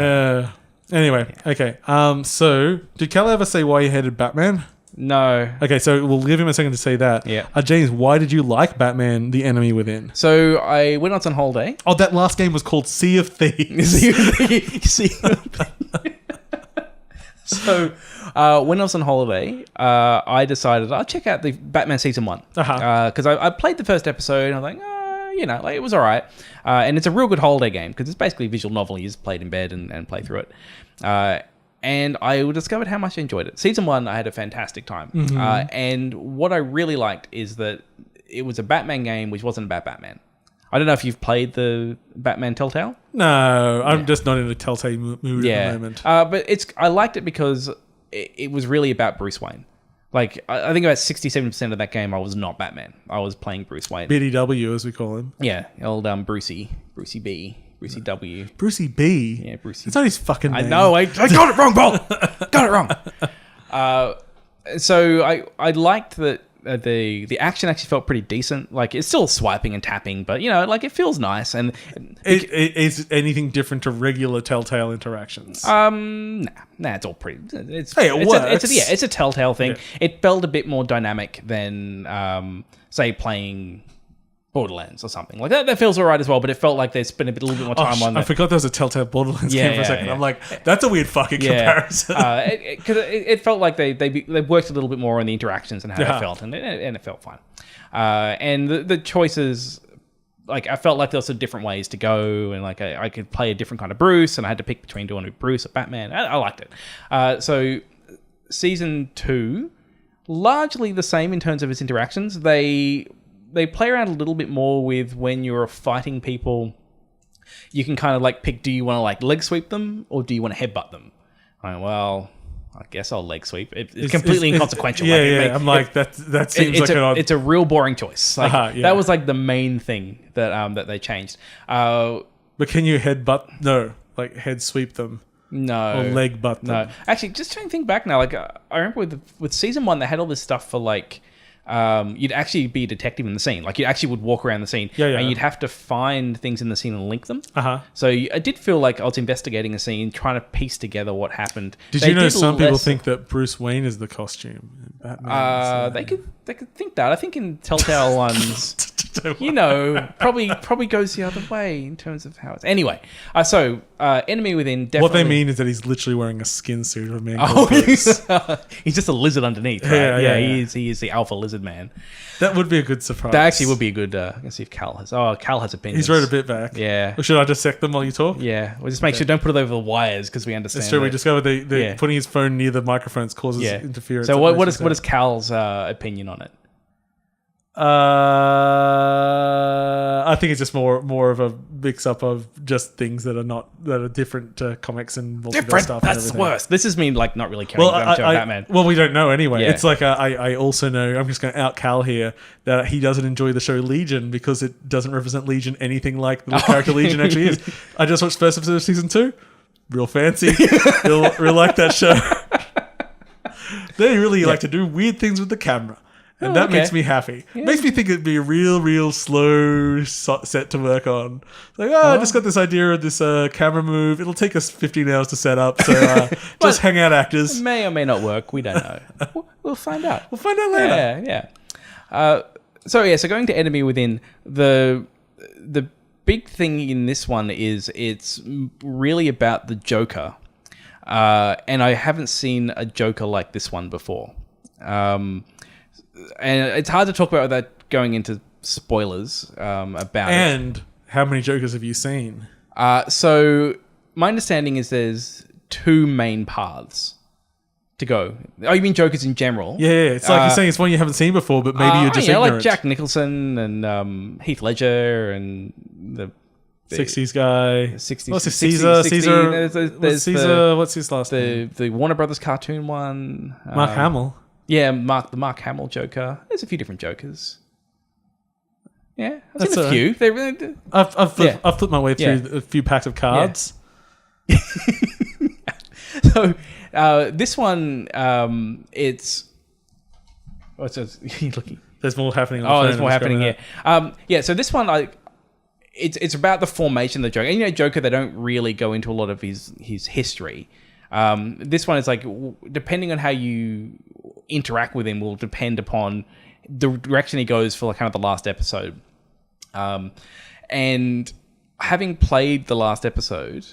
Speaker 1: Anyway, okay. So did Cal ever say why he hated Batman?
Speaker 2: No.
Speaker 1: Okay, so we'll give him a second to say that.
Speaker 2: Yeah.
Speaker 1: James, why did you like Batman: The Enemy Within?
Speaker 2: So I went on some holiday.
Speaker 1: Oh, that last game was called Sea of Thieves.
Speaker 2: Sea of Thieves. So when I was on holiday, I decided I'll check out the Batman Season 1. Because I played the first episode and I was like, it was all right. And it's a real good holiday game because it's basically a visual novel. You just play it in bed and play through it. And I discovered how much I enjoyed it. Season 1, I had a fantastic time. And what I really liked is that it was a Batman game which wasn't about Batman. I don't know if you've played the Batman Telltale.
Speaker 1: No, I'm just not in a Telltale mood at the moment.
Speaker 2: But I liked it because it was really about Bruce Wayne. Like, I think about 60-70% of that game, I was not Batman. I was playing Bruce Wayne.
Speaker 1: BDW, as we call him.
Speaker 2: Yeah, old Brucey B, Brucey W.
Speaker 1: Brucey B?
Speaker 2: Yeah, Brucey.
Speaker 1: It's not his fucking name.
Speaker 2: I know, I got it wrong, Paul! Got it wrong! So I liked that the action actually felt pretty decent. Like, it's still swiping and tapping, but, like, it feels nice. And
Speaker 1: is anything different to regular Telltale interactions?
Speaker 2: Nah, it's all pretty...
Speaker 1: It works.
Speaker 2: It's a Telltale thing.
Speaker 1: Yeah.
Speaker 2: It felt a bit more dynamic than, say, playing Borderlands or something. Like, that feels all right as well, but it felt like they spent a little bit more time on that.
Speaker 1: I forgot there was a Telltale Borderlands game for a second.
Speaker 2: Yeah.
Speaker 1: I'm like, that's a weird fucking comparison.
Speaker 2: Because it felt like they worked a little bit more on the interactions and how it felt, and it felt fine. And the choices like I felt like there was some different ways to go, and like I could play a different kind of Bruce, and I had to pick between doing a Bruce or Batman. I liked it. So season 2, largely the same in terms of its interactions. They play around a little bit more with when you're fighting people. You can kind of like pick, do you want to like leg sweep them or do you want to headbutt them? Well, I guess I'll leg sweep. It's completely inconsequential.
Speaker 1: I'm like, that seems like an odd...
Speaker 2: It's a real boring choice. Like, that was like the main thing that they changed.
Speaker 1: But can you headbutt? No, like head sweep them.
Speaker 2: No.
Speaker 1: Or leg butt them.
Speaker 2: No. Actually, just trying to think back now, like I remember with season 1, they had all this stuff for like, you'd actually be a detective in the scene. Like you actually would walk around the scene and you'd have to find things in the scene and link them. So I did feel like I was investigating a scene, trying to piece together what happened.
Speaker 1: Did you know some people think that Bruce Wayne is the costume? Batman
Speaker 2: they could think that. I think in Telltale ones, probably goes the other way in terms of how it's... Anyway, so Enemy Within definitely...
Speaker 1: What they mean is that he's literally wearing a skin suit of a man called Bruce.
Speaker 2: He's just a lizard underneath, right? Yeah, he is the alpha lizard man.
Speaker 1: That would be a good surprise.
Speaker 2: That actually would be a good... let's see if Cal has... Oh, Cal has opinions.
Speaker 1: He's wrote a bit back.
Speaker 2: Yeah.
Speaker 1: Or should I dissect them while you talk?
Speaker 2: Yeah. We'll just make sure don't put it over the wires because we understand.
Speaker 1: It's true. We discovered putting his phone near the microphones causes interference.
Speaker 2: So what is Cal's opinion on it?
Speaker 1: I think it's just more of a mix up of just things that are different to comics and multiverse stuff.
Speaker 2: That's worse. This is me like not really caring about Batman.
Speaker 1: Well, we don't know anyway. Yeah. It's like I also know. I'm just going to out Cal here that he doesn't enjoy the show Legion because it doesn't represent Legion anything like the character Legion actually is. I just watched first episode of season 2. Real fancy. real like that show. They really like to do weird things with the camera. And that makes me happy. Yeah. Makes me think it'd be a real slow set to work on. It's like, I just got this idea of this camera move. It'll take us 15 hours to set up. So just hang out, actors.
Speaker 2: It may or may not work. We don't know. We'll find out.
Speaker 1: We'll find out later.
Speaker 2: Yeah. So going to Enemy Within, the big thing in this one is it's really about the Joker. And I haven't seen a Joker like this one before. And it's hard to talk about without going into spoilers about it.
Speaker 1: And how many Jokers have you seen?
Speaker 2: So my understanding is there's 2 main paths to go. Oh, you mean Jokers in general?
Speaker 1: Yeah. It's like you're saying it's one you haven't seen before, but maybe you're just ignorant.
Speaker 2: Like Jack Nicholson and Heath Ledger and the
Speaker 1: 60s guy.
Speaker 2: 60s.
Speaker 1: What's his Caesar?
Speaker 2: Caesar.
Speaker 1: What's his last name?
Speaker 2: The Warner Brothers cartoon one.
Speaker 1: Mark Hamill.
Speaker 2: Yeah, the Mark Hamill Joker. There's a few different Jokers. Yeah, I've seen a few.
Speaker 1: I've flipped my way through a few packs of cards.
Speaker 2: Yeah. So this one, it's... What's looking?
Speaker 1: There's more happening. There's
Speaker 2: more happening here. So this one, it's about the formation of the Joker. And Joker, they don't really go into a lot of his history. This one is like, depending on how you interact with him will depend upon the direction he goes for kind of the last episode. And having played the last episode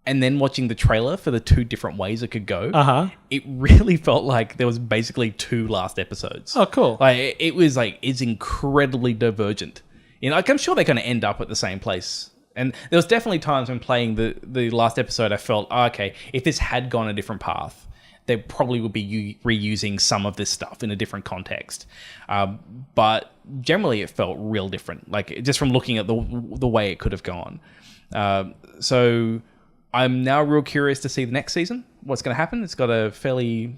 Speaker 2: and then watching the trailer for the 2 different ways it could go, it really felt like there was basically 2 last episodes.
Speaker 1: Oh, cool.
Speaker 2: Like it was like, it's incredibly divergent. I'm sure they're going to end up at the same place. And there was definitely times when playing the last episode, I felt, okay, if this had gone a different path, they probably would be reusing some of this stuff in a different context. But generally, it felt real different, like just from looking at the way it could have gone. So I'm now real curious to see the next season, what's going to happen. It's got a fairly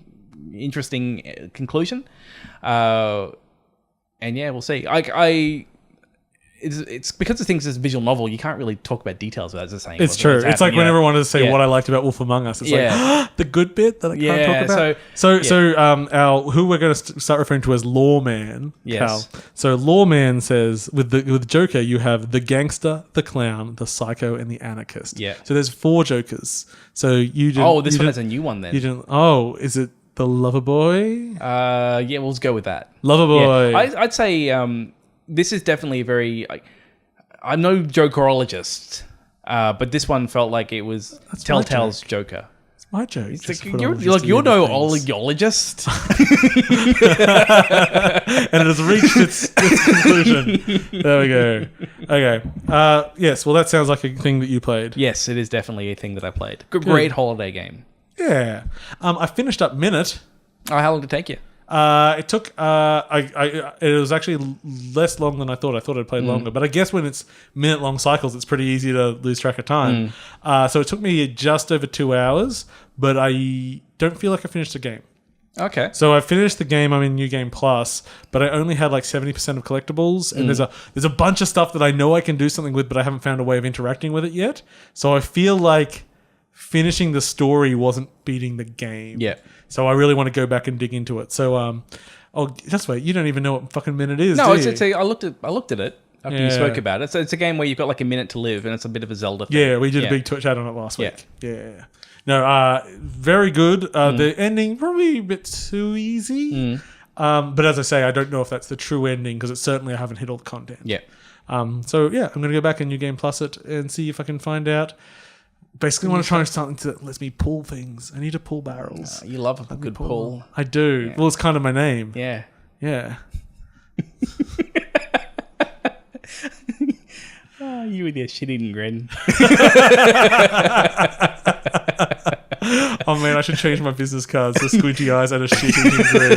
Speaker 2: interesting conclusion. And yeah, we'll see. It's because the thing's this visual novel, you can't really talk about details without just saying
Speaker 1: it's true. It's like when everyone wanted to say what I liked about Wolf Among Us. It's like the good bit that I can't talk about. So our who we're going to start referring to as Lawman, Cal. So Lawman says with Joker you have the gangster, the clown, the psycho, and the anarchist. Yeah. So there's 4 Jokers. So you didn't.
Speaker 2: This one is a new one then.
Speaker 1: You didn't. Oh, is it the Lover Boy?
Speaker 2: Yeah, we'll go with that.
Speaker 1: Lover Boy.
Speaker 2: Yeah. I'd say. This is definitely a very... I'm no Jokerologist, but this one felt like it was Telltale's Joker.
Speaker 1: It's My joke.
Speaker 2: It's
Speaker 1: just
Speaker 2: like,
Speaker 1: put
Speaker 2: you're
Speaker 1: on just
Speaker 2: you're no
Speaker 1: things.
Speaker 2: ologist.
Speaker 1: And it has reached its conclusion. There we go. Okay. Yes. Well, that sounds like a thing that you played.
Speaker 2: Yes, it is definitely a thing that I played. Great holiday game.
Speaker 1: Yeah. I finished up Minit.
Speaker 2: Oh, how long did it take you?
Speaker 1: It took. It was actually less long than I thought. I thought I'd played longer, but I guess when it's minute-long cycles, it's pretty easy to lose track of time. So it took me just over 2 hours, but I don't feel like I finished the game.
Speaker 2: Okay.
Speaker 1: So I finished the game. I'm in New Game Plus, but I only had like 70% of collectibles, and there's a bunch of stuff that I know I can do something with, but I haven't found a way of interacting with it yet. So I feel like finishing the story wasn't beating the game.
Speaker 2: Yeah.
Speaker 1: So I really want to go back and dig into it. So that's why you don't even know what fucking Minute is.
Speaker 2: No,
Speaker 1: do you?
Speaker 2: I looked at it after you spoke about it. So it's a game where you've got like a minute to live, and it's a bit of a Zelda thing.
Speaker 1: Yeah, we did a big chat on it last week. Yeah. No, very good. The ending probably a bit too easy. But as I say, I don't know if that's the true ending because I haven't hit all the content.
Speaker 2: Yeah.
Speaker 1: So yeah, I'm gonna go back and New Game Plus it and see if I can find out. Basically, want to try something that lets me pull things. I need to pull barrels.
Speaker 2: You love a good pull.
Speaker 1: I do. Yeah. Well, it's kind of my name.
Speaker 2: Yeah.
Speaker 1: Yeah.
Speaker 2: Oh, you with your shit-eating grin.
Speaker 1: Oh man, I should change my business cards to squinty eyes and a shit-eating grin.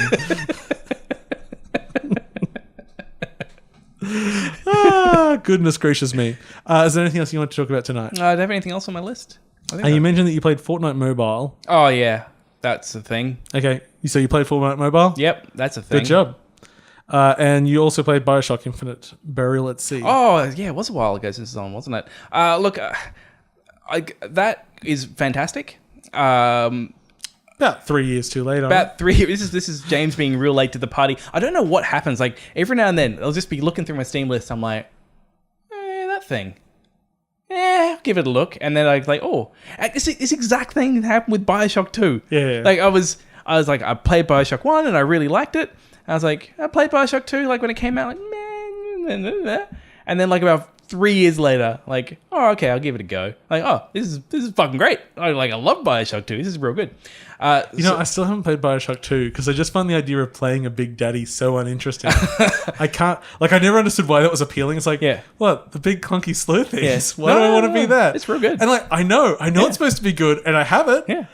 Speaker 1: Goodness gracious me. Is there anything else you want to talk about tonight?
Speaker 2: Do I have anything else on my list?
Speaker 1: You mentioned that you played Fortnite Mobile.
Speaker 2: Oh, yeah. That's a thing.
Speaker 1: Okay. So you played Fortnite Mobile?
Speaker 2: Yep, that's a thing.
Speaker 1: Good job. And you also played Bioshock Infinite Burial at Sea.
Speaker 2: Oh, yeah. It was a while ago since it's on, wasn't it? Look, that is fantastic.
Speaker 1: About 3 years too late.
Speaker 2: About 3 years. This is James being real late to the party. I don't know what happens. Like, every now and then, I'll just be looking through my Steam list. I'm like, that thing. I'll give it a look. And then I like, oh, this exact thing happened with Bioshock 2.
Speaker 1: Yeah.
Speaker 2: Like, I was like, I played Bioshock 1 and I really liked it. I was like, I played Bioshock 2, like, when it came out, like, man. And then, like, about 3 years later, like, oh, okay, I'll give it a go. Like, oh, this is fucking great. I love Bioshock 2. This is real good.
Speaker 1: I still haven't played Bioshock 2 because I just find the idea of playing a Big Daddy so uninteresting. I can't, I never understood why that was appealing. It's like, what, the big clunky slow things? Why do I want to be that?
Speaker 2: It's real good.
Speaker 1: And I know it's supposed to be good, and I have it.
Speaker 2: Yeah.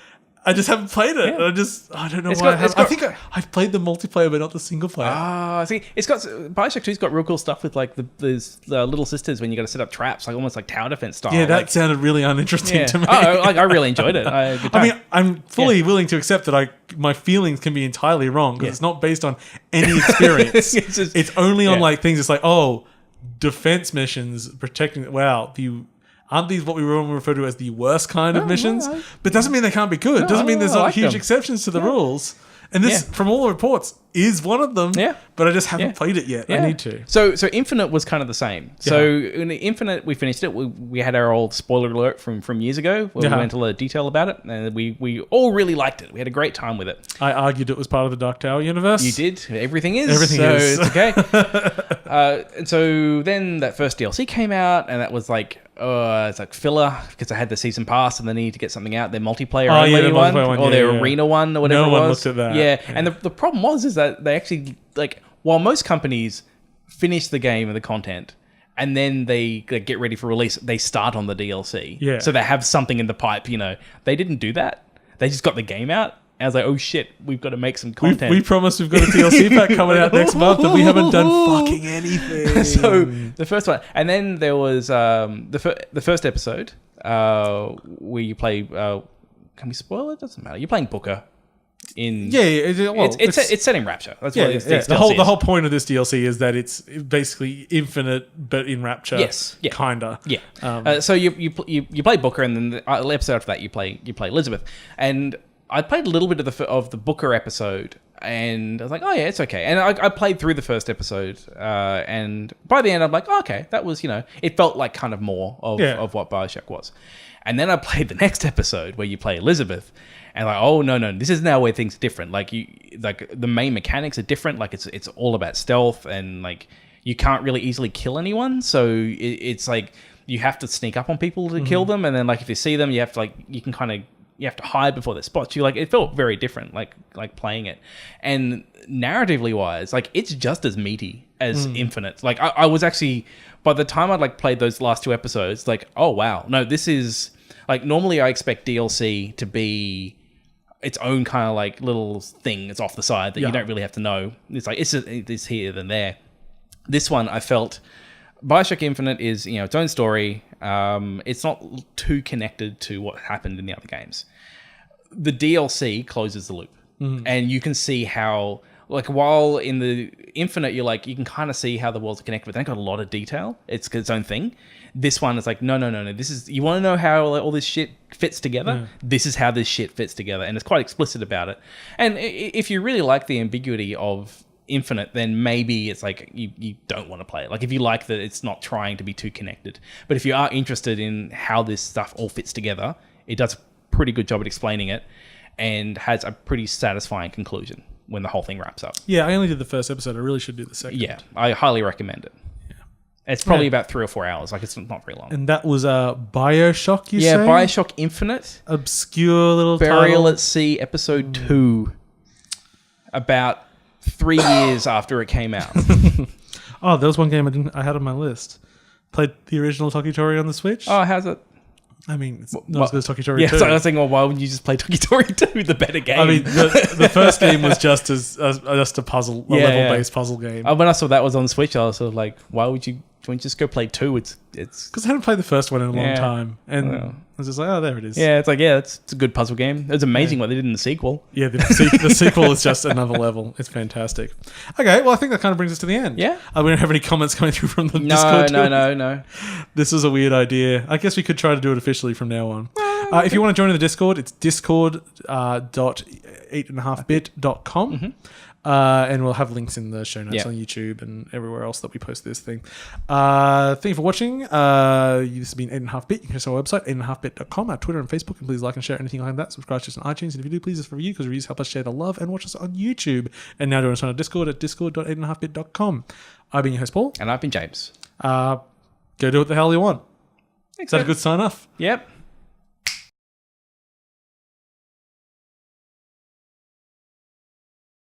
Speaker 1: I just haven't played it.
Speaker 2: Yeah.
Speaker 1: I don't know why I haven't. I think I've played the multiplayer, but not the single player.
Speaker 2: See, it's got Bioshock 2's got real cool stuff with like the little sisters when you got to set up traps, like almost like tower defense style.
Speaker 1: Yeah, that sounded really uninteresting to me.
Speaker 2: Oh, I really enjoyed it.
Speaker 1: I mean, I'm fully willing to accept that my feelings can be entirely wrong because it's not based on any experience. It's only on like things. It's like, oh, defense missions protecting. Wow, aren't these what we refer to as the worst kind of missions? But doesn't mean they can't be good. Doesn't mean there's not huge exceptions to the rules. And this, from all the reports, is one of them. Yeah. But I just haven't played it yet. I need to.
Speaker 2: So Infinite was kind of the same. So in Infinite, we finished it. We had our old spoiler alert from years ago where we went into a lot of detail about it. And we all really liked it. We had a great time with it.
Speaker 1: I argued it was part of the Dark Tower universe.
Speaker 2: You did. Everything is.
Speaker 1: Everything is.
Speaker 2: So it's okay. And so then that first DLC came out and that was like, it's like filler because I had the season pass and they needed to get something out. Their multiplayer only one or their arena one or whatever.
Speaker 1: No one looked at that.
Speaker 2: Yeah. And the problem is that they actually, like, while most companies finish the game and the content and then they get ready for release, they start on the DLC.
Speaker 1: Yeah.
Speaker 2: So they have something in the pipe, They didn't do that. They just got the game out. I was like, oh shit, we've got to make some content.
Speaker 1: We promised we've got a DLC pack coming out next month and we haven't done fucking anything.
Speaker 2: So the first one. And then there was the first episode where you play... can we spoil it? Doesn't matter. You're playing Booker. It's set in Rapture. That's what it's
Speaker 1: the whole point of this DLC is that it's basically infinite, but in Rapture.
Speaker 2: Yes,
Speaker 1: kinda.
Speaker 2: Yeah. So you play Booker, and then the episode after that you play Elizabeth. And I played a little bit of the Booker episode, and I was like, oh yeah, it's okay. And I played through the first episode, and by the end I'm like, oh, okay, that was it felt like kind of more of what Bioshock was. And then I played the next episode where you play Elizabeth. And like, oh no, this is now where things are different. Like the main mechanics are different. Like it's all about stealth, and like you can't really easily kill anyone. So it's like you have to sneak up on people to kill them, and then like if you see them, you have to you can kind of you have to hide before they spot you. Like, it felt very different, like playing it. And narratively wise, like, it's just as meaty as Infinite. Like, I was actually, by the time I'd like played those last 2 episodes, like, oh wow, no, this is like, normally I expect DLC to be its own kind of like little thing that's off the side that you don't really have to know. It's like, it's here than there. This one, I felt Bioshock Infinite is, its own story. It's not too connected to what happened in the other games. The DLC closes the loop, and you can see how, like, while in the Infinite, you can kind of see how the worlds are connected, but they got a lot of detail. It's its own thing. This one is like, no. This is, you want to know how all this shit fits together? Yeah. This is how this shit fits together, and it's quite explicit about it. And if you really like the ambiguity of Infinite, then maybe it's like you don't want to play it. Like, if you like that it's not trying to be too connected. But if you are interested in how this stuff all fits together, it does a pretty good job at explaining it and has a pretty satisfying conclusion when the whole thing wraps up.
Speaker 1: Yeah, I only did the first episode. I really should do the second.
Speaker 2: Yeah, I highly recommend it. Yeah. It's probably about 3 or 4 hours. Like, it's not very long.
Speaker 1: And that was Bioshock, you say?
Speaker 2: Yeah, Bioshock Infinite.
Speaker 1: Obscure little
Speaker 2: Burial
Speaker 1: title.
Speaker 2: at Sea, episode 2. About 3 years after it came out.
Speaker 1: Oh, there was one game I had on my list. Played the original Toki Tori on the Switch.
Speaker 2: Oh, how's it?
Speaker 1: I mean, it's not as good as Toki Tori 2.
Speaker 2: Yeah, so I was thinking, well, why wouldn't you just play Toki Tori 2, the better game?
Speaker 1: I mean, the first game was just a puzzle, level-based puzzle game.
Speaker 2: When I saw that was on the Switch, I was sort of like, why wouldn't you just go play 2? It's
Speaker 1: because I hadn't played the first one in a long time, and I was just like, oh, there it is.
Speaker 2: Yeah, it's like, it's a good puzzle game. It's amazing what they did in the sequel.
Speaker 1: Yeah, the sequel is just another level. It's fantastic. Okay, well, I think that kind of brings us to the end.
Speaker 2: Yeah.
Speaker 1: We don't have any comments coming through from the Discord.
Speaker 2: No.
Speaker 1: This is a weird idea. I guess we could try to do it officially from now on. If you want to join in the Discord, it's discord.8.5bit.com. And we'll have links in the show notes on YouTube and everywhere else that we post this thing. Thank you for watching. This has been 8.5bit. You can go to our website, 8.5bit.com, our Twitter and Facebook, and please like and share anything like that. Subscribe to us on iTunes, and if you do, please just review, because reviews help us share the love, and watch us on YouTube. And now join us on our Discord at discord.8.5bit.com. I've been your host, Paul.
Speaker 2: And I've been James.
Speaker 1: Go do what the hell you want. Is that a good sign off?
Speaker 2: Yep.